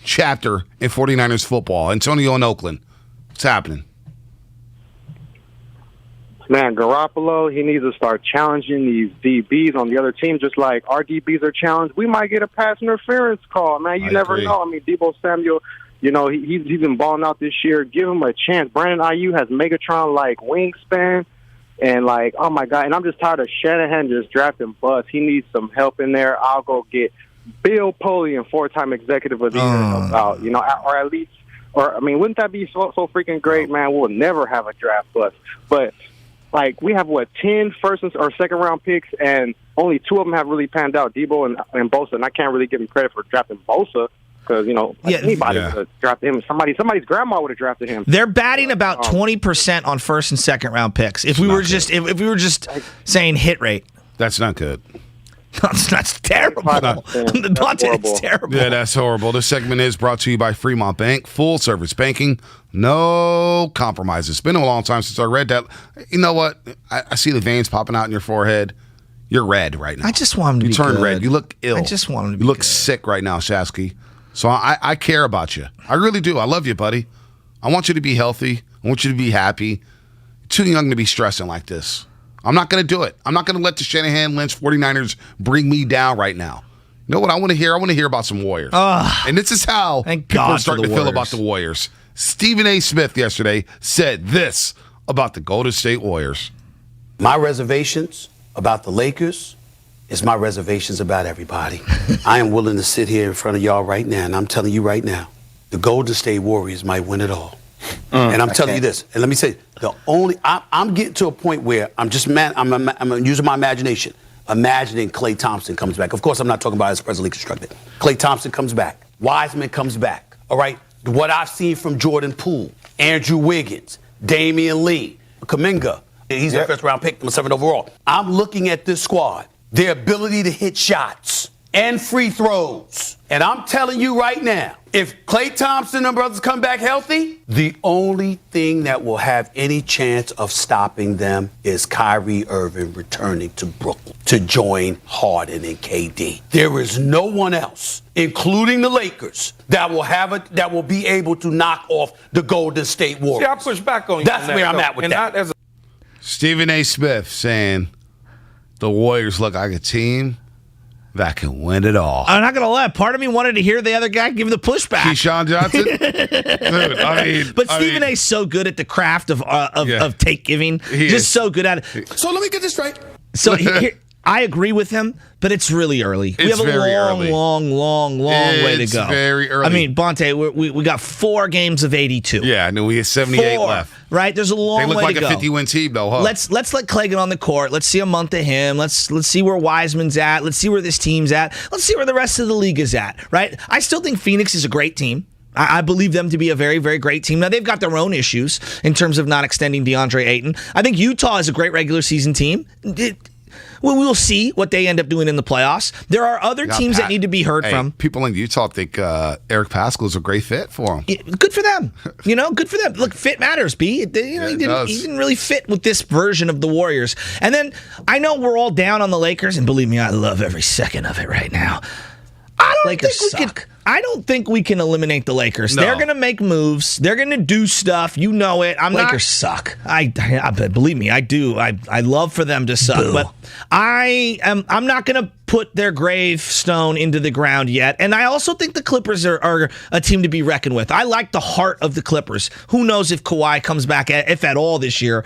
chapter in 49ers football. Antonio in Oakland. What's happening? Man, Garoppolo, he needs to start challenging these DBs on the other team, just like our DBs are challenged. We might get a pass interference call, man. You never know. I mean, Deebo Samuel, he's been balling out this year. Give him a chance. Brandon Ayuk has Megatron-like wingspan, and oh, my God. And I'm just tired of Shanahan just drafting busts. He needs some help in there. I'll go get Bill Polian, 4-time executive of the year, or at least, wouldn't that be so freaking great, man? We'll never have a draft bust. But we have 10 first or second round picks, and only 2 of them have really panned out, Deebo and Bosa. And I can't really give him credit for drafting Bosa because anybody would have drafted him. Somebody's grandma would have drafted him. They're batting about 20% on first and second round picks. If we were just saying hit rate, that's not good. That's terrible. It's terrible. Yeah, that's horrible. This segment is brought to you by Fremont Bank. Full service banking. No compromises. It's been a long time since I read that. You know what? I see the veins popping out in your forehead. You're red right now. I just want him to be good. You turn red. You look ill. I just want him to be You look sick right now, Shasky. So I care about you. I really do. I love you, buddy. I want you to be healthy. I want you to be happy. You're too young to be stressing like this. I'm not going to do it. I'm not going to let the Shanahan Lynch 49ers bring me down right now. You know what I want to hear? I want to hear about some Warriors. And this is how people are starting to feel about the Warriors. Stephen A. Smith yesterday said this about the Golden State Warriors. My reservations about the Lakers is my reservations about everybody. I am willing to sit here in front of y'all right now, and I'm telling you right now, the Golden State Warriors might win it all. And I'm telling you this, and let me say, I'm getting to a point where I'm using my imagination, imagining Klay Thompson comes back. Of course, I'm not talking about as presently constructed. Klay Thompson comes back. Wiseman comes back. All right? What I've seen from Jordan Poole, Andrew Wiggins, Damion Lee, Kuminga, he's a first-round pick, number 7 overall. I'm looking at this squad, their ability to hit shots and free throws. And I'm telling you right now, if Klay Thompson and brothers come back healthy, the only thing that will have any chance of stopping them is Kyrie Irving returning to Brooklyn to join Harden and KD. There is no one else, including the Lakers, that will be able to knock off the Golden State Warriors. See, I push back on you. That's where I'm at with that. Stephen A. Smith saying the Warriors look like a team that can win it all. I'm not going to lie. Part of me wanted to hear the other guy give the pushback. Keyshawn Johnson? Dude, I mean. But Stephen A's so good at the craft of take giving. Just so good at it. So let me get this straight. So here, I agree with him, but it's really early. We have a long way to go. It's very early. I mean, Bonte, we got 4 games of 82. Yeah, I know we have 78 left. Right? There's a long way to go. They look like a 50-win team, though, huh? Let's let Clay get on the court. Let's see a month of him. Let's see where Wiseman's at. Let's see where this team's at. Let's see where the rest of the league is at, right? I still think Phoenix is a great team. I believe them to be a very, very great team. Now, they've got their own issues in terms of not extending DeAndre Ayton. I think Utah is a great regular season team. We'll see what they end up doing in the playoffs. There are other teams that need to be heard from. People in Utah think Eric Paschall is a great fit for them. Good for them. Good for them. Look, fit matters, B. He didn't really fit with this version of the Warriors. And then I know we're all down on the Lakers, and believe me, I love every second of it right now. I don't think we can eliminate the Lakers. No. They're going to make moves. They're going to do stuff. You know it. Lakers suck. I believe me, I do. I love for them to suck, but I'm not going to put their gravestone into the ground yet. And I also think the Clippers are a team to be reckoned with. I like the heart of the Clippers. Who knows if Kawhi comes back, if at all, this year.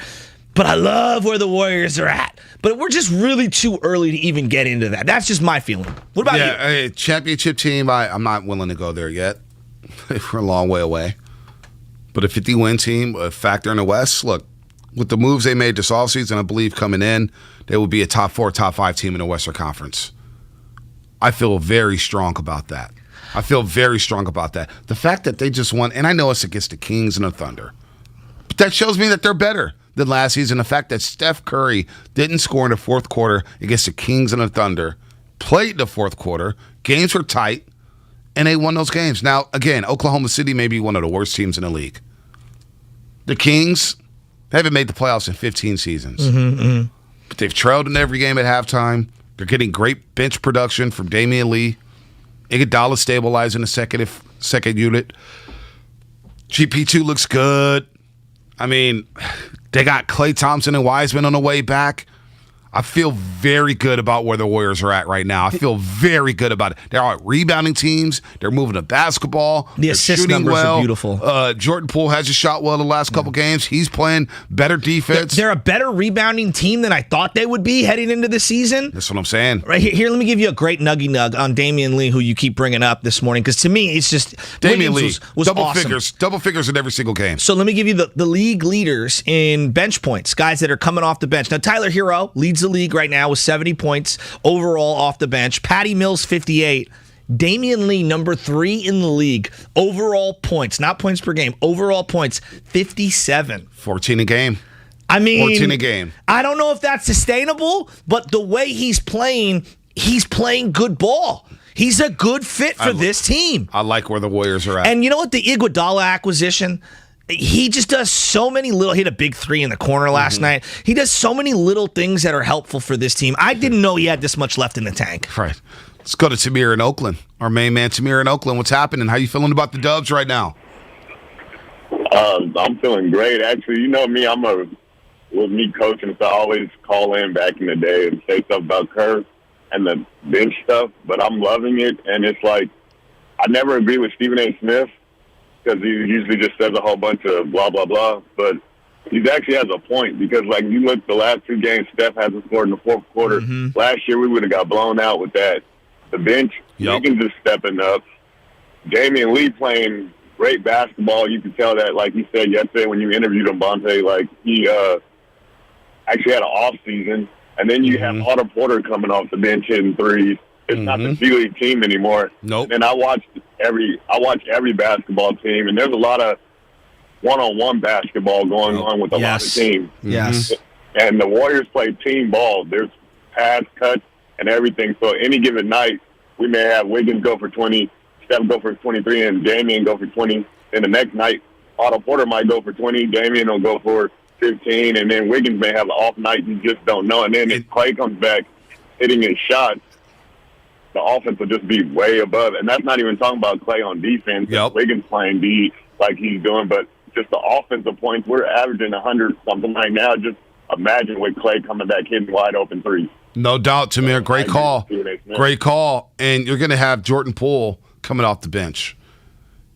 But I love where the Warriors are at. But we're just really too early to even get into that. That's just my feeling. What about you? A championship team, I'm not willing to go there yet. We're a long way away. But a 50-win team, a factor in the West, look, with the moves they made this offseason, I believe coming in, they will be a top 4, top 5 team in the Western Conference. I feel very strong about that. The fact that they just won, and I know it's against the Kings and the Thunder, but that shows me that they're better than last season. The fact that Steph Curry didn't score in the fourth quarter against the Kings and the Thunder, played the fourth quarter, games were tight, and they won those games. Now, again, Oklahoma City may be one of the worst teams in the league. The Kings, they haven't made the playoffs in 15 seasons. But they've trailed in every game at halftime. They're getting great bench production from Damion Lee. Iguodala stabilizing the second unit. GP2 looks good. I mean, they got Klay Thompson and Wiseman on the way back. I feel very good about where the Warriors are at right now. I feel very good about it. They're all rebounding teams. They're moving the basketball. The assist numbers are beautiful. Jordan Poole hasn't shot well the last couple games. He's playing better defense. They're a better rebounding team than I thought they would be heading into the season. That's what I'm saying. Right here, let me give you a great nuggy nug on Damion Lee, who you keep bringing up this morning, because to me, it's just Damion Lee was double awesome. double figures in every single game. So let me give you the league leaders in bench points, guys that are coming off the bench. Now, Tyler Hero leads the league right now with 70 points overall off the bench. Patty Mills, 58. Damion Lee, number 3 in the league. Overall points, not points per game. Overall points, 57. 14 a game. I mean, 14 a game. I don't know if that's sustainable, but the way he's playing good ball. He's a good fit for this team. I like where the Warriors are at. And you know what? The Iguodala acquisition, he just does so many little. He had a big 3 in the corner last night. He does so many little things that are helpful for this team. I didn't know he had this much left in the tank. Right. Let's go to Tamir in Oakland. Our main man, Tamir in Oakland. What's happening? How you feeling about the Dubs right now? I'm feeling great. Actually, you know me, with me coaching, so I always call in back in the day and say stuff about Kerr and the bench stuff, but I'm loving it. And it's like, I never agree with Stephen A. Smith, because he usually just says a whole bunch of blah, blah, blah. But he actually has a point, because, like, you look the last 2 games, Steph hasn't scored in the fourth quarter. Last year, we would have got blown out with that. The bench, Wiggins is stepping up. Damion Lee playing great basketball. You can tell that, like you said yesterday when you interviewed him, Bonte, like, he actually had an off season. And then you have Otto Porter coming off the bench hitting threes. It's not the G League team anymore. Nope. And I watch every basketball team, and there's a lot of one-on-one basketball going on with a lot of teams. Yes. And the Warriors play team ball. There's pass, cuts, and everything. So any given night, we may have Wiggins go for 20, Steph go for 23, and Damion go for 20. And the next night, Otto Porter might go for 20, Damion will go for 15, and then Wiggins may have an off night. You just don't know. And then if Klay comes back hitting his shots, the offense will just be way above. And that's not even talking about Klay on defense. Wiggins playing D like he's doing, but just the offensive points. We're averaging 100-something right now just imagine with Clay coming back hitting wide open threes. No doubt, Tamir. Great call. Great call. And you're going to have Jordan Poole coming off the bench.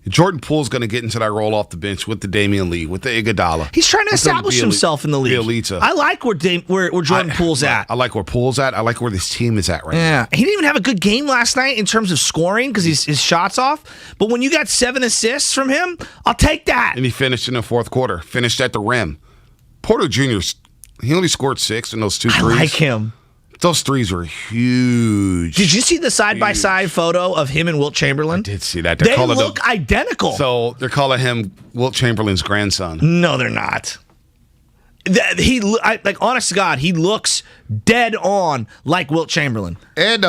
Jordan Poole's going to get into that role off the bench with the Damion Lee, with the Iguodala. He's trying to establish himself in the league. Bielitsa. I like where Jordan Poole's at. I like where Poole's at. I like where this team is at right now. Yeah, he didn't even have a good game last night in terms of scoring because his shot's off. But when you got 7 assists from him, I'll take that. And he finished in the fourth quarter. Finished at the rim. Porter Jr., he only scored 6 in those 2 threes. I like him. Those threes were huge. Did you see the side-by-side photo of him and Wilt Chamberlain? I did see that. They look identical. So they're calling him Wilt Chamberlain's grandson. No, they're not. Honest to God, he looks dead on like Wilt Chamberlain. And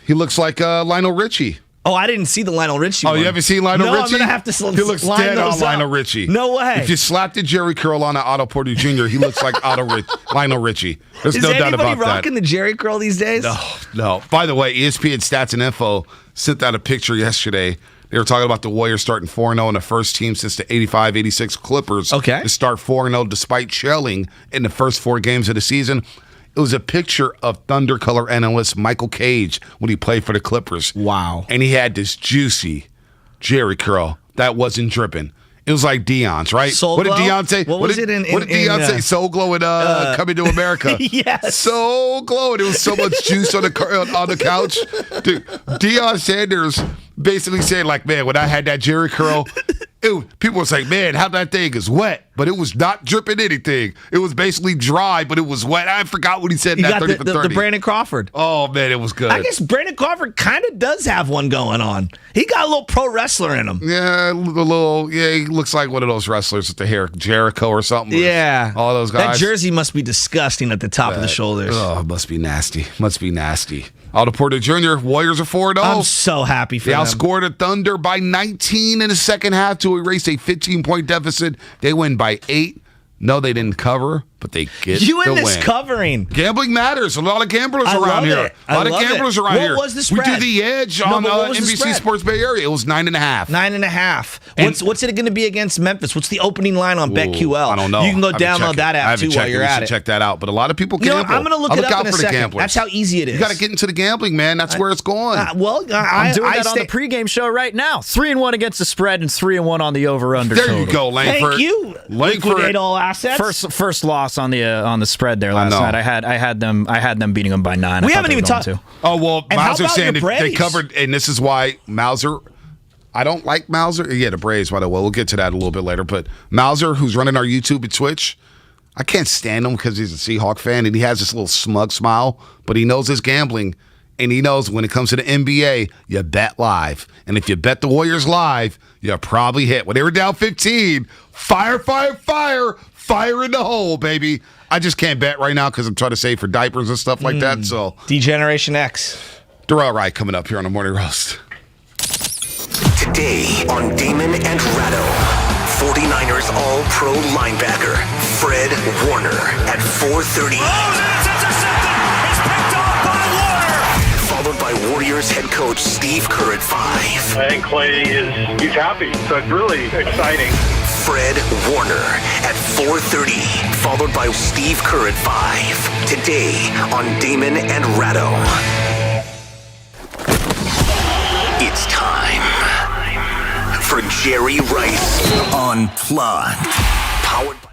he looks like Lionel Richie. Oh, I didn't see the Lionel Richie Oh, one. you haven't seen Lionel Richie? No, I'm going to have to He looks dead on Lionel Richie. No way. If you slapped a Jerry curl on an Otto Porter Jr., he looks like Lionel Richie. There's no doubt about that. Is anybody rocking the Jerry curl these days? No. By the way, ESPN Stats and Info sent out a picture yesterday. They were talking about the Warriors starting 4-0 in the first team since the 85-86 Clippers. Okay. To start 4-0 despite shelling in the first 4 games of the season. It was a picture of Thunder color analyst Michael Cage when he played for the Clippers. Wow. And he had this juicy Jerry curl that wasn't dripping. It was like Deion's, right? Soul what did Glow? Deion say? What was it in What did Deion say? Soul Glow and Coming to America. Yes. Soul Glow. And it was so much juice on the couch. Dude, Deion Sanders basically said, like, man, when I had that Jerry curl, people was like, man, how that thing is wet. But it was not dripping anything. It was basically dry, but it was wet. I forgot what he said in that 30 for 30. The Brandon Crawford. Oh, man, it was good. I guess Brandon Crawford kind of does have one going on. He got a little pro wrestler in him. Yeah, he looks like one of those wrestlers with the hair, Jericho or something. Yeah. All those guys. That jersey must be disgusting at the top of the shoulders. Oh, must be nasty. Otto Porter Jr., Warriors are 4-0. I'm so happy for them. They them. outscored the Thunder by 19 in the second half to erase a 15-point deficit. They win by 8. No, they didn't cover, but they get you the in this win. Covering. Gambling matters. A lot of gamblers around here. A lot of gamblers around here. What was the spread? We do the edge on NBC Sports Bay Area. It was 9.5. 9.5. What's it going to be against Memphis? What's the opening line on BetQL? I don't know. You can go download that app too while you're at it. Check that out. But a lot of people gamble. I'm going to look it up out in a for second. The gamblers. That's how easy it is. You got to get into the gambling, man. That's where it's going. I'm doing that on the pregame show right now. 3-1 against the spread and 3-1 on the over/under. There you go, Langford. Thank you. Liquidate all assets. First loss on the spread there last night. I had them beating them by 9. We haven't even talked. Oh well, Mauser saying they covered, and this is why Mauser. I don't like Mauser. Yeah, the Braves, by the way. We'll get to that a little bit later. But Mauser, who's running our YouTube and Twitch, I can't stand him because he's a Seahawk fan and he has this little smug smile, but he knows his gambling. And he knows when it comes to the NBA, you bet live. And if you bet the Warriors live, you probably hit. When they were down 15, fire in the hole, baby. I just can't bet right now because I'm trying to save for diapers and stuff like that. So D-Generation X. Darrell Wright coming up here on the Morning Roast. Today on Damon and Ratto, 49ers All-Pro linebacker Fred Warner at 4:30. Followed by Warriors head coach Steve Kerr at 5. I think Clay he's happy, so it's really exciting. Fred Warner at 4:30, followed by Steve Kerr at 5. Today on Damon and Ratto. It's time for Jerry Rice Unplugged. Powered by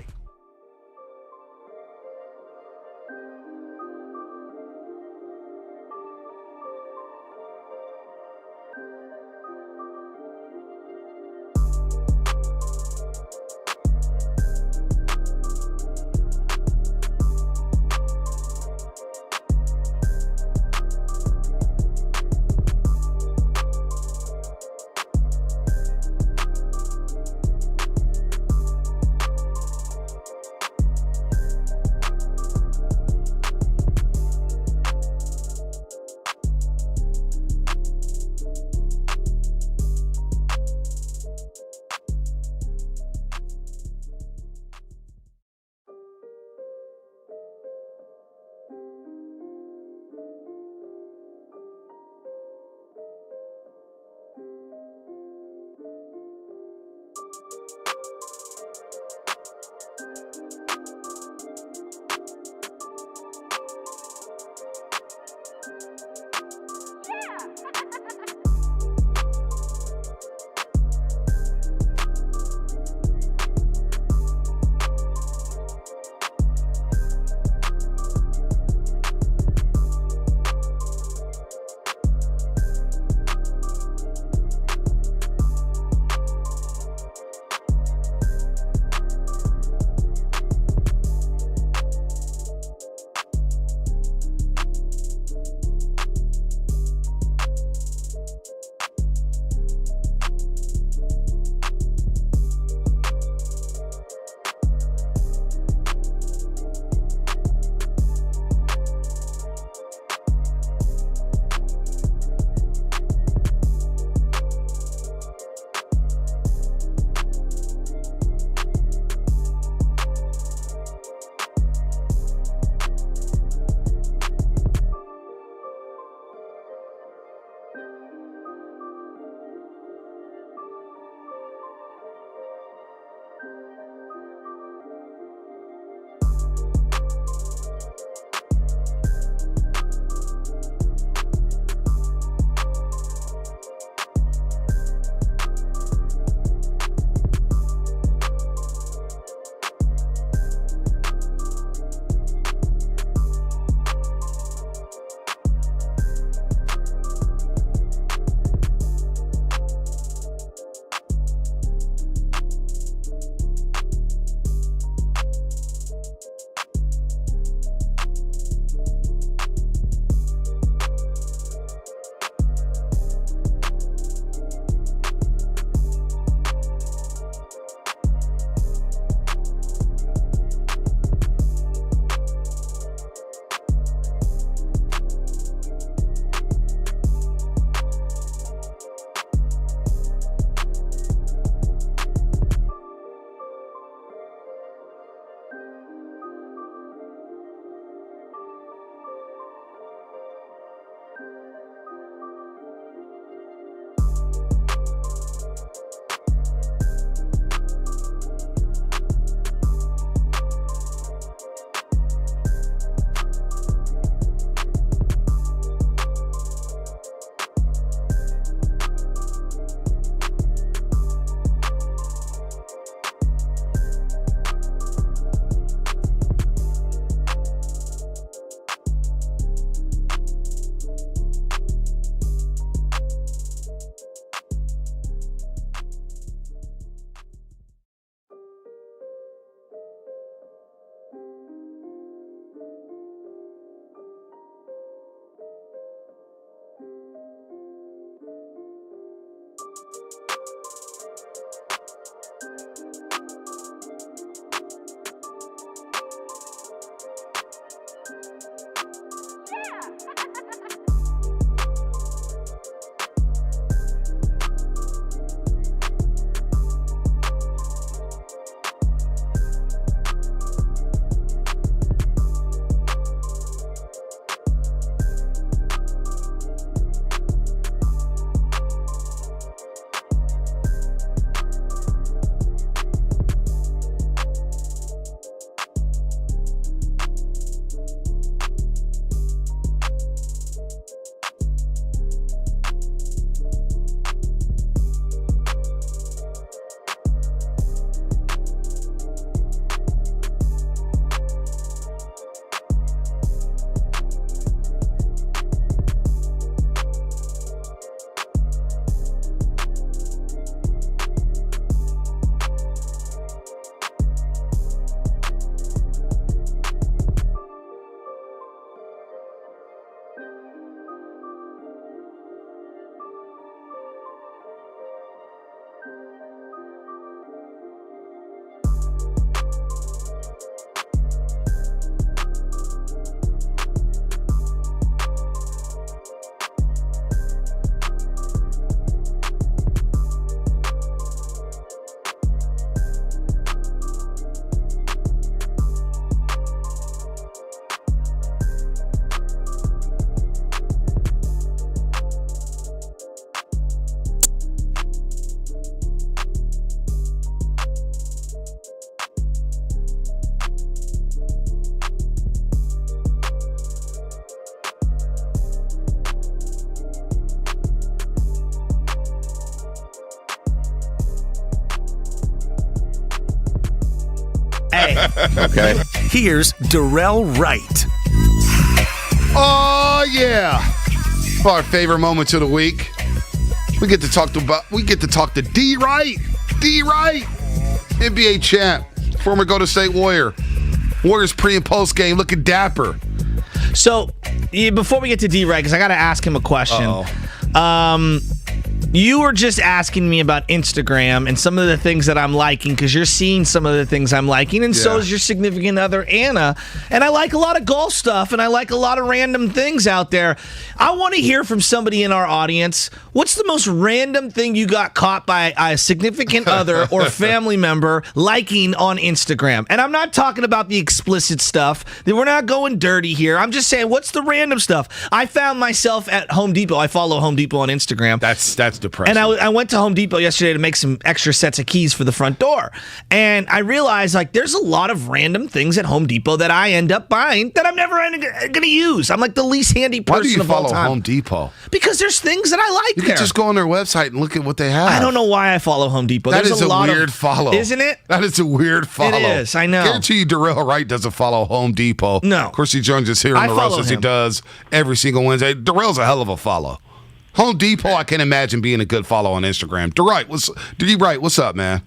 Okay. Okay. Here's Darrell Wright. Oh yeah, our favorite moments of the week. We get to talk to D-Wright, NBA champ, former Golden State Warrior. Warriors pre and post game looking dapper. So before we get to D-Wright, because I got to ask him a question. You were just asking me about Instagram and some of the things that I'm liking because you're seeing some of the things I'm liking, and so is your significant other, Anna. And I like a lot of golf stuff, and I like a lot of random things out there. I want to hear from somebody in our audience. What's the most random thing you got caught by a significant other or family member liking on Instagram? And I'm not talking about the explicit stuff. We're not going dirty here. I'm just saying, what's the random stuff? I found myself at Home Depot. I follow Home Depot on Instagram. That's depressing. And I went to Home Depot yesterday to make some extra sets of keys for the front door. And I realized, like, there's a lot of random things at Home Depot that I end up buying that I'm never going to use. I'm like the least handy person of all time. Why do you follow Home Depot? Because there's things that I like You there. can just go on their website and look at what they have. I don't know why I follow Home Depot. That There's is a lot weird of, follow. Isn't it? That is a weird follow. It is, I know. Guarantee you Darrell Wright doesn't follow Home Depot. No. Of course, he joins us here on I the follow roast as he him. does every single Wednesday. Darrell's a hell of a follow. Home Depot, I can imagine being a good follow on Instagram. D-Wright, what's up, man?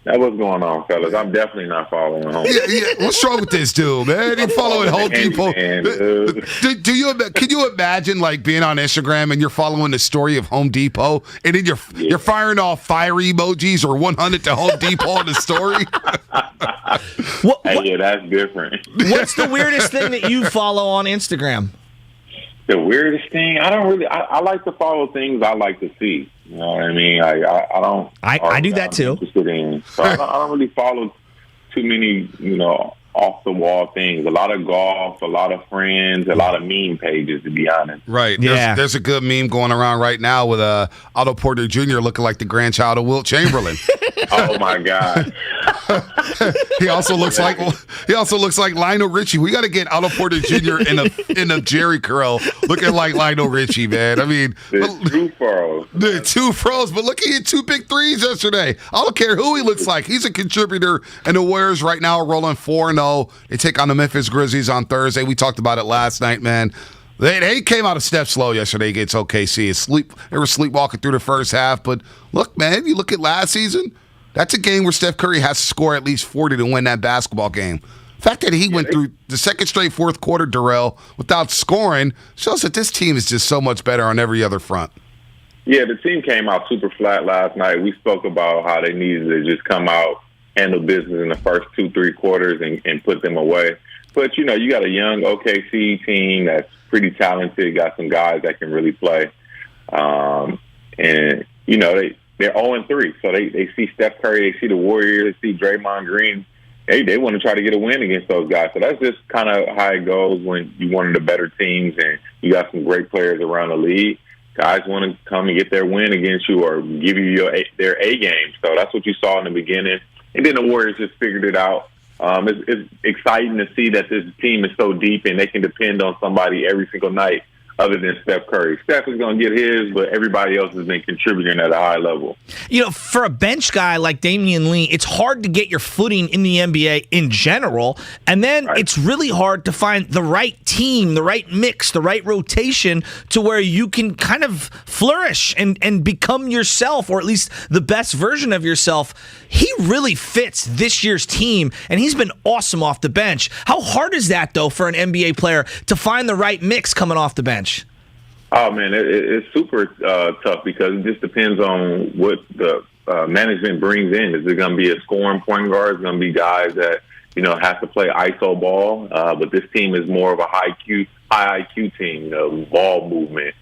That what's going on, fellas. I'm definitely not following Home Depot. Yeah. What's wrong with this dude, man? He following Home Depot. Can you imagine like being on Instagram and you're following the story of Home Depot and then you're firing off fire emojis or 100 to Home Depot in the story? Yeah, that's different. What's the weirdest thing that you follow on Instagram? The weirdest thing? I like to follow things I like to see. You know what I mean? I do that too. So I don't really follow too many, off the wall things. A lot of golf, a lot of friends, a lot of meme pages, to be honest. Right. There's a good meme going around right now with Otto Porter Jr. looking like the grandchild of Wilt Chamberlain. Oh my God. He also looks like Lionel Richie. We got to get Otto Porter Jr. in a Jerry curl, looking like Lionel Richie, man. I mean, the two froze, but look at his 2 big threes yesterday. I don't care who he looks like. He's a contributor, and the Warriors right now are rolling 4-0. They take on the Memphis Grizzlies on Thursday. We talked about it last night, man. They came out a step slow yesterday against OKC. They were sleepwalking through the first half, but look, man, you look at last season. That's a game where Steph Curry has to score at least 40 to win that basketball game. The fact that he went through the second straight fourth quarter, Darrell, without scoring shows that this team is just so much better on every other front. Yeah, the team came out super flat last night. We spoke about how they needed to just come out, handle business in the first 2-3 quarters and put them away. But, you got a young OKC team that's pretty talented, got some guys that can really play. They're 0-3, so they see Steph Curry, they see the Warriors, they see Draymond Green. They want to try to get a win against those guys. So that's just kind of how it goes when you're one of the better teams and you got some great players around the league. Guys want to come and get their win against you or give you their A game. So that's what you saw in the beginning. And then the Warriors just figured it out. It's exciting to see that this team is so deep and they can depend on somebody every single night other than Steph Curry. Steph is going to get his, but everybody else has been contributing at a high level. For a bench guy like Damion Lee, it's hard to get your footing in the NBA in general, and then it's really hard to find the right team, the right mix, the right rotation to where you can kind of flourish and become yourself, or at least the best version of yourself. He really fits this year's team, and he's been awesome off the bench. How hard is that, though, for an NBA player to find the right mix coming off the bench? Oh, man, it's super tough because it just depends on what the management brings in. Is it going to be a scoring point guard? Is it going to be guys that, have to play iso ball? But this team is more of a high IQ team, ball movement,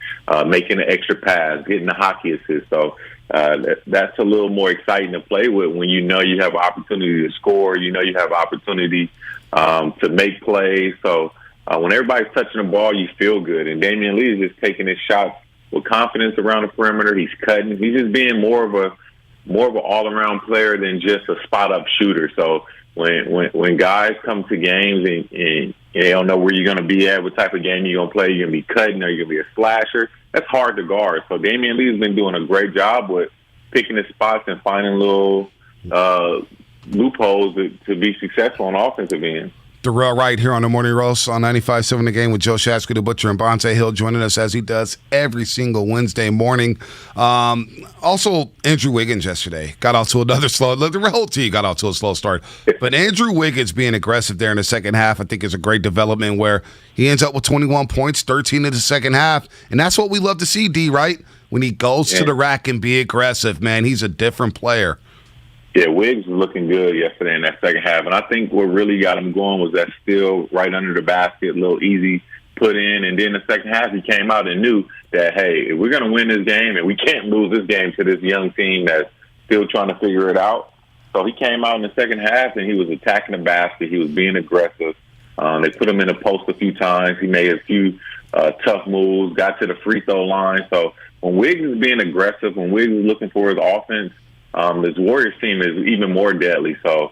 making an extra pass, getting the hockey assist. So that's a little more exciting to play with when you have an opportunity to score, you have an opportunity to make plays. So when everybody's touching the ball, you feel good. And Damion Lee is just taking his shots with confidence around the perimeter. He's cutting. He's just being more of an all-around player than just a spot-up shooter. So when guys come to games and they don't know where you're going to be at, what type of game you're going to play, you're going to be cutting or you're going to be a slasher, that's hard to guard. So Damion Lee has been doing a great job with picking his spots and finding little loopholes to be successful on offensive end. Darrell Wright here on the Morning Roast on 95.7 The Game with Joe Shasky, the Butcher, and Bonte Hill joining us as he does every single Wednesday morning. Also, Andrew Wiggins yesterday got off to another slow. The whole team got off to a slow start. But Andrew Wiggins being aggressive there in the second half, I think is a great development where he ends up with 21 points, 13 in the second half. And that's what we love to see, D-Wright, when he goes to the rack and be aggressive, man. He's a different player. Yeah, Wiggs was looking good yesterday in that second half. And I think what really got him going was that steal right under the basket, a little easy put in. And then the second half, he came out and knew that, hey, if we're going to win this game, and we can't lose this game to this young team that's still trying to figure it out. So he came out in the second half, and he was attacking the basket. He was being aggressive. They put him in the post a few times. He made a few tough moves, got to the free throw line. So when Wiggs is being aggressive, when Wiggs is looking for his offense, this Warriors team is even more deadly. So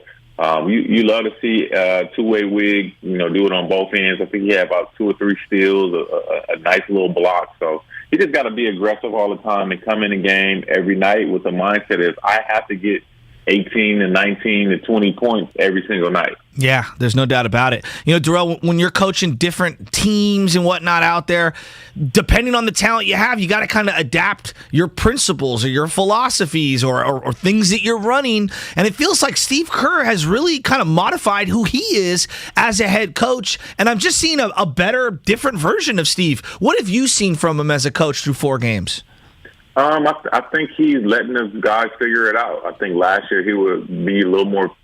you love to see two-way Wig, do it on both ends. I think he had about 2 or 3 steals, a nice little block. So he just got to be aggressive all the time and come in the game every night with the mindset is I have to get 18 to 19 to 20 points every single night. Yeah, there's no doubt about it. Darrell, when you're coaching different teams and whatnot out there, depending on the talent you have, you got to kind of adapt your principles or your philosophies or things that you're running. And it feels like Steve Kerr has really kind of modified who he is as a head coach. And I'm just seeing a better, different version of Steve. What have you seen from him as a coach through 4 games? I think he's letting the guys figure it out. I think last year he would be a little more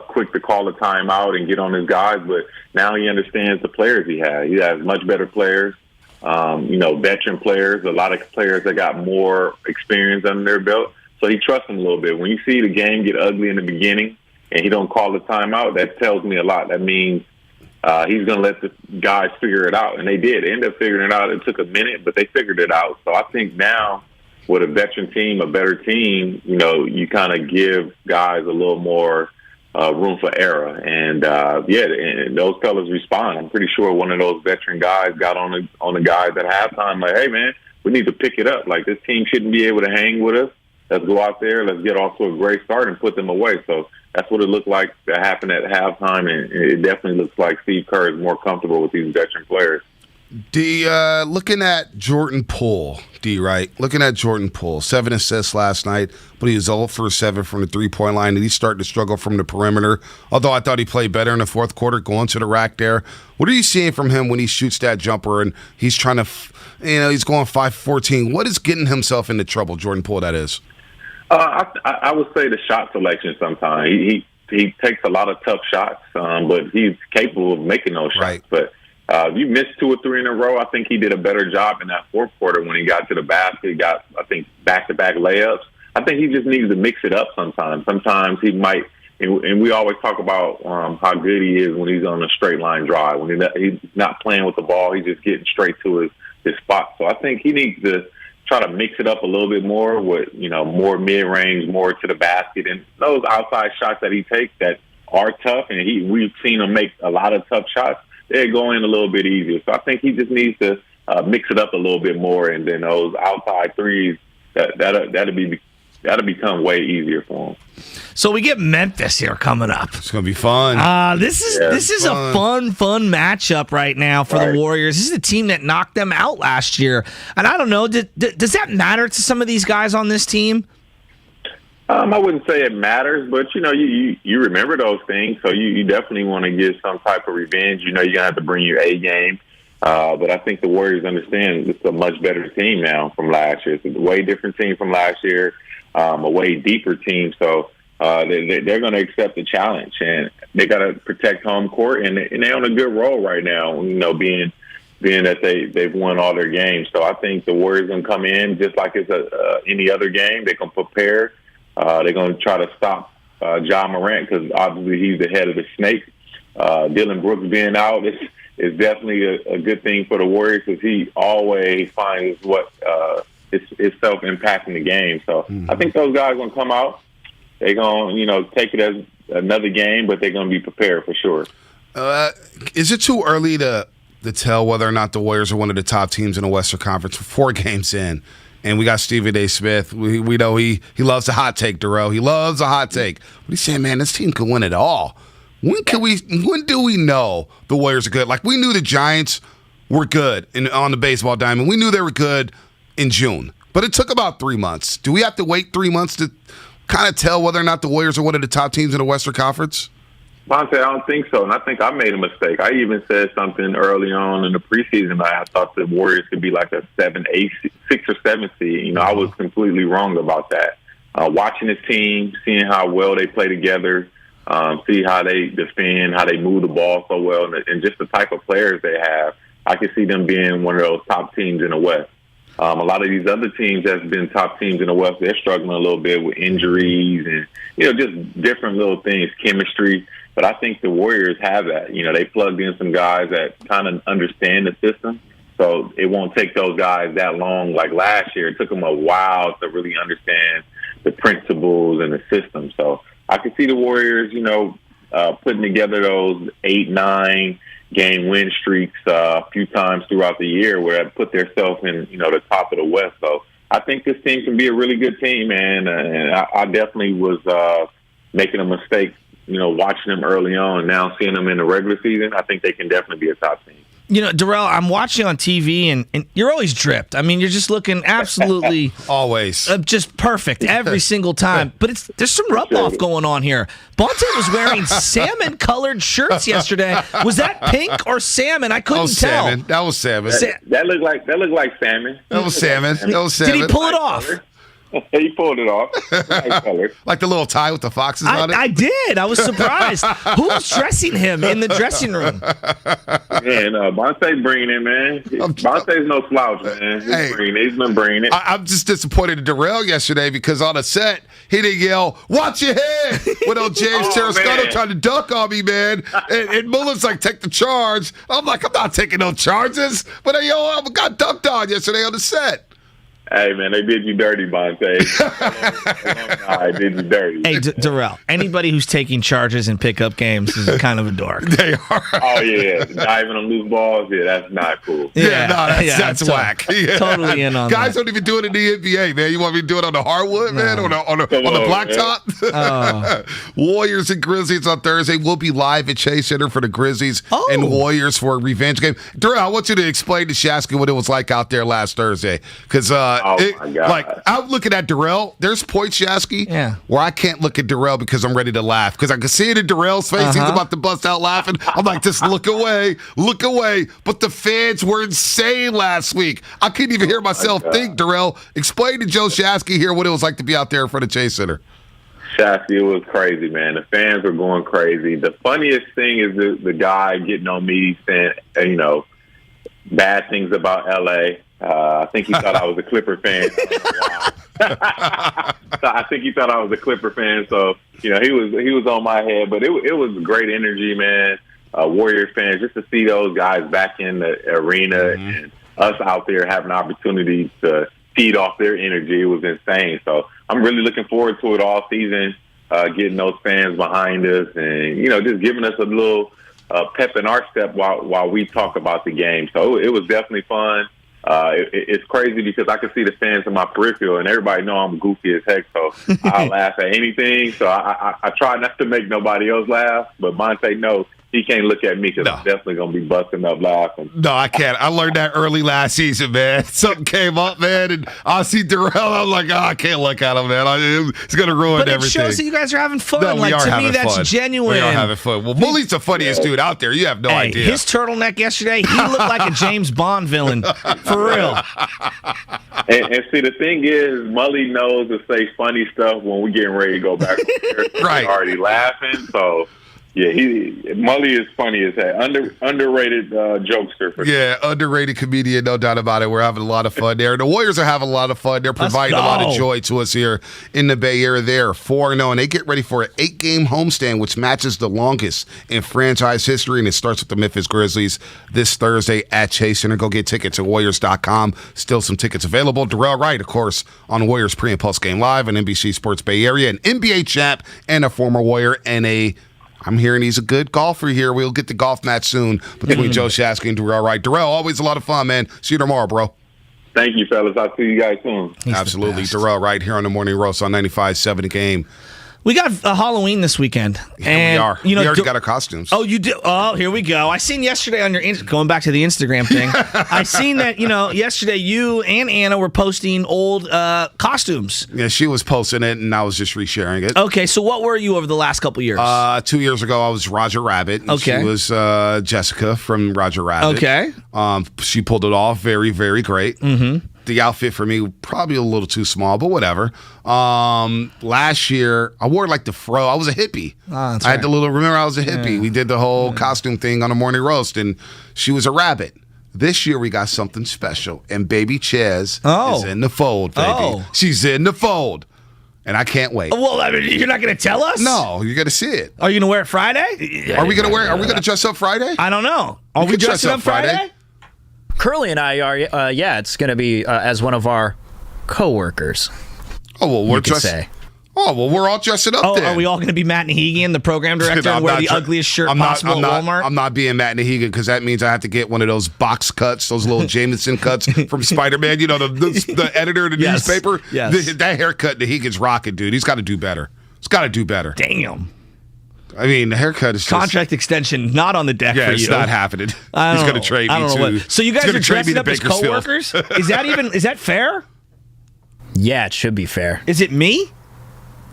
quick to call a timeout and get on his guys, but now he understands the players he has. He has much better players, veteran players, a lot of players that got more experience under their belt. So he trusts them a little bit. When you see the game get ugly in the beginning and he don't call the timeout, that tells me a lot. That means he's going to let the guys figure it out. And they did. They ended up figuring it out. It took a minute, but they figured it out. So I think now with a veteran team, a better team, you kind of give guys a little more room for error. And, and those fellas respond. I'm pretty sure one of those veteran guys got on the guys at halftime like, hey, man, we need to pick it up. Like, this team shouldn't be able to hang with us. Let's go out there. Let's get off to a great start and put them away. So that's what it looked like that happened at halftime, and it definitely looks like Steve Kerr is more comfortable with these veteran players. Looking at Jordan Poole, D-Wright, looking at Jordan Poole, 7 assists last night, but he was 0 for 7 from the three-point line, and he's starting to struggle from the perimeter, although I thought he played better in the fourth quarter going to the rack there. What are you seeing from him when he shoots that jumper and he's trying to, he's going 5-14? What is getting himself into trouble, Jordan Poole, that is? I would say the shot selection sometimes. He takes a lot of tough shots, but he's capable of making those shots. Right. But if you missed 2 or 3 in a row, I think he did a better job in that fourth quarter when he got to the basket. He got, I think, back-to-back layups. I think he just needs to mix it up sometimes. Sometimes he might, and we always talk about how good he is when he's on a straight-line drive. When he's not playing with the ball, he's just getting straight to his spot. So I think he needs to try to mix it up a little bit more with, more mid-range, more to the basket. And those outside shots that he takes that are tough, and we've seen him make a lot of tough shots, they go in a little bit easier. So I think he just needs to mix it up a little bit more, and then those outside threes, that'll become way easier for him. So we get Memphis here coming up. It's going to be fun. This is a fun matchup right now for the Warriors. This is a team that knocked them out last year. And I don't know, does that matter to some of these guys on this team? I wouldn't say it matters, but, you remember those things, so you definitely want to get some type of revenge. You're going to have to bring your A game. But I think the Warriors understand it's a much better team now from last year. It's a way different team from last year, a way deeper team. So they're going to accept the challenge, and they got to protect home court, and they're on a good roll right now, being that they've won all their games. So I think the Warriors going to come in just like it's any other game. They're going to prepare. They're going to try to stop Ja Morant because obviously he's the head of the snake. Dylan Brooks being out is definitely a good thing for the Warriors because he always finds what is self-impacting the game. So I think those guys are going to come out. They're going to take it as another game, but they're going to be prepared for sure. Is it too early to tell whether or not the Warriors are one of the top teams in the Western Conference? 4 games in. And we got Stephen A. Smith. We know he loves a hot take, Darrell. He loves a hot take. But he's saying, man, this team can win it all. When do we know the Warriors are good? Like, we knew the Giants were good on the baseball diamond. We knew they were good in June. But it took about 3 months. Do we have to wait 3 months to kind of tell whether or not the Warriors are one of the top teams in the Western Conference? Monte, I don't think so, and I think I made a mistake. I even said something early on in the preseason. I thought the Warriors could be like a 6 or 7 seed. I was completely wrong about that. Watching this team, seeing how well they play together, see how they defend, how they move the ball so well, and just the type of players they have, I can see them being one of those top teams in the West. A lot of these other teams that's been top teams in the West, they're struggling a little bit with injuries and, just different little things, chemistry. But I think the Warriors have that. They plugged in some guys that kind of understand the system. So it won't take those guys that long. Like last year, it took them a while to really understand the principles and the system. So I can see the Warriors, putting together those 8-9 game win streaks a few times throughout the year where they put themselves in, the top of the West. So I think this team can be a really good team, man. And I definitely was making a mistake, watching them early on. Now seeing them in the regular season, I think they can definitely be a top team. Darrell, I'm watching on TV, and you're always dripped. I mean, you're just looking absolutely always just perfect every single time. But there's some rub-off going on here. Bonte was wearing salmon-colored shirts yesterday. Was that pink or salmon? I couldn't tell. Salmon. That was salmon. That looked like salmon. That was salmon. That was salmon. Did he pull it off? He pulled it off. Nice color. Like the little tie with the foxes on it? I did. I was surprised. Who's dressing him in the dressing room? Man, Bonte's bringing it, man. Bonte's no slouch, man. He's been bringing it. I'm just disappointed in Darrell yesterday because on a set, he didn't yell, "Watch your head!" when old James Terrascotto tried to dunk on me, man. And Mullen's like, "Take the charge." I'm like, I'm not taking no charges. But I got dunked on yesterday on the set. Hey, man, they did you dirty, Bonte. I did you dirty. Hey, Darrell, anybody who's taking charges in pickup games is kind of a dork. They are. Oh, yeah. Diving on loose balls, that's not cool. That's whack. Totally in on Guys that. don't even do it in the NBA, man. You want me to do it on the hardwood, man? On the blacktop? Warriors and Grizzlies on Thursday. We'll be live at Chase Center for the Grizzlies and Warriors for a revenge game. Darrell, I want you to explain to Shasky what it was like out there last Thursday. Because my God. Like, I'm looking at Darrell. There's points, Shasky, where I can't look at Darrell because I'm ready to laugh. Because I can see it in Darrell's face. He's about to bust out laughing. I'm like, just look away. Look away. But the fans were insane last week. I couldn't even hear myself think, Darrell. Explain to Joe Shasky here what it was like to be out there in front of Chase Center. Shasky, it was crazy, man. The fans were going crazy. The funniest thing is the guy getting on me saying, bad things about L.A., I think he thought I was a Clipper fan. I think he thought I was a Clipper fan, so he was on my head. But it was great energy, man. Warrior fans, just to see those guys back in the arena and us out there having opportunities to feed off their energy, it was insane. So I'm really looking forward to it all season, getting those fans behind us and just giving us a little pep in our step while we talk about the game. So it was definitely fun. It's crazy because I can see the fans in my peripheral, and everybody know I'm goofy as heck, so I'll laugh at anything. So I try not to make nobody else laugh, but Monte knows he can't look at me because I'm definitely going to be busting up laughing. No, I can't. I learned that early last season, man. Something came up, man, and I see Darrell. I'm like, I can't look at him, man. It's going to ruin everything. But it shows that you guys are having fun. No, we are to having me, that's fun. genuine. We are having fun. Well, Mully's the funniest dude out there. You have no idea. His turtleneck yesterday, he looked like a James Bond villain. For real. And see, the thing is, Mully knows to say funny stuff when we getting ready to go back. Right. We're already laughing, so... Yeah, Mully is funny as heck. Underrated jokester. Underrated comedian, no doubt about it. We're having a lot of fun there. The Warriors are having a lot of fun. They're providing a lot of joy to us here in the Bay Area. They're 4-0, and they get ready for an 8-game homestand, which matches the longest in franchise history, and it starts with the Memphis Grizzlies this Thursday at Chase Center. Go get tickets at Warriors.com. Still some tickets available. Darrell Wright, of course, on Warriors pre- and post-game live on NBC Sports Bay Area, an NBA champ and a former Warrior, and I'm hearing he's a good golfer here. We'll get the golf match soon between Joe Shasky and Darrell Wright. Darrell, always a lot of fun, man. See you tomorrow, bro. Thank you, fellas. I'll see you guys soon. Absolutely. Darrell right here on the Morning Roast on 95.7 The Game. We got Halloween this weekend. Yeah, and, we are. You know, we already got our costumes. Oh, you do? Oh, here we go. I seen yesterday on your going back to the Instagram thing. I seen that, yesterday you and Anna were posting old costumes. Yeah, she was posting it, and I was just resharing it. Okay, so what were you over the last couple years? 2 years ago, I was Roger Rabbit. And Okay. She was Jessica from Roger Rabbit. Okay. She pulled it off very, very great. Mm-hmm. The outfit for me, probably a little too small, but whatever. Last year, I wore like the fro. I was a hippie. That's I had right. the little, remember I was a hippie. Yeah. We did the whole costume thing on the Morning Roast, and she was a rabbit. This year, we got something special, and baby Ches is in the fold, baby. Oh. She's in the fold, and I can't wait. Well, I mean, you're not going to tell us? No, you're going to see it. Are you going to wear it Friday? Are we going to dress up Friday? I don't know. Are we could dressing up Friday? Curly and I are, it's going to be as one of our co-workers. Oh, well, we're you could dressed. say. Oh, well, we're all dressing up then. Are we all going to be Matt Nahigian, the program director, and wear the ugliest shirt possible at Walmart? I'm not being Matt Nahigian because that means I have to get one of those box cuts, those little Jameson cuts from Spider-Man. You know, the editor of the newspaper? Yes. That haircut Nahigian's rocking, dude. He's got to do better. He's got to do better. Damn. I mean, the haircut is just... Contract extension not on the deck for you. Yeah, it's not happening. He's going to trade me too. So you guys are dressing up as coworkers? Is that fair? Yeah, it should be fair. Is it me?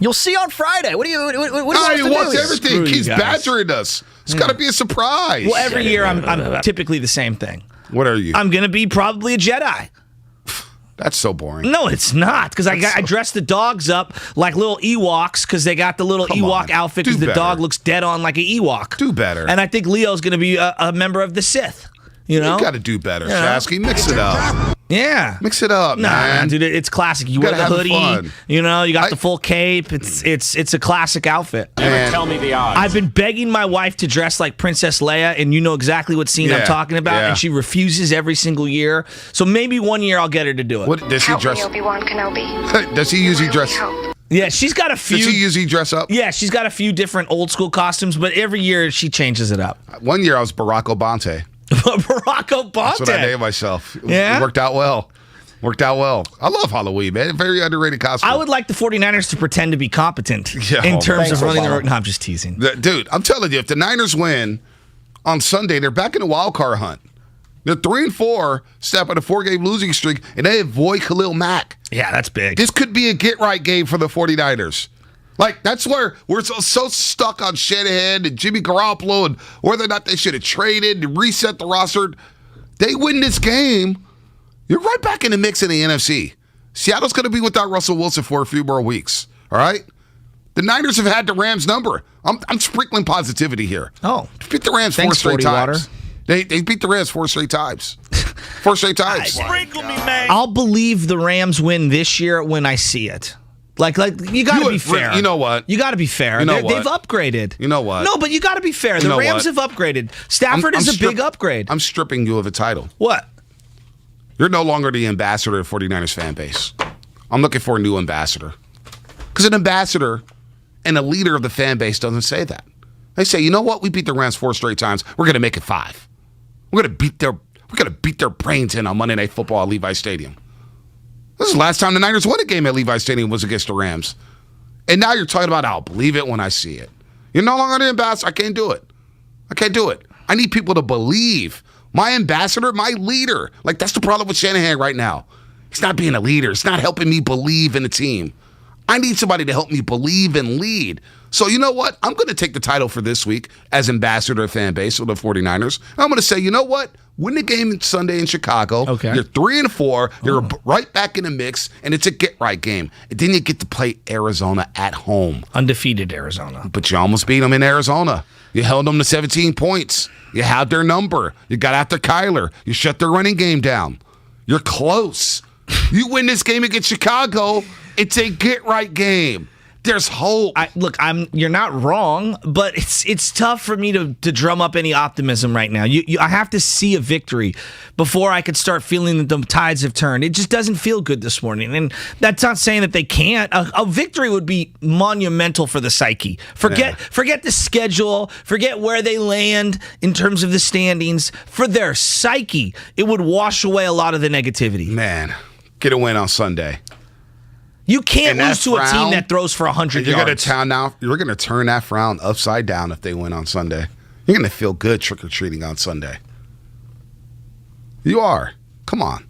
You'll see on Friday. What do you he wants everything. He's badgering us. It's got to be a surprise. Well, every year I'm typically the same thing. What are you? I'm going to be probably a Jedi. That's so boring. No, it's not, because I dressed the dogs up like little Ewoks because they got the little Ewok outfit because the dog looks dead on like an Ewok. Do better. And I think Leo's going to be a member of the Sith. You know? You got to do better, Shasky. Mix it up. Yeah. Mix it up, man. Dude, it's classic. You wear the hoodie. Fun. You got the full cape. It's a classic outfit. Never tell me the odds. I've been begging my wife to dress like Princess Leia, and you know exactly what scene I'm talking about, and she refuses every single year. So maybe one year I'll get her to do it. What does he dress? Obi-Wan Kenobi. Does he usually dress? Yeah, she's got a few. Does she usually dress up? Yeah, she's got a few different old school costumes, but every year she changes it up. One year I was Barack Obante. Barack Obante. That's what I named myself. Yeah? It worked out well. I love Halloween, man. Very underrated costume. I would like the 49ers to pretend to be competent in terms of running the... No, I'm just teasing. Dude, I'm telling you, if the Niners win on Sunday, they're back in the wild card hunt. They're 3-4, step on a 4-game losing streak, and they avoid Khalil Mack. Yeah, that's big. This could be a get-right game for the 49ers. Like, that's where we're so stuck on Shanahan and Jimmy Garoppolo and whether or not they should have traded and reset the roster. They win this game, you're right back in the mix in the NFC. Seattle's going to be without Russell Wilson for a few more weeks, all right? The Niners have had the Rams number. I'm sprinkling positivity here. Oh. Beat the Rams Thanks, 4 straight times. Water. They beat the Rams 4 straight times. 4 straight times. Sprinkle me, man. I'll believe the Rams win this year when I see it. Like you got to be fair. You know what? You got to be fair. You know They've upgraded. You know what? No, but you got to be fair. The Rams have upgraded. Stafford is a big upgrade. I'm stripping you of a title. What? You're no longer the ambassador of 49ers fan base. I'm looking for a new ambassador. Because an ambassador and a leader of the fan base doesn't say that. They say, you know what? We beat the Rams 4 straight times. We're going to make it 5. We're going to beat their brains in on Monday Night Football at Levi Stadium. This is the last time the Niners won a game at Levi Stadium was against the Rams. And now you're talking about, I'll believe it when I see it. You're no longer the ambassador. I can't do it. I need people to believe. My ambassador, my leader. Like, that's the problem with Shanahan right now. He's not being a leader. He's not helping me believe in the team. I need somebody to help me believe and lead. So you know what? I'm going to take the title for this week as ambassador of fan base of the 49ers. I'm going to say, you know what? Win the game Sunday in Chicago. Okay. You're 3-4. You're right back in the mix, and it's a get-right game. And then you get to play Arizona at home. Undefeated Arizona. But you almost beat them in Arizona. You held them to 17 points. You had their number. You got after Kyler. You shut their running game down. You're close. You win this game against Chicago, it's a get-right game. There's hope. You're not wrong, but it's tough for me to drum up any optimism right now. I have to see a victory before I could start feeling that the tides have turned. It just doesn't feel good this morning, and that's not saying that they can't. A victory would be monumental for the psyche. Forget the schedule. Forget where they land in terms of the standings. For their psyche, it would wash away a lot of the negativity. Man, get a win on Sunday. You can't lose to a team that throws for 100 yards. You're going to turn that frown upside down if they win on Sunday. You're going to feel good trick-or-treating on Sunday. You are. Come on.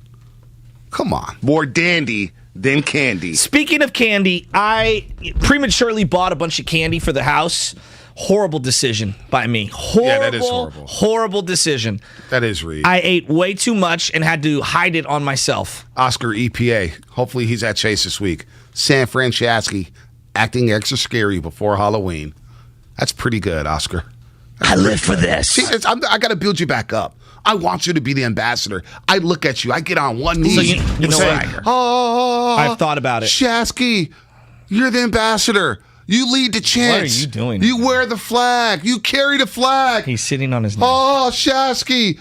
More dandy than candy. Speaking of candy, I prematurely bought a bunch of candy for the house. Horrible decision by me. That is horrible. Horrible decision. That is, Reed. I ate way too much and had to hide it on myself. Oscar EPA. Hopefully he's at Chase this week. San Franceschi acting extra scary before Halloween. That's pretty good, Oscar. I live for this. See, I got to build you back up. I want you to be the ambassador. I look at you. I get on one knee. So you know say, what? Oh, I've thought about it. Shasky, you're the ambassador. You lead the chants. What are you doing? You wear the flag. You carry the flag. He's sitting on his knee. Oh, Shasky,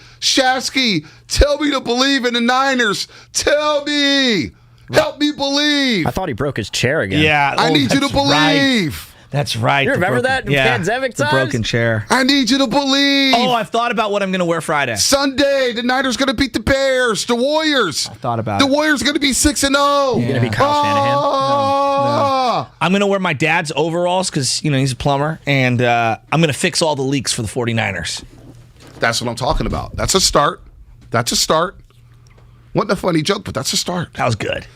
tell me to believe in the Niners. Tell me. Help me believe. I thought he broke his chair again. Yeah. I need you to believe. Right. That's right. You remember that in pandemic times? The broken chair. I need you to believe. Oh, I've thought about what I'm going to wear Friday. Sunday, the Niners going to beat the Bears, the Warriors. I thought about the Warriors going to be 6-0. You're going to be Kyle Shanahan? No. I'm going to wear my dad's overalls because, he's a plumber, and I'm going to fix all the leaks for the 49ers. That's what I'm talking about. That's a start. Wasn't a funny joke, but that's a start. That was good.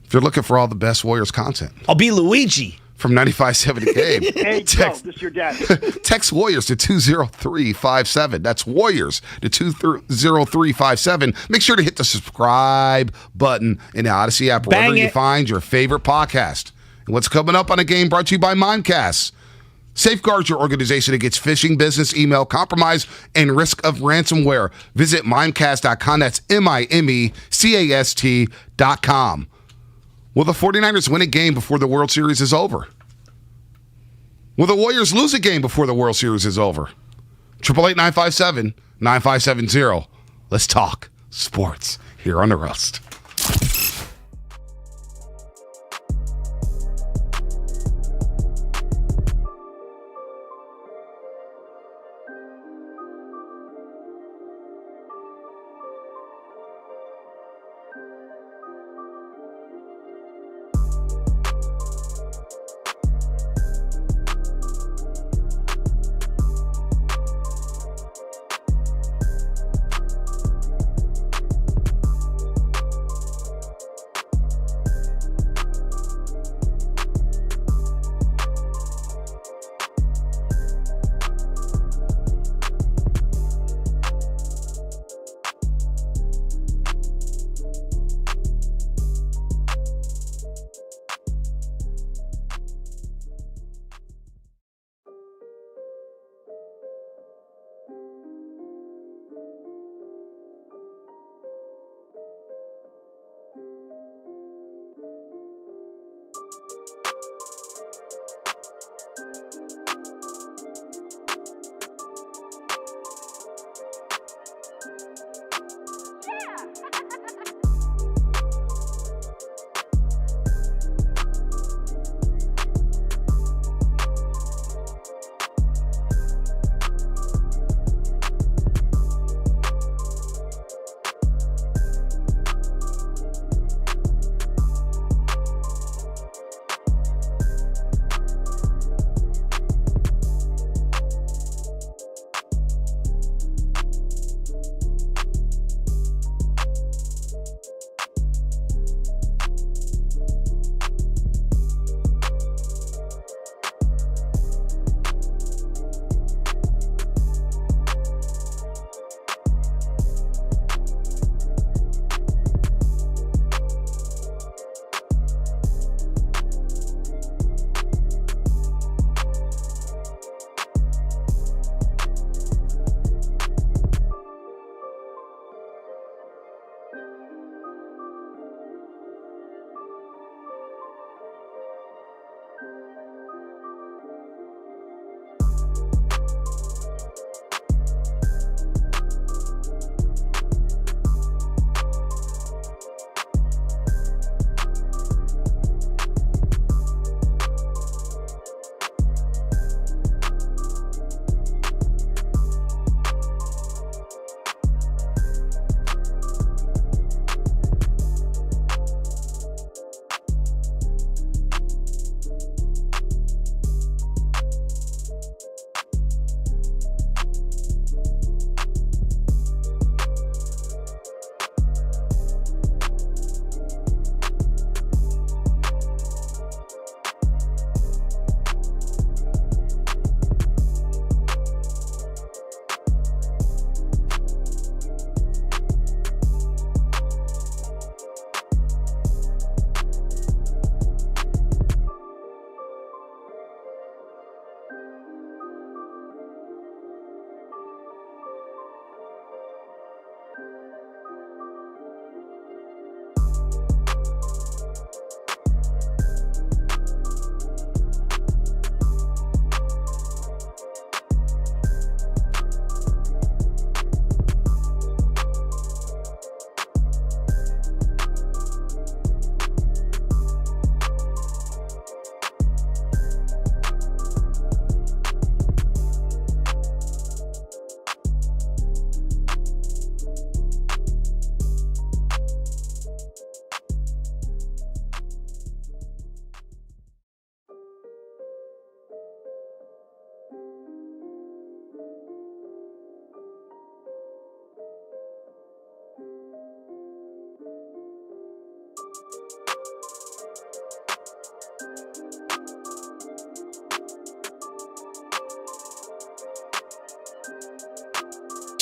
If you're looking for all the best Warriors content. I'll be Luigi. From 95.7 The Game. Hey, Joe, this is your dad. Text Warriors to 20357. That's Warriors to 20357. Make sure to hit the subscribe button in the Odyssey app wherever you find your favorite podcast. And what's coming up on a game brought to you by Mimecast. Safeguard your organization against phishing, business, email, compromise, and risk of ransomware. Visit Mimecast.com. That's MIMECAST.com. Will the 49ers win a game before the World Series is over? Will the Warriors lose a game before the World Series is over? 888-957-9570. Let's talk sports here on The Roast.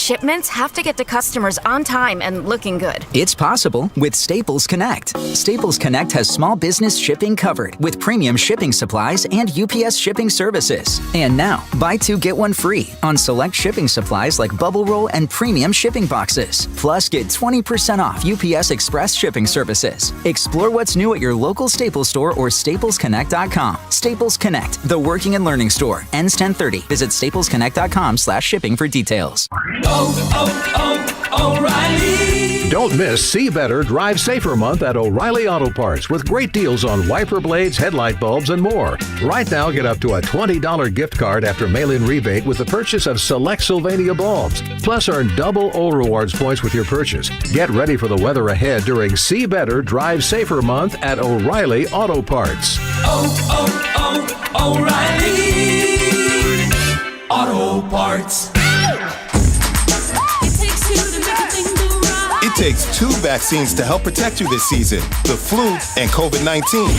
shipments have to get to customers on time and looking good. It's possible with Staples Connect. Staples Connect has small business shipping covered with premium shipping supplies and UPS shipping services. And now, buy 2 get 1 free on select shipping supplies like bubble roll and premium shipping boxes. Plus, get 20% off UPS Express shipping services. Explore what's new at your local Staples store or staplesconnect.com. Staples Connect, the working and learning store. Ends 10/30. Visit staplesconnect.com/shipping for details. O'Reilly. Don't miss See Better, Drive Safer month at O'Reilly Auto Parts with great deals on wiper blades, headlight bulbs, and more. Right now, get up to a $20 gift card after mail-in rebate with the purchase of select Sylvania bulbs. Plus, earn double O Rewards points with your purchase. Get ready for the weather ahead during See Better, Drive Safer month at O'Reilly Auto Parts. O'Reilly Auto Parts. It takes 2 vaccines to help protect you this season, the flu and COVID-19.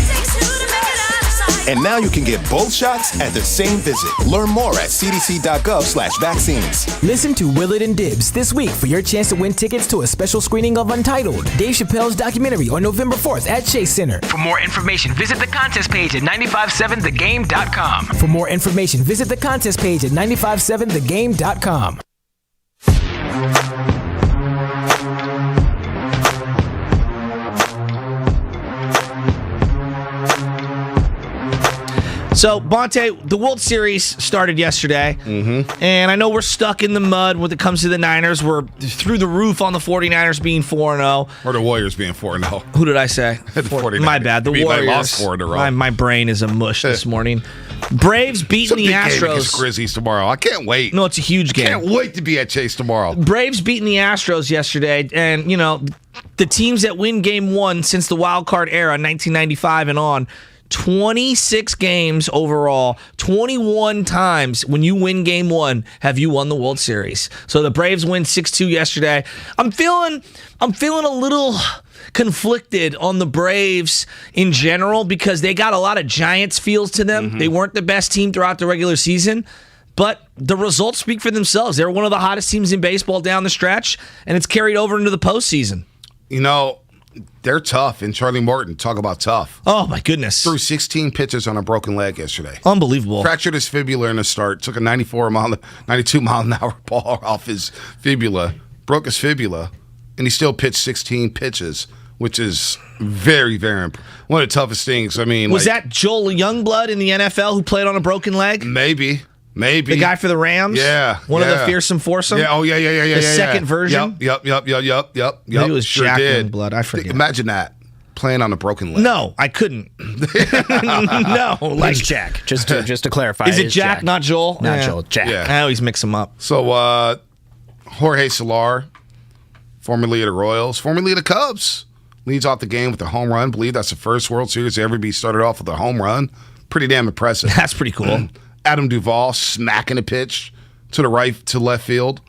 And now you can get both shots at the same visit. Learn more at cdc.gov/vaccines. Listen to Willard and Dibs this week for your chance to win tickets to a special screening of Untitled, Dave Chappelle's documentary on November 4th at Chase Center. For more information, visit the contest page at 957thegame.com. For more information, visit the contest page at 957thegame.com. So, Bonte, the World Series started yesterday, and I know we're stuck in the mud when it comes to the Niners. We're through the roof on the 49ers being 4-0. Or the Warriors being 4-0. Who did I say? The 49ers. My bad. The Warriors. Lost 4 in a row. My brain is a mush this morning. Braves beating the Astros. Game against Grizzlies tomorrow. I can't wait. No, it's a huge game. Can't wait to be at Chase tomorrow. Braves beating the Astros yesterday, and, you know, the teams that win Game 1 since the wild card era, 1995 and on, 26 games overall, 21 times when you win Game 1 have you won the World Series. So the Braves win 6-2 yesterday. I'm feeling a little conflicted on the Braves in general because they got a lot of Giants feels to them. They weren't the best team throughout the regular season, but the results speak for themselves. They're one of the hottest teams in baseball down the stretch, and it's carried over into the postseason. You know, they're tough, and Charlie Morton, talk about tough. Oh, my goodness. Threw 16 pitches on a broken leg yesterday. Unbelievable. Fractured his fibula in the start. Took a 92 mile an hour ball off his fibula. Broke his fibula, and he still pitched 16 pitches, which is very, very one of the toughest things. I mean, was that Joel Youngblood in the NFL who played on a broken leg? Maybe. The guy for the Rams? Yeah. One of the fearsome foursome? Yeah. Oh, yeah. The second version? Yep. Maybe it was Jack Youngblood. I forget. Imagine that. Playing on a broken leg. No, I couldn't. No. Like Jack. Just to clarify. Is it Jack, not Joel? Not Joel. Jack. Yeah. I always mix them up. So, Jorge Soler, formerly of the Royals, formerly of the Cubs, leads off the game with a home run. Believe that's the first World Series to ever be started off with a home run. Pretty damn impressive. That's pretty cool. Adam Duvall smacking a pitch to left field.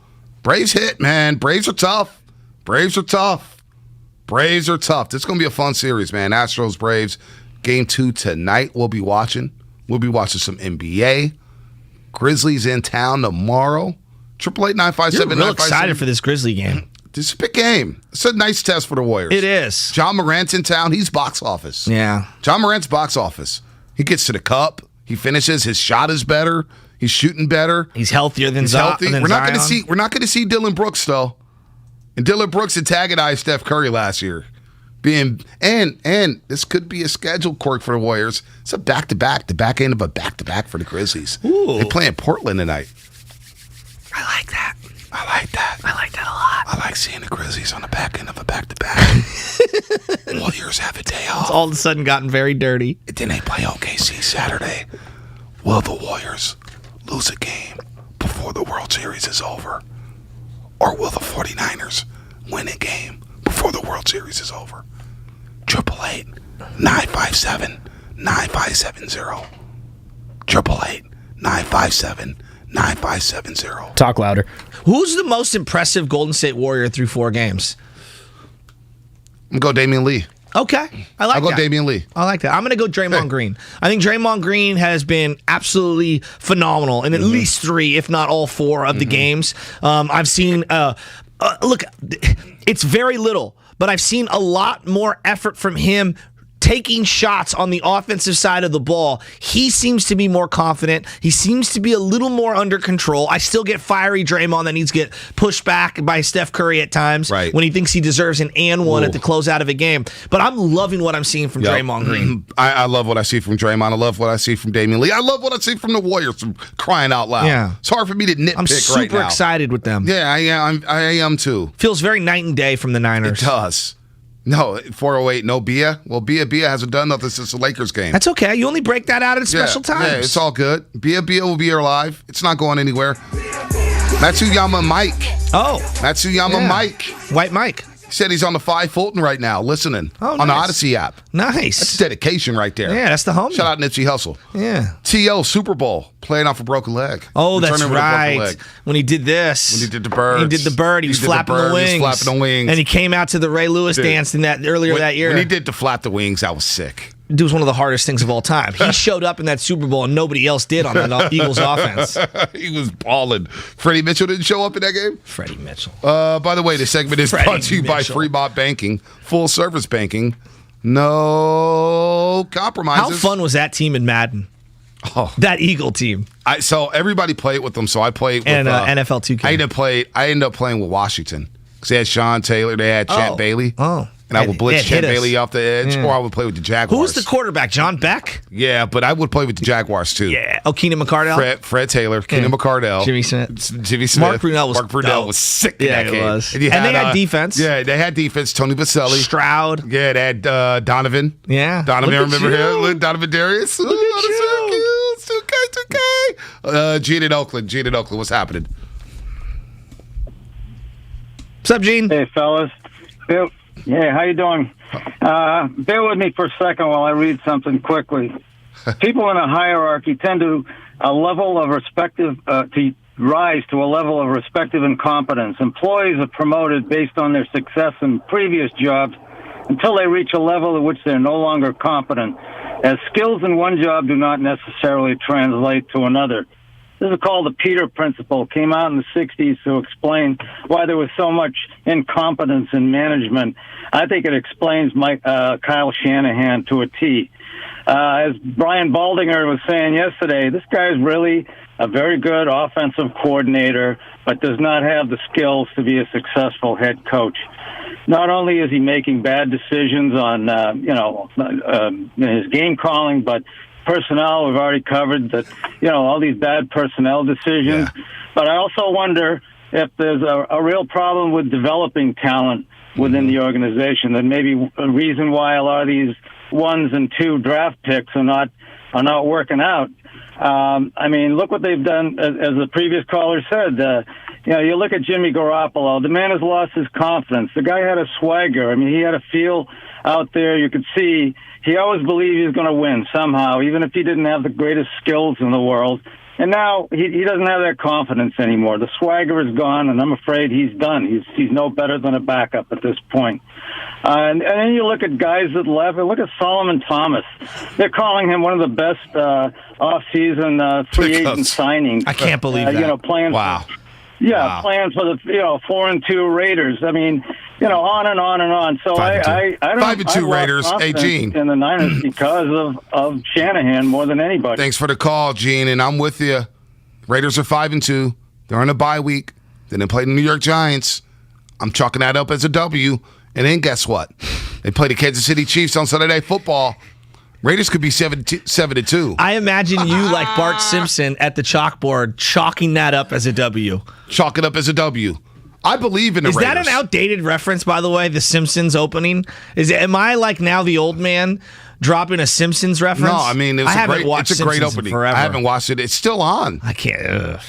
Braves hit, man. Braves are tough. This is going to be a fun series, man. Astros, Braves, Game 2 tonight we'll be watching. We'll be watching some NBA. Grizzlies in town tomorrow. 888-957-957. You're real excited for this Grizzly game. This is a big game. It's a nice test for the Warriors. It is. John Morant's in town. He's box office. Yeah. John Morant's box office. He gets to the cup. He finishes. His shot is better. He's shooting better. He's healthier than healthy. Than We're not Zion. going to see Dylan Brooks though. And Dylan Brooks antagonized Steph Curry last year. And this could be a schedule quirk for the Warriors. It's a back-to-back, the back end of a back-to-back for the Grizzlies. Ooh. They play in Portland tonight. I like that. I like that a lot. I like seeing the Grizzlies on the back end of a back-to-back. Warriors have a day off. It's all of a sudden gotten very dirty. And then they play OKC Saturday. Will the Warriors lose a game before the World Series is over? Or will the 49ers win a game before the World Series is over? 888-957-9570. 888-957-9570. Talk louder. Who's the most impressive Golden State Warrior through 4 games? I'm going to go Damion Lee. Okay. I like I'll go that. Damion Lee. I like that. I'm going to go Draymond Green. I think Draymond Green has been absolutely phenomenal in at least 3, if not all 4 of the games. I've seen, look, it's very little, but I've seen a lot more effort from him taking shots on the offensive side of the ball. He seems to be more confident. He seems to be a little more under control. I still get fiery Draymond that needs to get pushed back by Steph Curry at times when he thinks he deserves an and one at the close out of a game. But I'm loving what I'm seeing from Draymond Green. I love what I see from Draymond. I love what I see from Damion Lee. I love what I see from the Warriors, from crying out loud. Yeah. It's hard for me to nitpick I'm right now. super excited with them. Yeah, I am too. Feels very night and day from the Niners. It does. No, 408, no Bia. Well, Bia hasn't done nothing since the Lakers game. That's okay. You only break that out at special times. Yeah, it's all good. Bia will be here live. It's not going anywhere. Matsuyama Mike. Matsuyama Mike. White Mike. He said he's on the 5 Fulton right now, listening on the Odyssey app. Nice. That's dedication right there. Yeah, that's the homie. Shout out Nipsey Hussle. Yeah. T.O. Super Bowl, playing off a broken leg. Oh, that's Returning with a broken right. leg. When he did this. When he did the bird. He was flapping the wings. He was flapping the wings. And he came out to the Ray Lewis dance in that earlier that year. When he did the flap the wings, that was sick. It was one of the hardest things of all time. He showed up in that Super Bowl and nobody else did on that Eagles offense. He was balling. Freddie Mitchell didn't show up in that game? Freddie Mitchell. By the way, this segment is brought to you by Fremont Banking. Full service banking. No compromises. How fun was that team in Madden? Oh, that Eagle team. So everybody played with them. So I played with NFL 2K. I ended up playing with Washington because they had Sean Taylor, they had Chat Bailey. Oh. And I would blitz Chat Bailey off the edge, or I would play with the Jaguars. Who was the quarterback? John Beck? Yeah, but I would play with the Jaguars too. Yeah. Oh, Keenan McCardell? Fred Taylor, Keenan McCardell. Jimmy Smith. Mark Brunell was sick in that game. It was. And they had defense. Yeah, they had defense. Tony Baselli. Stroud. Yeah, they had Donovan. Yeah. Donovan, remember him? Donovan Darius. Look at you. It's okay. Gene in Oakland. What's happening? What's up, Gene? Hey, fellas. Yeah, how you doing? Bear with me for a second while I read something quickly. People in a hierarchy tend to rise to a level of respective incompetence. Employees are promoted based on their success in previous jobs until they reach a level at which they're no longer competent, as skills in one job do not necessarily translate to another. This is called the Peter Principle. Came out in the 60s to explain why there was so much incompetence in management. I think it explains Kyle Shanahan to a T. As Brian Baldinger was saying yesterday, this guy's really a very good offensive coordinator, but does not have the skills to be a successful head coach. Not only is he making bad decisions on, his game calling, but personnel, we've already covered that, all these bad personnel decisions. Yeah. But I also wonder if there's a real problem with developing talent within the organization, that maybe a reason why a lot of these 1s and 2 draft picks are not working out. Look what they've done, as the previous caller said. You look at Jimmy Garoppolo. The man has lost his confidence. The guy had a swagger. He had a feel out there. You could see he always believed he was going to win somehow, even if he didn't have the greatest skills in the world. And now he doesn't have that confidence anymore. The swagger is gone, and I'm afraid he's done. He's no better than a backup at this point. And then you look at guys that left. Look at Solomon Thomas. They're calling him one of the best off-season free agent signings. I can't believe that. Playing. Wow. Playing for the 4-2 Raiders. On and on and on. So I don't. 5-2 Raiders. Hey, Gene. In the Niners because of Shanahan more than anybody. Thanks for the call, Gene, and I'm with you. Raiders are 5-2. They're on a bye week. Then they play the New York Giants. I'm chalking that up as a W. And then guess what? They play the Kansas City Chiefs on Sunday Night Football. Raiders could be 7-2. I imagine you, like Bart Simpson, at the chalkboard, chalking that up as a W. Chalk it up as a W. I believe in the Raiders. Is that an outdated reference, by the way, the Simpsons opening? Am I like now the old man dropping a Simpsons reference? No, it's a great opening. Forever. I haven't watched it. It's still on. I can't.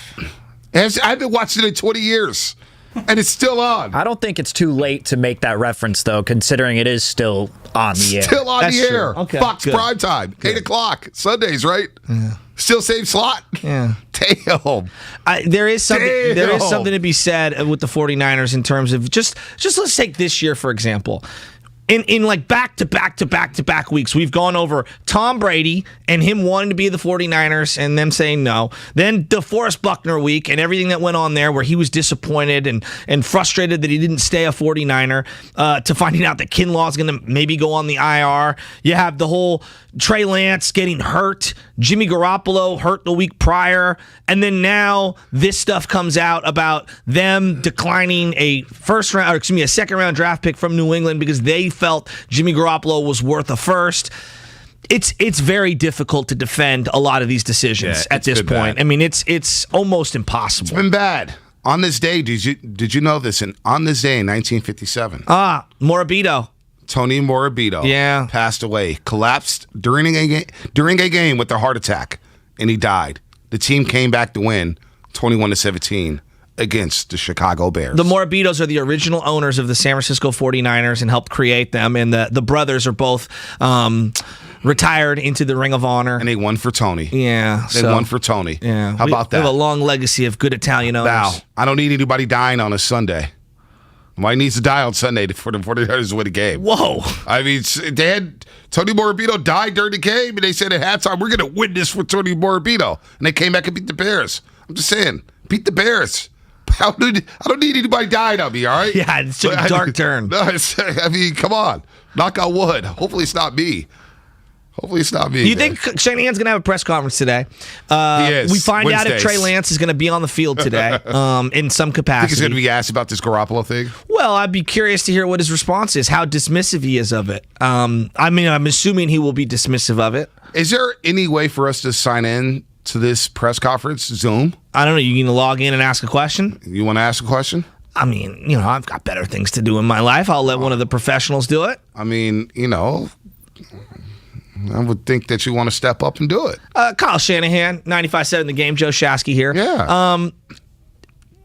I haven't watched it in 20 years. And it's still on. I don't think it's too late to make that reference, though, considering it is still on the air. Still on the air. Okay, Fox Prime Time, 8 o'clock, Sundays, right? Yeah. Still same slot? Yeah. Damn. There is something to be said with the 49ers in terms of just let's take this year, for example. In like back-to-back weeks, we've gone over Tom Brady and him wanting to be the 49ers and them saying no. Then DeForest Buckner week and everything that went on there where he was disappointed and frustrated that he didn't stay a 49er, to finding out that Kinlaw's going to maybe go on the IR. You have the whole Trey Lance getting hurt, Jimmy Garoppolo hurt the week prior, and then now this stuff comes out about them declining a second round draft pick from New England because they felt Jimmy Garoppolo was worth a first. It's very difficult to defend a lot of these decisions at this point. Bad. I mean, it's almost impossible. It's been bad. On this day, did you know this? On this day in 1957. Morabito. Tony Morabito passed away, collapsed during a game with a heart attack, and he died. The team came back to win 21-17 against the Chicago Bears. The Morabitos are the original owners of the San Francisco 49ers and helped create them, and the brothers are both retired into the Ring of Honor. And they won for Tony. Yeah. They won for Tony. Yeah. How about that? We have a long legacy of good Italian owners. Now, I don't need anybody dying on a Sunday. Why needs to die on Sunday for the 49ers to win a game? Whoa. I mean, they had Tony Morabito died during the game, and they said at halftime, we're going to win this for Tony Morabito. And they came back and beat the Bears. I'm just saying, beat the Bears. I don't need anybody dying on me, all right? Yeah, it's a dark turn. No, I mean, come on. Knock on wood. Hopefully it's not me. You think Shanahan's going to have a press conference today? He is. We find out if Wednesdays. Trey Lance is going to be on the field today in some capacity. Think he's going to be asked about this Garoppolo thing? Well, I'd be curious to hear what his response is, how dismissive he is of it. I mean, I'm assuming he will be dismissive of it. Is there any way for us to sign in to this press conference, Zoom? I don't know. You can log in and ask a question? You want to ask a question? I mean, I've got better things to do in my life. I'll let one of the professionals do it. I mean, I would think that you want to step up and do it. Kyle Shanahan, 95.7 The Game. Joe Shasky here. Yeah.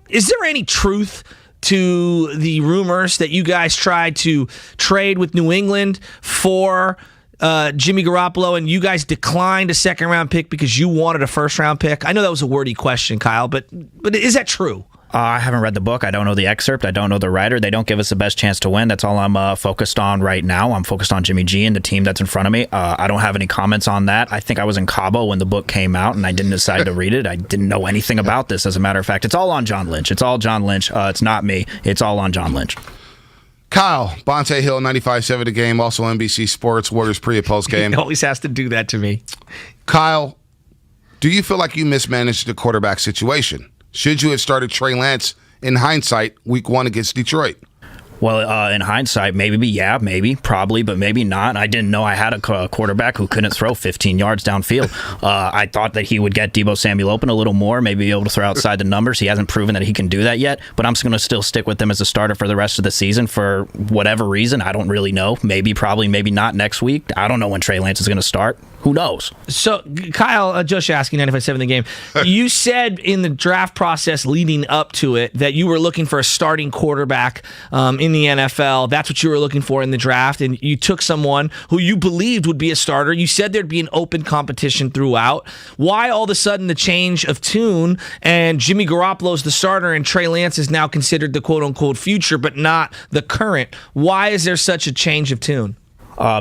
Is there any truth to the rumors that you guys tried to trade with New England for Jimmy Garoppolo and you guys declined a second-round pick because you wanted a first-round pick? I know that was a wordy question, Kyle, but is that true? I haven't read the book. I don't know the excerpt. I don't know the writer. They don't give us the best chance to win. That's all I'm focused on right now. I'm focused on Jimmy G and the team that's in front of me. I don't have any comments on that. I think I was in Cabo when the book came out, and I didn't decide to read it. I didn't know anything about this, as a matter of fact. It's all on John Lynch. It's all John Lynch. It's not me. It's all on John Lynch. Kyle, Bonte Hill, 95.7 The Game, also NBC Sports, Warriors pre- and post-game. He always has to do that to me. Kyle, do you feel like you mismanaged the quarterback situation? Should you have started Trey Lance in hindsight week 1 against Detroit? Well, in hindsight, maybe, probably, but maybe not. I didn't know I had a quarterback who couldn't throw 15 yards downfield. I thought that he would get Deebo Samuel open a little more, maybe be able to throw outside the numbers. He hasn't proven that he can do that yet, but I'm going to still stick with him as a starter for the rest of the season for whatever reason. I don't really know. Maybe, probably, maybe not next week. I don't know when Trey Lance is going to start. Who knows? So, Kyle, Joe Shasky, 95.7 The Game, you said in the draft process leading up to it that you were looking for a starting quarterback in the NFL. That's what you were looking for in the draft, and you took someone who you believed would be a starter. You said there'd be an open competition throughout. Why all of a sudden the change of tune and Jimmy Garoppolo's the starter and Trey Lance is now considered the quote-unquote future but not the current? Why is there such a change of tune?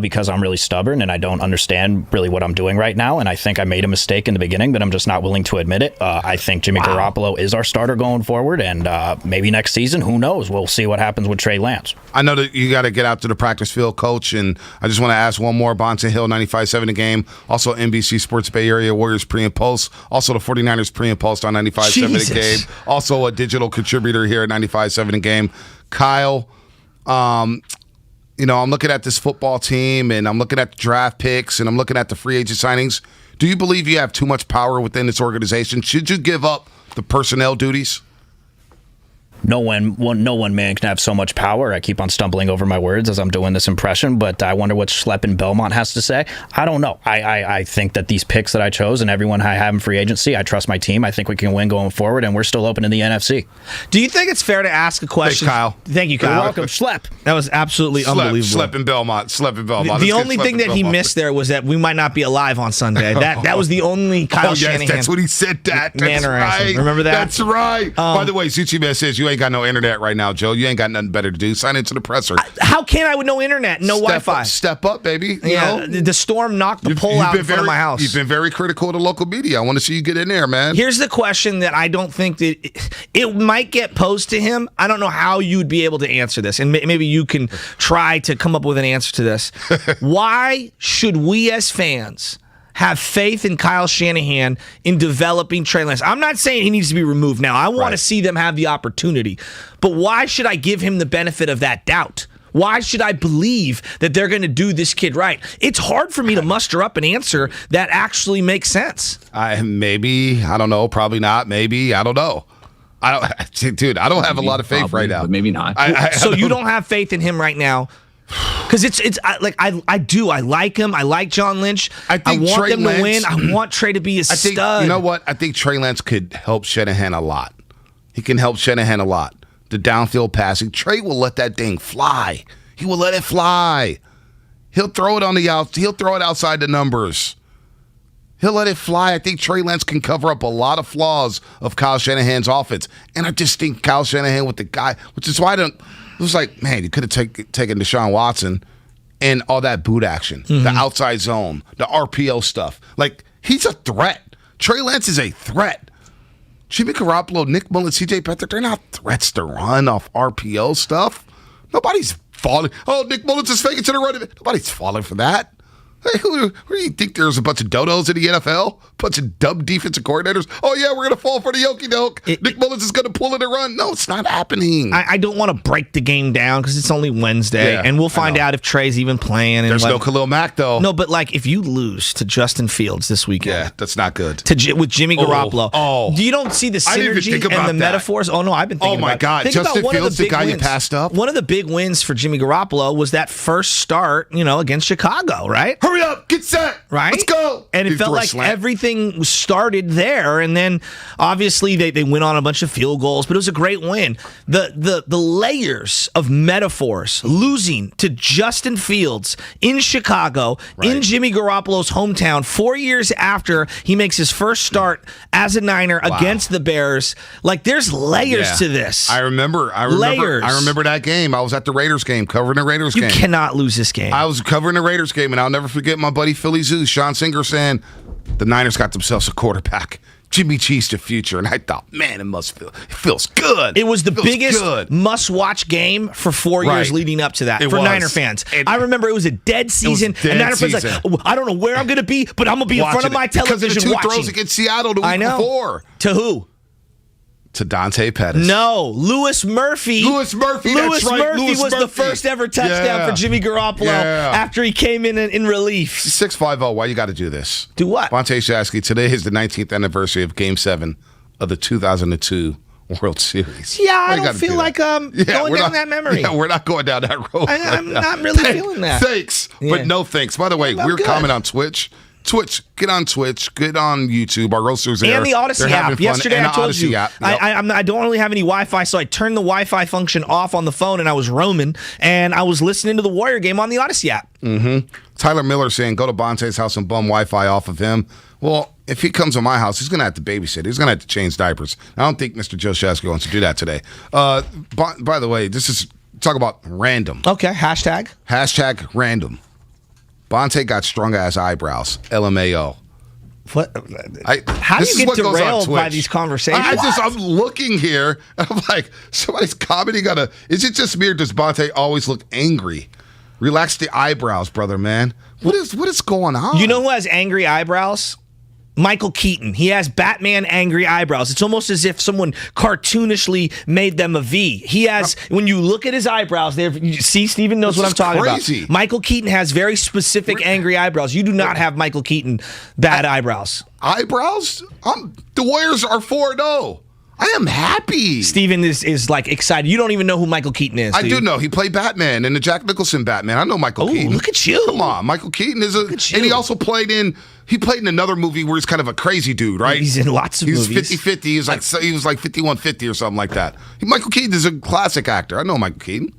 Because I'm really stubborn and I don't understand really what I'm doing right now, and I think I made a mistake in the beginning, but I'm just not willing to admit it. I think Jimmy Garoppolo is our starter going forward, and maybe next season, who knows? We'll see what happens with Trey Lance. I know that you got to get out to the practice field, Coach, and I just want to ask one more. Bonte Hill, 95.7 The Game, also NBC Sports Bay Area Warriors pre and post, also the 49ers pre and post on 95.7 The Game, also a digital contributor here at 95.7 The Game. Kyle, I'm looking at this football team, and I'm looking at the draft picks, and I'm looking at the free agent signings. Do you believe you have too much power within this organization? Should you give up the personnel duties? No one man can have so much power. I keep on stumbling over my words as I'm doing this impression, but I wonder what Schlepp in Belmont has to say. I don't know. I think that these picks that I chose and everyone I have in free agency, I trust my team. I think we can win going forward, and we're still open in the NFC. Do you think it's fair to ask a question? Thanks, Kyle. Thank you, Kyle. You're welcome. Schlepp. That was absolutely unbelievable. Schlepp in Belmont. The only thing that he missed there was that we might not be alive on Sunday. That was the only Kyle Shanahan. That's what he said. That's mannerism. right. Remember that? That's right. By the way, Zucci Man says you ain't got no internet right now, Joe. You ain't got nothing better to do. Sign into the presser. How can I with no internet, no Wi-Fi? Step up, baby. The storm knocked the pole out in front of my house. You've been very critical of the local media. I want to see you get in there, man. Here's the question that I don't think that it might get posed to him. I don't know how you'd be able to answer this, and maybe you can try to come up with an answer to this. Why should we as fans have faith in Kyle Shanahan in developing Trey Lance? I'm not saying he needs to be removed now. I want to see them have the opportunity. But why should I give him the benefit of that doubt? Why should I believe that they're going to do this kid right? It's hard for me to muster up an answer that actually makes sense. Maybe. I don't know. Probably not. Maybe. I don't know. Dude, I don't have a lot of faith right now. But maybe not. So you don't have faith in him right now? Because I do. I like him. I like John Lynch. I want Trey them Lance, to win. I want Trey to be a stud. You know what? I think Trey Lance could help Shanahan a lot. He can help Shanahan a lot. The downfield passing. Trey will let that thing fly. He will let it fly. He'll throw it He'll throw it outside the numbers. He'll let it fly. I think Trey Lance can cover up a lot of flaws of Kyle Shanahan's offense. And I just think Kyle Shanahan with the guy, which is why it was like, man, you could have taken Deshaun Watson and all that boot action, the outside zone, the RPO stuff. Like, he's a threat. Trey Lance is a threat. Jimmy Garoppolo, Nick Mullins, CJ Beathard, they're not threats to run off RPO stuff. Nobody's falling. Oh, Nick Mullins is faking to the run. Nobody's falling for that. Hey, who do you think there's a bunch of dodos in the NFL? A bunch of dumb defensive coordinators? Oh, yeah, we're going to fall for the okey-doke. Nick Mullins is going to pull it and run. No, it's not happening. I don't want to break the game down because it's only Wednesday, and we'll find out if Trey's even playing. There's no Khalil Mack, though. No, but if you lose to Justin Fields this weekend. Yeah, that's not good. With Jimmy Garoppolo. You don't see the synergy and the metaphors? Oh, no, I've been thinking about it. Oh, my God. Justin Fields, the guy you passed up? One of the big wins for Jimmy Garoppolo was that first start, against Chicago, right? Hurry up, get set. Right? Let's go. And it felt like everything started there. And then obviously they went on a bunch of field goals, but it was a great win. The layers of metaphors, losing to Justin Fields in Chicago, in Jimmy Garoppolo's hometown, 4 years after he makes his first start as a Niner against the Bears. There's layers to this. I remember that game. I was at the Raiders game, covering the Raiders game. You cannot lose this game. I was covering the Raiders game, and I'll never forget my buddy Philly Zeus, Sean Singer, saying the Niners got themselves a quarterback. Jimmy G's the future. And I thought, man, it feels good. It was the biggest must-watch game for 4 years leading up to that for Niner fans. I remember it was a dead season. And Niner fans I don't know where I'm going to be, but I'm going to be in front of my television because of the two watching. throws against Seattle the week before. To who? To Dante Pettis. No, Louis Murphy. Louis Murphy was the first ever touchdown for Jimmy Garoppolo after he came in relief. 650, why you got to do this? Do what? Bonte Shasky, today is the 19th anniversary of Game 7 of the 2002 World Series. Yeah, I don't feel like going down that memory. Yeah, we're not going down that road. I'm not really feeling that. Thanks, but no thanks. By the way, we're commenting on Twitch. Get on Twitch, get on YouTube. Our roasters there. And the Odyssey app. Yesterday I told you, Yep. I don't really have any Wi-Fi, so I turned the Wi-Fi function off on the phone, and I was roaming, and I was listening to the Warrior game on the Odyssey app. Tyler Miller saying, go to Bonte's house and bum Wi-Fi off of him. Well, if he comes to my house, he's going to have to babysit. He's going to have to change diapers. I don't think Mr. Joe Shasky wants to do that today. By the way, talk about random. Okay, hashtag random. Bonte got strong-ass eyebrows. LMAO. What? How do you get derailed by these conversations? I'm looking here, and I'm like, somebody's commenting on is it just me or does Bonte always look angry? Relax the eyebrows, brother, man. What is going on? You know who has angry eyebrows? Michael Keaton. He has Batman angry eyebrows. It's almost as if someone cartoonishly made them a V. He has, when you look at his eyebrows, you see, Steven knows what I'm talking about. Michael Keaton has very specific angry eyebrows. You do not have Michael Keaton bad eyebrows. Eyebrows? The Warriors are 4-0. I am happy. Steven is excited. You don't even know who Michael Keaton is. I do know. He played Batman in the Jack Nicholson Batman. I know Michael Keaton. Look at you. Come on. Michael Keaton is and he also played in another movie where he's kind of a crazy dude, right? He's in lots of movies. He's 50-50. He was like 5150 or something like that. Michael Keaton is a classic actor. I know Michael Keaton.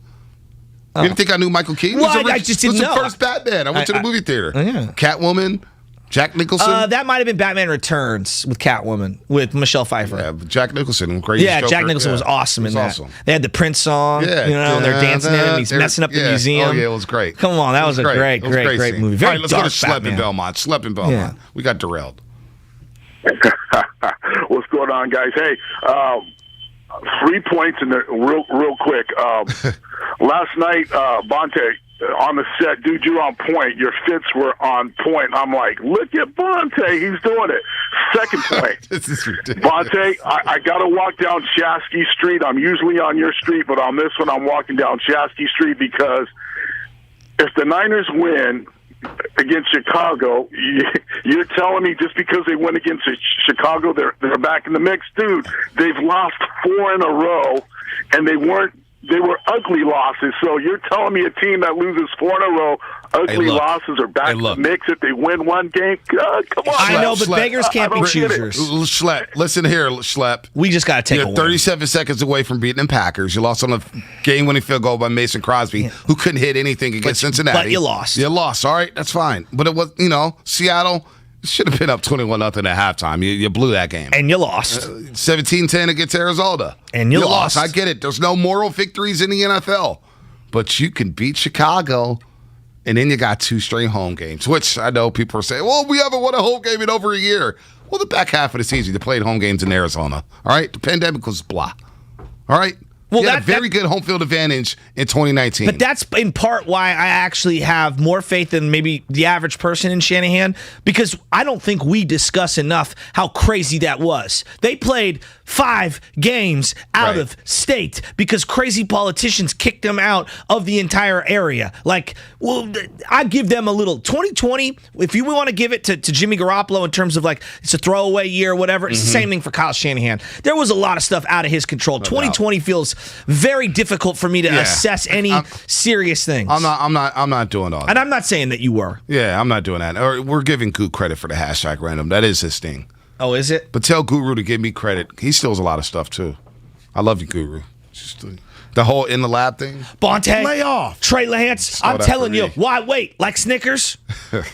You didn't think I knew Michael Keaton? Well, I just didn't know. It was the first Batman. I went to the movie theater. Yeah. Catwoman. Jack Nicholson? That might have been Batman Returns with Catwoman, with Michelle Pfeiffer. Yeah, Jack Nicholson, great. Yeah, Jack Nicholson was awesome in that. Awesome. They had the Prince song, and they're dancing in it, and he's messing up the museum. Oh, yeah, it was great. Come on, that was a great movie. Very All right, let's go to Schlep in Belmont. Schlep in Belmont. Yeah. We got derailed. What's going on, guys? Hey, 3 points in there real quick. Last night, Bonte, on the set, dude, you're on point. Your fits were on point. I'm like, look at Bonte. He's doing it. Second point. This is ridiculous. Bonte, I got to walk down Shasky Street. I'm usually on your street, but on this one, I'm walking down Shasky Street because if the Niners win against Chicago, you're telling me just because they win against Chicago, they're back in the mix? Dude, they've lost 4 in a row, and they were ugly losses. So you're telling me a team that loses 4 in a row, ugly losses, are back in the mix if they win one game? God, come on. I know, but beggars can't be choosers. Schlep, listen here, Schlep. We just got to take a win. You're 37 seconds away from beating the Packers. You lost on a game-winning field goal by Mason Crosby, who couldn't hit anything against Cincinnati. But you lost. You lost. All right, that's fine. But it was, Seattle should have been up 21-0 at halftime. You blew that game. And you lost. 17-10 against Arizona. And you lost. I get it. There's no moral victories in the NFL. But you can beat Chicago, and then you got 2 straight home games, which I know people are saying, well, we haven't won a home game in over a year. Well, the back half of the season, you played home games in Arizona. All right? The pandemic was blah. All right? Well, had a very good home field advantage in 2019. But that's in part why I actually have more faith than maybe the average person in Shanahan, because I don't think we discuss enough how crazy that was. They played 5 games out of state because crazy politicians kicked them out of the entire area. Like, well, I give them a little 2020. If you want to give it to Jimmy Garoppolo in terms of like it's a throwaway year or whatever, it's the same thing for Kyle Shanahan. There was a lot of stuff out of his control. 2020 feels very difficult for me to assess any serious things. I'm not doing all that. And I'm not saying that you were. Yeah, I'm not doing that. Or we're giving Goot credit for the hashtag random. That is his thing. Oh, is it? But tell Guru to give me credit. He steals a lot of stuff too. I love you, Guru. Just the whole in the lab thing. Bonte, lay off. Trey Lance. I'm telling you, why wait? Like Snickers?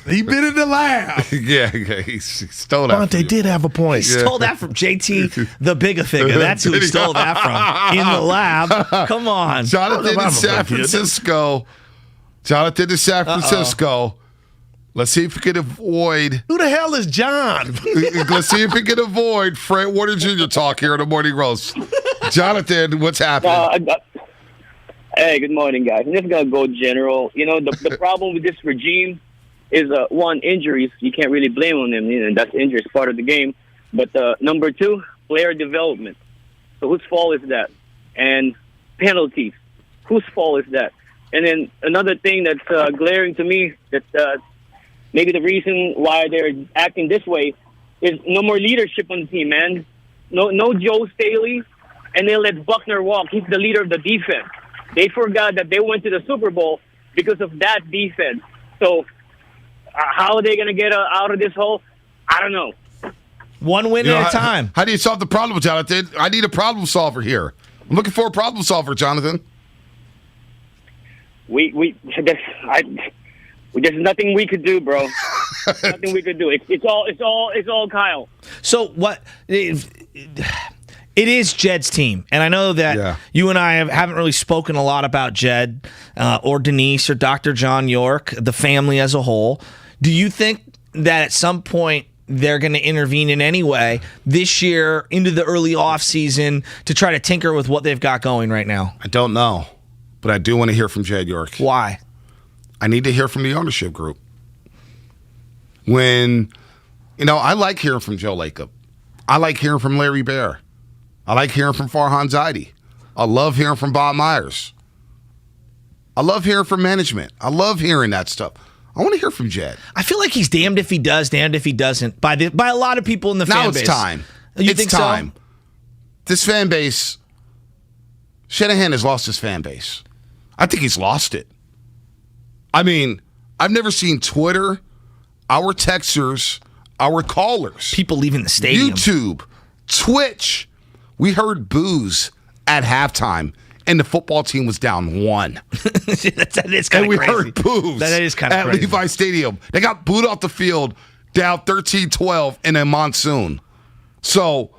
He been in the lab. yeah, he stole that. Bonte did have a point. He stole that from JT, the bigger figure. That's who he stole that from. In the lab. Come on. Jonathan in San Francisco. Let's see if we can avoid. Who the hell is John? Let's see if we can avoid Frank Warner Jr. talk here in the Morning Roast. Jonathan, what's happening? Hey, good morning, guys. I'm just going to go general. The problem with this regime is, one, injuries. You can't really blame on them. That's injuries, part of the game. But number 2, player development. So whose fault is that? And penalties. Whose fault is that? And then another thing that's glaring to me that maybe the reason why they're acting this way is no more leadership on the team, man. No Joe Staley, and they let Buckner walk. He's the leader of the defense. They forgot that they went to the Super Bowl because of that defense. So how are they going to get out of this hole? I don't know. One win at a time. How do you solve the problem, Jonathan? I need a problem solver here. I'm looking for a problem solver, Jonathan. There's nothing we could do, bro. Nothing we could do. It's all Kyle. So what? It is Jed's team, and I know that you and I haven't really spoken a lot about Jed or Denise or Dr. John York, the family as a whole. Do you think that at some point they're going to intervene in any way this year into the early offseason to try to tinker with what they've got going right now? I don't know, but I do want to hear from Jed York. Why? I need to hear from the ownership group. When, I like hearing from Joe Lacob. I like hearing from Larry Bear. I like hearing from Farhan Zaidi. I love hearing from Bob Myers. I love hearing from management. I love hearing that stuff. I want to hear from Jed. I feel like he's damned if he does, damned if he doesn't. By a lot of people in the fan base. Now it's time. You think time. So? This fan base, Shanahan has lost his fan base. I think he's lost it. I mean, I've never seen Twitter, our texters, our callers, people leaving the stadium, YouTube, Twitch. We heard boos at halftime, and the football team was down 1. that is kind of crazy. And we heard boos that is kind of at crazy. Levi Stadium. They got booed off the field down 13-12 in a monsoon. So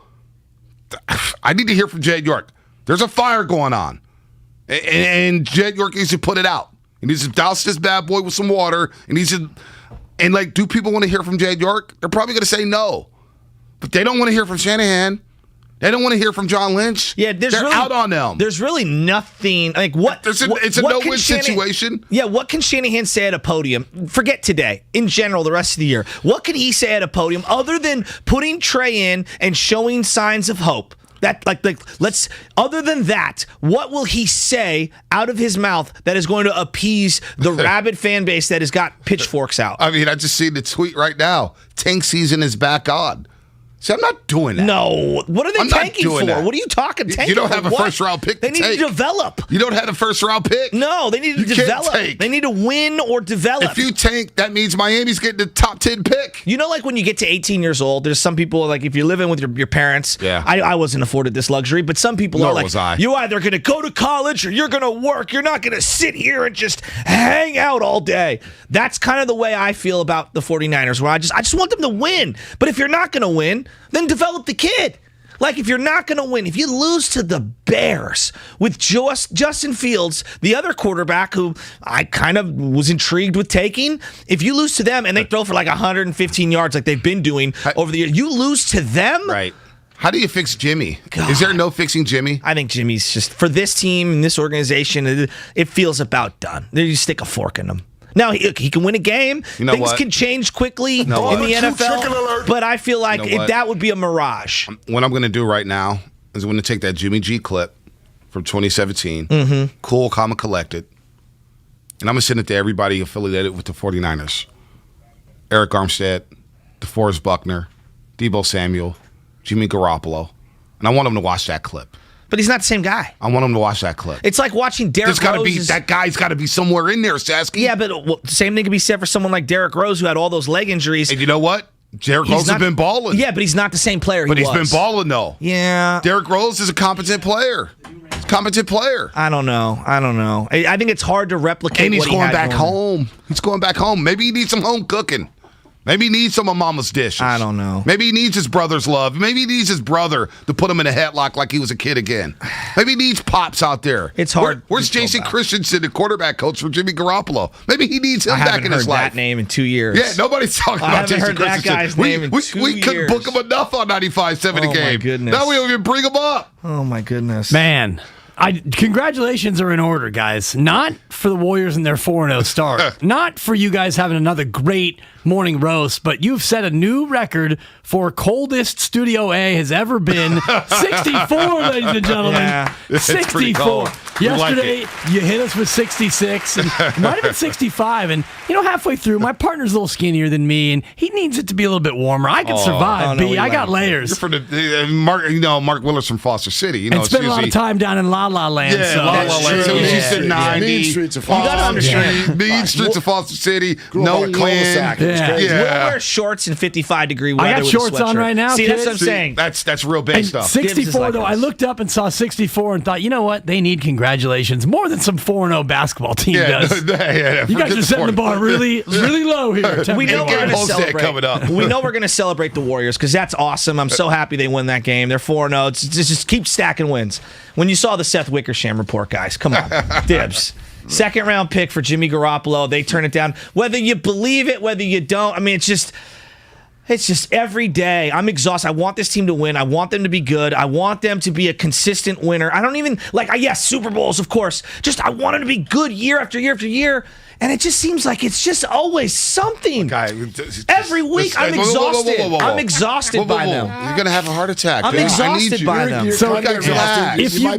I need to hear from Jed York. There's a fire going on. And Jed York needs to put it out. He needs to douse this bad boy with some water. And like, do people want to hear from Jed York? They're probably going to say no. But they don't want to hear from Shanahan. They don't want to hear from John Lynch. Yeah, they're out on them. There's really nothing. Like what? It's a no-win situation. Yeah, what can Shanahan say at a podium? Forget today. In general, the rest of the year, what can he say at a podium other than putting Trey in and showing signs of hope? That let's. Other than that, what will he say out of his mouth that is going to appease the rabid fan base that has got pitchforks out? I mean, I just see the tweet right now. Tank season is back on. See, I'm not doing that. No. What are they tanking for? That. What are you talking tanking? You don't have for? a first-round pick They need to develop. You don't have a first-round pick. No, they need to develop. They need to win or develop. If you tank, that means Miami's getting the top 10 pick. You know, like when you get to 18 years old, there's some people, like if you're living with your parents, yeah. I wasn't afforded this luxury, but some people are like, you're either going to go to college or you're going to work. You're not going to sit here and just hang out all day. That's kind of the way I feel about the 49ers, where I just want them to win. But if you're not going to win, then develop the kid. Like, if you're not going to win, if you lose to the Bears with Justin Fields, the other quarterback who I kind of was intrigued with taking, if you lose to them and they throw for like 115 yards like they've been doing over the years, you lose to them? Right. How do you fix Jimmy? God. Is there no fixing Jimmy? I think Jimmy's just, for this team and this organization, it feels about done. You stick a fork in them. Now, he can win a game. Things can change quickly in the NFL. But I feel like that would be a mirage. What I'm going to do right now is I'm going to take that Jimmy G clip from 2017, cool, calm, and collected, and I'm going to send it to everybody affiliated with the 49ers. Eric Armstead, DeForest Buckner, Deebo Samuel, Jimmy Garoppolo. And I want them to watch that clip. But he's not the same guy. I want him to watch that clip. It's like watching Derrick Rose. That guy's got to be somewhere in there, Sasky. Yeah, but same thing can be said for someone like Derrick Rose, who had all those leg injuries. And you know what? Derrick Rose has been balling. Yeah, but he's not the same player he was. But he's been balling, though. Yeah. Derrick Rose is a competent player. He's a competent player. I don't know. I think it's hard to replicate and he's what he going had back going. home. He's going back home. Maybe he needs some home cooking. Maybe he needs some of Mama's dishes. I don't know. Maybe he needs his brother's love. Maybe he needs his brother to put him in a headlock like he was a kid again. Maybe he needs Pops out there. It's hard. Where's Jason Christensen, the quarterback coach for Jimmy Garoppolo? Maybe he needs him back in his life. I haven't heard that name in 2 years. Yeah, nobody's talking about Jason Christensen. I haven't heard that guy's name in 2 years. We couldn't book him enough on 95.7 The Game. Oh, my goodness. Now we don't even bring him up. Oh, my goodness. Man. Congratulations are in order, guys. Not for the Warriors and their 4-0 start. Not for you guys having another great morning roast, but you've set a new record for coldest Studio A has ever been. 64, ladies and gentlemen. Yeah, 64. Yesterday, you hit us with 66, and it might have been 65. And, halfway through, my partner's a little skinnier than me, and he needs it to be a little bit warmer. I can survive, B. I got layers. You're from Mark Willis from Foster City. And spent a lot of time down in La La Land. Yeah, so. La La Land. So he's in 90. Mean streets of Foster. You gotta understand. Mean streets of Foster City. Grew No up on a cul-de-sac. wind. Yeah. We'll wear shorts in 55-degree weather. I got with shorts a on sweatshirt. right now. See, kid. that's what I'm saying. That's real big stuff. 64, though, I looked up and saw 64 and thought, you know what? They need congratulations more than some 4-0 basketball team does. You guys are setting the bar really, really low here. We know we're going to celebrate. Coming up. We know we're going to celebrate the Warriors because that's awesome. I'm so happy they win that game. They're 4-0. Just keep stacking wins. When you saw the Seth Wickersham report, guys, come on. Dibs. Second round pick for Jimmy Garoppolo. They turn it down. Whether you believe it, whether you don't. I mean, it's just every day. I'm exhausted. I want this team to win. I want them to be good. I want them to be a consistent winner. I don't even, yes, Super Bowls, of course. Just, I want them to be good year after year after year. And it just seems like it's just always something. Every week, I'm exhausted. I'm exhausted by them. You're going to have a heart attack. I'm exhausted by them. So if you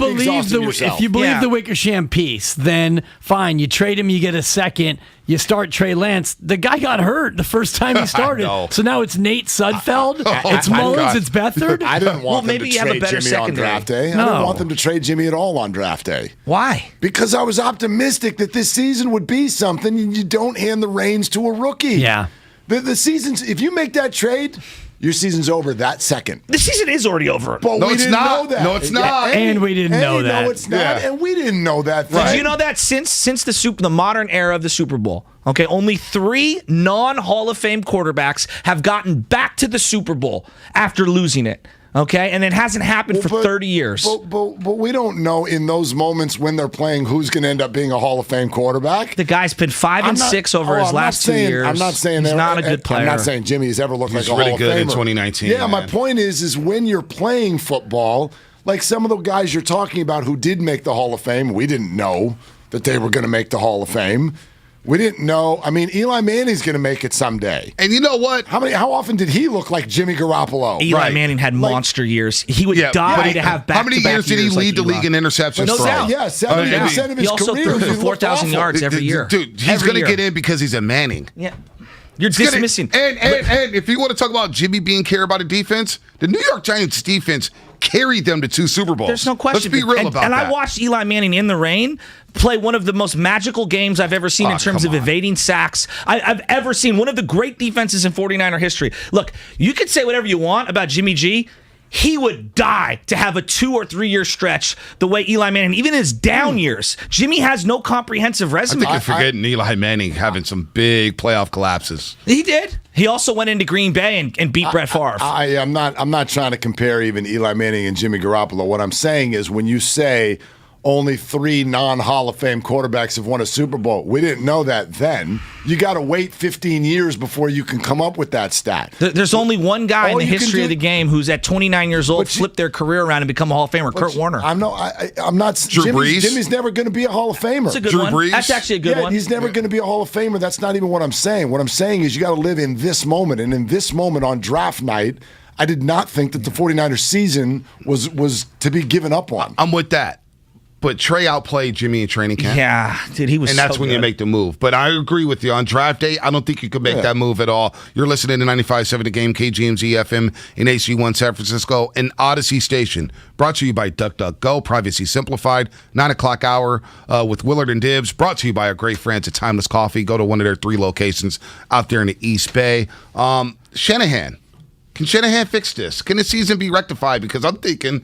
believe the Wickersham piece, then fine. You trade him, you get a second. You start Trey Lance. The guy got hurt the first time he started. So now it's Nate Sudfeld. It's Mullins. It's Beathard. I didn't want them to trade Jimmy on draft day. I didn't want them to trade Jimmy at all on draft day. Why? Because I was optimistic that this season would be something, and you don't hand the reins to a rookie. Yeah. The seasons, if you make that trade, Your season's over that second. The season is already over. But we didn't know that. No, it's not. And we didn't know that. No, it's not. And we didn't know that. Did you know that since the modern era of the Super Bowl, okay, only 3 non-Hall of Fame quarterbacks have gotten back to the Super Bowl after losing it. Okay, and it hasn't happened for 30 years. But we don't know in those moments when they're playing who's going to end up being a Hall of Fame quarterback. The guy's been 5 and 6 over his last 2 years. I'm not saying he's not a good player. I'm not saying Jimmy's ever looked like a Hall of Famer. He's really good in 2019. Yeah, my point is when you're playing football, like some of the guys you're talking about who did make the Hall of Fame, we didn't know that they were going to make the Hall of Fame. We didn't know. I mean, Eli Manning's going to make it someday. And you know what? How often did he look like Jimmy Garoppolo? Eli Manning had monster years. He would die to have back-to-back How many years did he lead the league in interceptions? No doubt. Yeah, 70% of his He also career. threw for 4,000 yards every year. Dude, he's going to get in because he's a Manning. Yeah. You're dismissing. And if you want to talk about Jimmy being care about a defense, the New York Giants defense carried them to 2 Super Bowls. There's no question. Let's be real about that. And I watched Eli Manning in the rain play one of the most magical games I've ever seen in terms of evading sacks I've ever seen. One of the great defenses in 49er history. Look, you could say whatever you want about Jimmy G. He would die to have a 2 or 3 year stretch the way Eli Manning, even in his down years. Jimmy has no comprehensive resume. I think you're forgetting Eli Manning having some big playoff collapses. He did. He also went into Green Bay and beat Brett Favre. I'm not trying to compare even Eli Manning and Jimmy Garoppolo. What I'm saying is when you say only 3 non-Hall of Fame quarterbacks have won a Super Bowl. We didn't know that then. You got to wait 15 years before you can come up with that stat. There's only one guy in the history of the game who's at 29 years old flipped their career around and become a Hall of Famer, Kurt Warner. I'm not. Drew Brees? Jimmy's never going to be a Hall of Famer. That's a good one. Brees? That's actually a good one. He's never going to be a Hall of Famer. That's not even what I'm saying. What I'm saying is you got to live in this moment. And in this moment on draft night, I did not think that the 49ers season was to be given up on. I'm with that. But Trey outplayed Jimmy in training camp. Yeah, dude, he was. And that's when you make the move. But I agree with you on draft day. I don't think you could make that move at all. You're listening to 95.7 The Game, KGMZ FM in HC1 San Francisco, and Odyssey Station. Brought to you by DuckDuckGo, Privacy Simplified. 9 o'clock hour with Willard and Dibbs. Brought to you by our great friends at Timeless Coffee. Go to one of their 3 locations out there in the East Bay. Shanahan. Can Shanahan fix this? Can the season be rectified? Because I'm thinking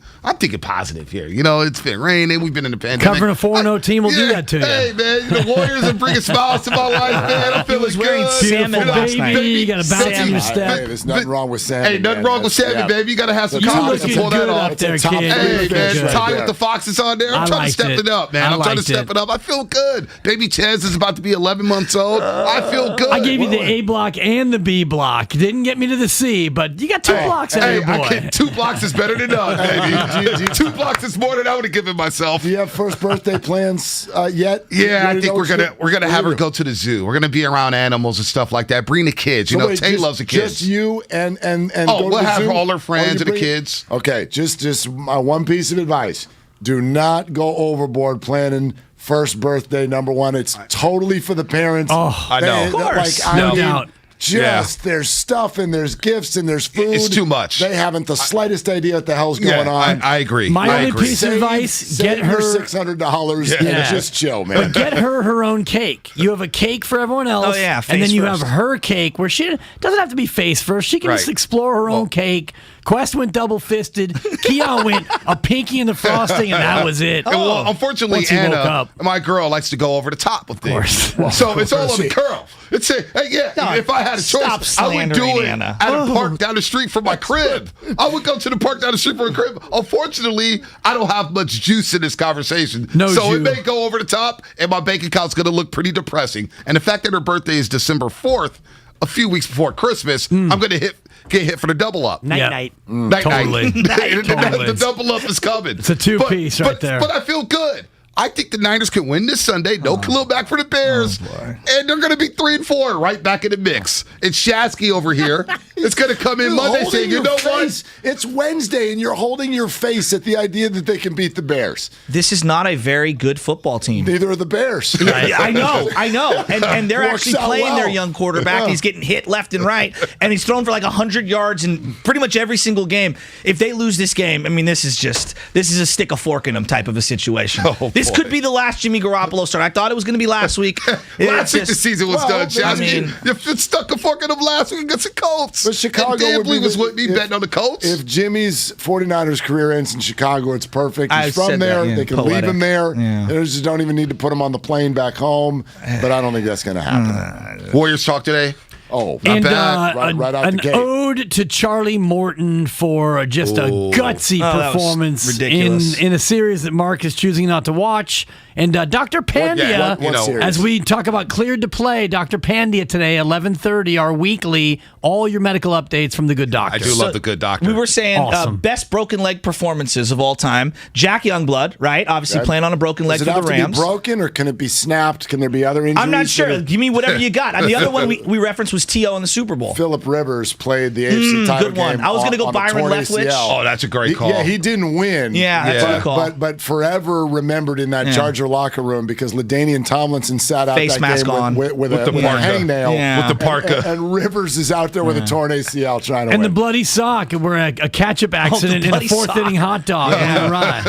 positive here. You know, it's been raining. We've been in the pandemic. Covering a 4-0 team will do that to you. Hey, man, the Warriors are bringing smiles to my life, man. I'm feeling good. Salmon last night. You got to bounce in your step. Hey, there's nothing wrong with salmon. Hey, nothing wrong with salmon, baby. You got to have some You confidence to looking pull that good off. up there, kid. Hey, man, Good. Ty with the Foxes on there. I'm trying to step it up, man. I'm trying to step it up. I feel good. Baby Chaz is about to be 11 months old. I feel good. I gave you the A block and the B block. Didn't get me to the C, but you got 2 blocks out of your boy. 2 blocks is better than none, baby. 2 blocks is more than I would have given myself. Do you have first birthday plans yet? Yeah, I think we're gonna have her go to the zoo. We're gonna be around animals and stuff like that. Bring the kids. You know, Tay loves the kids. Just you and go to we'll the have zoo? all her friends and the kids. Okay, just one piece of advice: do not go overboard planning first birthday number 1. It's totally for the parents. Oh, I know. Of course, No doubt. There's stuff and there's gifts and there's food. It's too much. They haven't the slightest idea what the hell's going on. I agree. My only piece of advice: get her $600 and just chill, man. But get her own cake. You have a cake for everyone else. Oh, yeah, and then you face have her cake where she doesn't have to be face first. She can just explore her own cake. Quest went double-fisted. Keon went a pinky in the frosting, and that was it. Well, unfortunately, Once he woke Anna, up. my girl, likes to go over the top with things. So it's all on the girl. It's if I had a choice, I would do it Anna. at a park down the street from my crib. I would go to the park down the street from my crib. Unfortunately, I don't have much juice in this conversation. So it may go over the top, and my bank account's going to look pretty depressing. And the fact that her birthday is December 4th, a few weeks before Christmas, I'm going to get hit for the double up. Night. Totally. Totally. The double up is coming. It's a 2-piece right there. But I feel good. I think the Niners can win this Sunday. No Khalil back for the Bears. And they're going to be 3-4, right back in the mix. It's Shasky over here. It's going to come in Monday saying, you know what? It's Wednesday, and you're holding your face at the idea that they can beat the Bears. This is not a very good football team. Neither are the Bears. I know. And they're Works actually out playing well. their young quarterback. Yeah. He's getting hit left and right, and he's thrown for like 100 yards in pretty much every single game. If they lose this game, I mean, this is a stick a fork in them type of a situation. This could be the last Jimmy Garoppolo start. I thought it was going to be last week. Last week the season was done, Shasky. I mean, you stuck a fork in them last week against the Colts. But Chicago Dan would be believe us with me betting on the Colts. If Jimmy's 49ers career ends in Chicago, it's perfect. He's I from said there. that, yeah. They can Poetic. leave him there. Yeah. They just don't even need to put him on the plane back home. But I don't think that's going to happen. Warriors talk today. Oh, not And bad. Right out an the gate. ode to Charlie Morton for just a gutsy that was performance ridiculous. in a series that Mark is choosing not to watch. And Dr. Pandya, what series? as we talk about cleared to play, Dr. Pandya today, 11:30, our weekly, all your medical updates from the good doctor. I do love the good doctor. We were saying Awesome. best broken leg performances of all time. Jack Youngblood, right? Obviously playing on a broken leg Does it for have the to be Rams. broken, or can it be snapped? Can there be other injuries? I'm not sure. that are- Give me whatever you got. And the other one we referenced was T.O. in the Super Bowl. Phillip Rivers played the AFC title good one. game. I was gonna go on a Byron torn Leftwich. ACL. Oh, that's a great call. Yeah, he didn't win. Yeah, that's a good call. But forever remembered in that Charger locker room because LaDainian Tomlinson sat out Face that mask game on. with the a parka. hangnail. Yeah. With the parka. And Rivers is out there with a torn ACL trying to And win. the bloody sock, where a catch-up accident in a bloody fourth sock. inning hot dog. Yeah, right.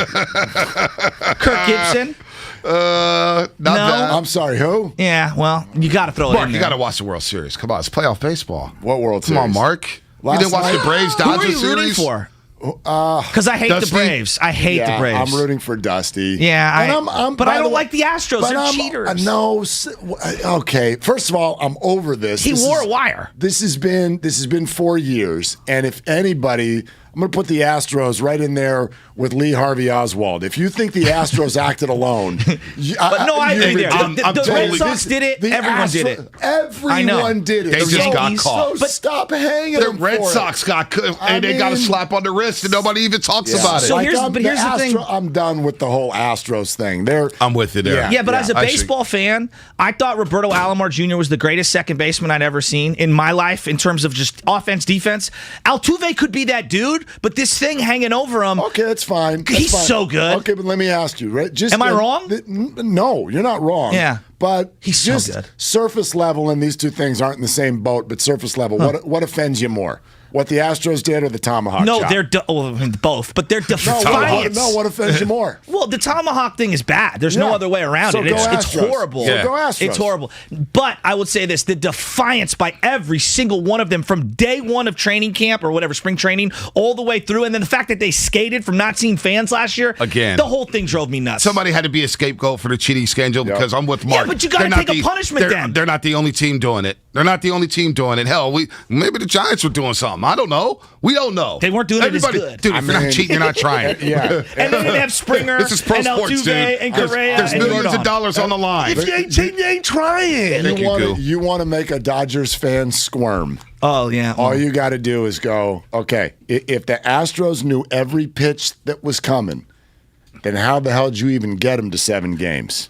Kirk Gibson. Not No. bad. I'm sorry, who? Yeah, well, you got to throw it Mark, in you there. got to watch the World Series. Come on, it's playoff baseball. What World Come Series? on, Mark. Last you didn't watch night? the Braves Who are Dodgers you rooting series? for? Because I hate Dusty? the Braves. I hate the Braves. I'm rooting for Dusty. Yeah, And but by I the don't way- like the Astros. but They're I'm- cheaters. No, okay. First of all, I'm over this. He wore a wire. This has been 4 years, and if anybody, I'm going to put the Astros right in there with Lee Harvey Oswald. If you think the Astros acted alone, I agree there. I'm The Red totally- Sox did it. Everyone did it. Everyone did it. They just got caught. So stop hanging The them Red for Sox it. got and they got a slap on the wrist, and nobody even talks about it. So here's the thing. I'm done with the whole Astros thing. I'm with you there. Yeah, but as a I baseball fan, I thought Roberto Alomar Jr. was the greatest second baseman I'd ever seen in my life in terms of just offense, defense. Altuve could be that dude, but this thing hanging over him. Okay, that's fine. That's He's fine. so good. Okay, but let me ask you, right? Am I wrong? No, you're not wrong. Yeah. But He's so just good. surface level, and these two things aren't in the same boat, but surface level, what offends you more? What the Astros did or the tomahawk No, chop? they're both, but they're defiance. What offends you more? Well, the tomahawk thing is bad. There's no Yeah. other way around So it. go It's Astros. horrible. So go Astros. It's horrible. But I would say this: the defiance by every single one of them from day one of training camp or whatever, spring training, all the way through, and then the fact that they skated from not seeing fans last year. Again. The whole thing drove me nuts. Somebody had to be a scapegoat for the cheating scandal because I'm with Mark. Yeah, but you gotta They're not take a punishment they're- then. They're not the only team doing it. They're not the only team doing it. Hell, maybe the Giants were doing something. I don't know. We don't know. They weren't doing it as good. Dude, if you're not cheating, you're not trying. Yeah. And they didn't have Springer This is pro and sports, Altuve dude. and Correa. There's and millions of Yordan. dollars on the line. If you ain't cheating, you ain't trying. Thank you, Goo. You want to make a Dodgers fan squirm. Oh, yeah. All you got to do is go, okay, if the Astros knew every pitch that was coming, then how the hell did you even get them to 7 games?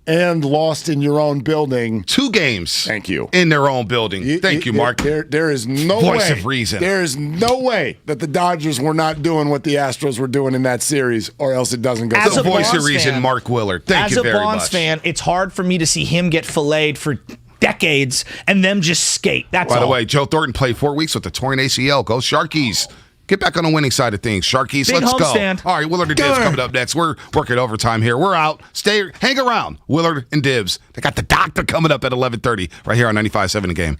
And lost in your own building. 2 games. Thank you. In their own building. Thank you, Mark. There is no Voice way. of reason. There is no way that the Dodgers were not doing what the Astros were doing in that series, or else it doesn't go. As The a voice of Bonds reason, fan- Mark Willard. Thank As you a very Bonds much. fan, it's hard for me to see him get filleted for decades and them just skate. That's By the all. way, Joe Thornton played 4 weeks with the torn ACL. Go Sharkies. Get back on the winning side of things. Sharkies, Big let's go. homestand. All right, Willard and Dibs coming up next. We're working overtime here. We're out. Hang around. Willard and Dibs. They got the doctor coming up at 11:30 right here on 95.7 The Game.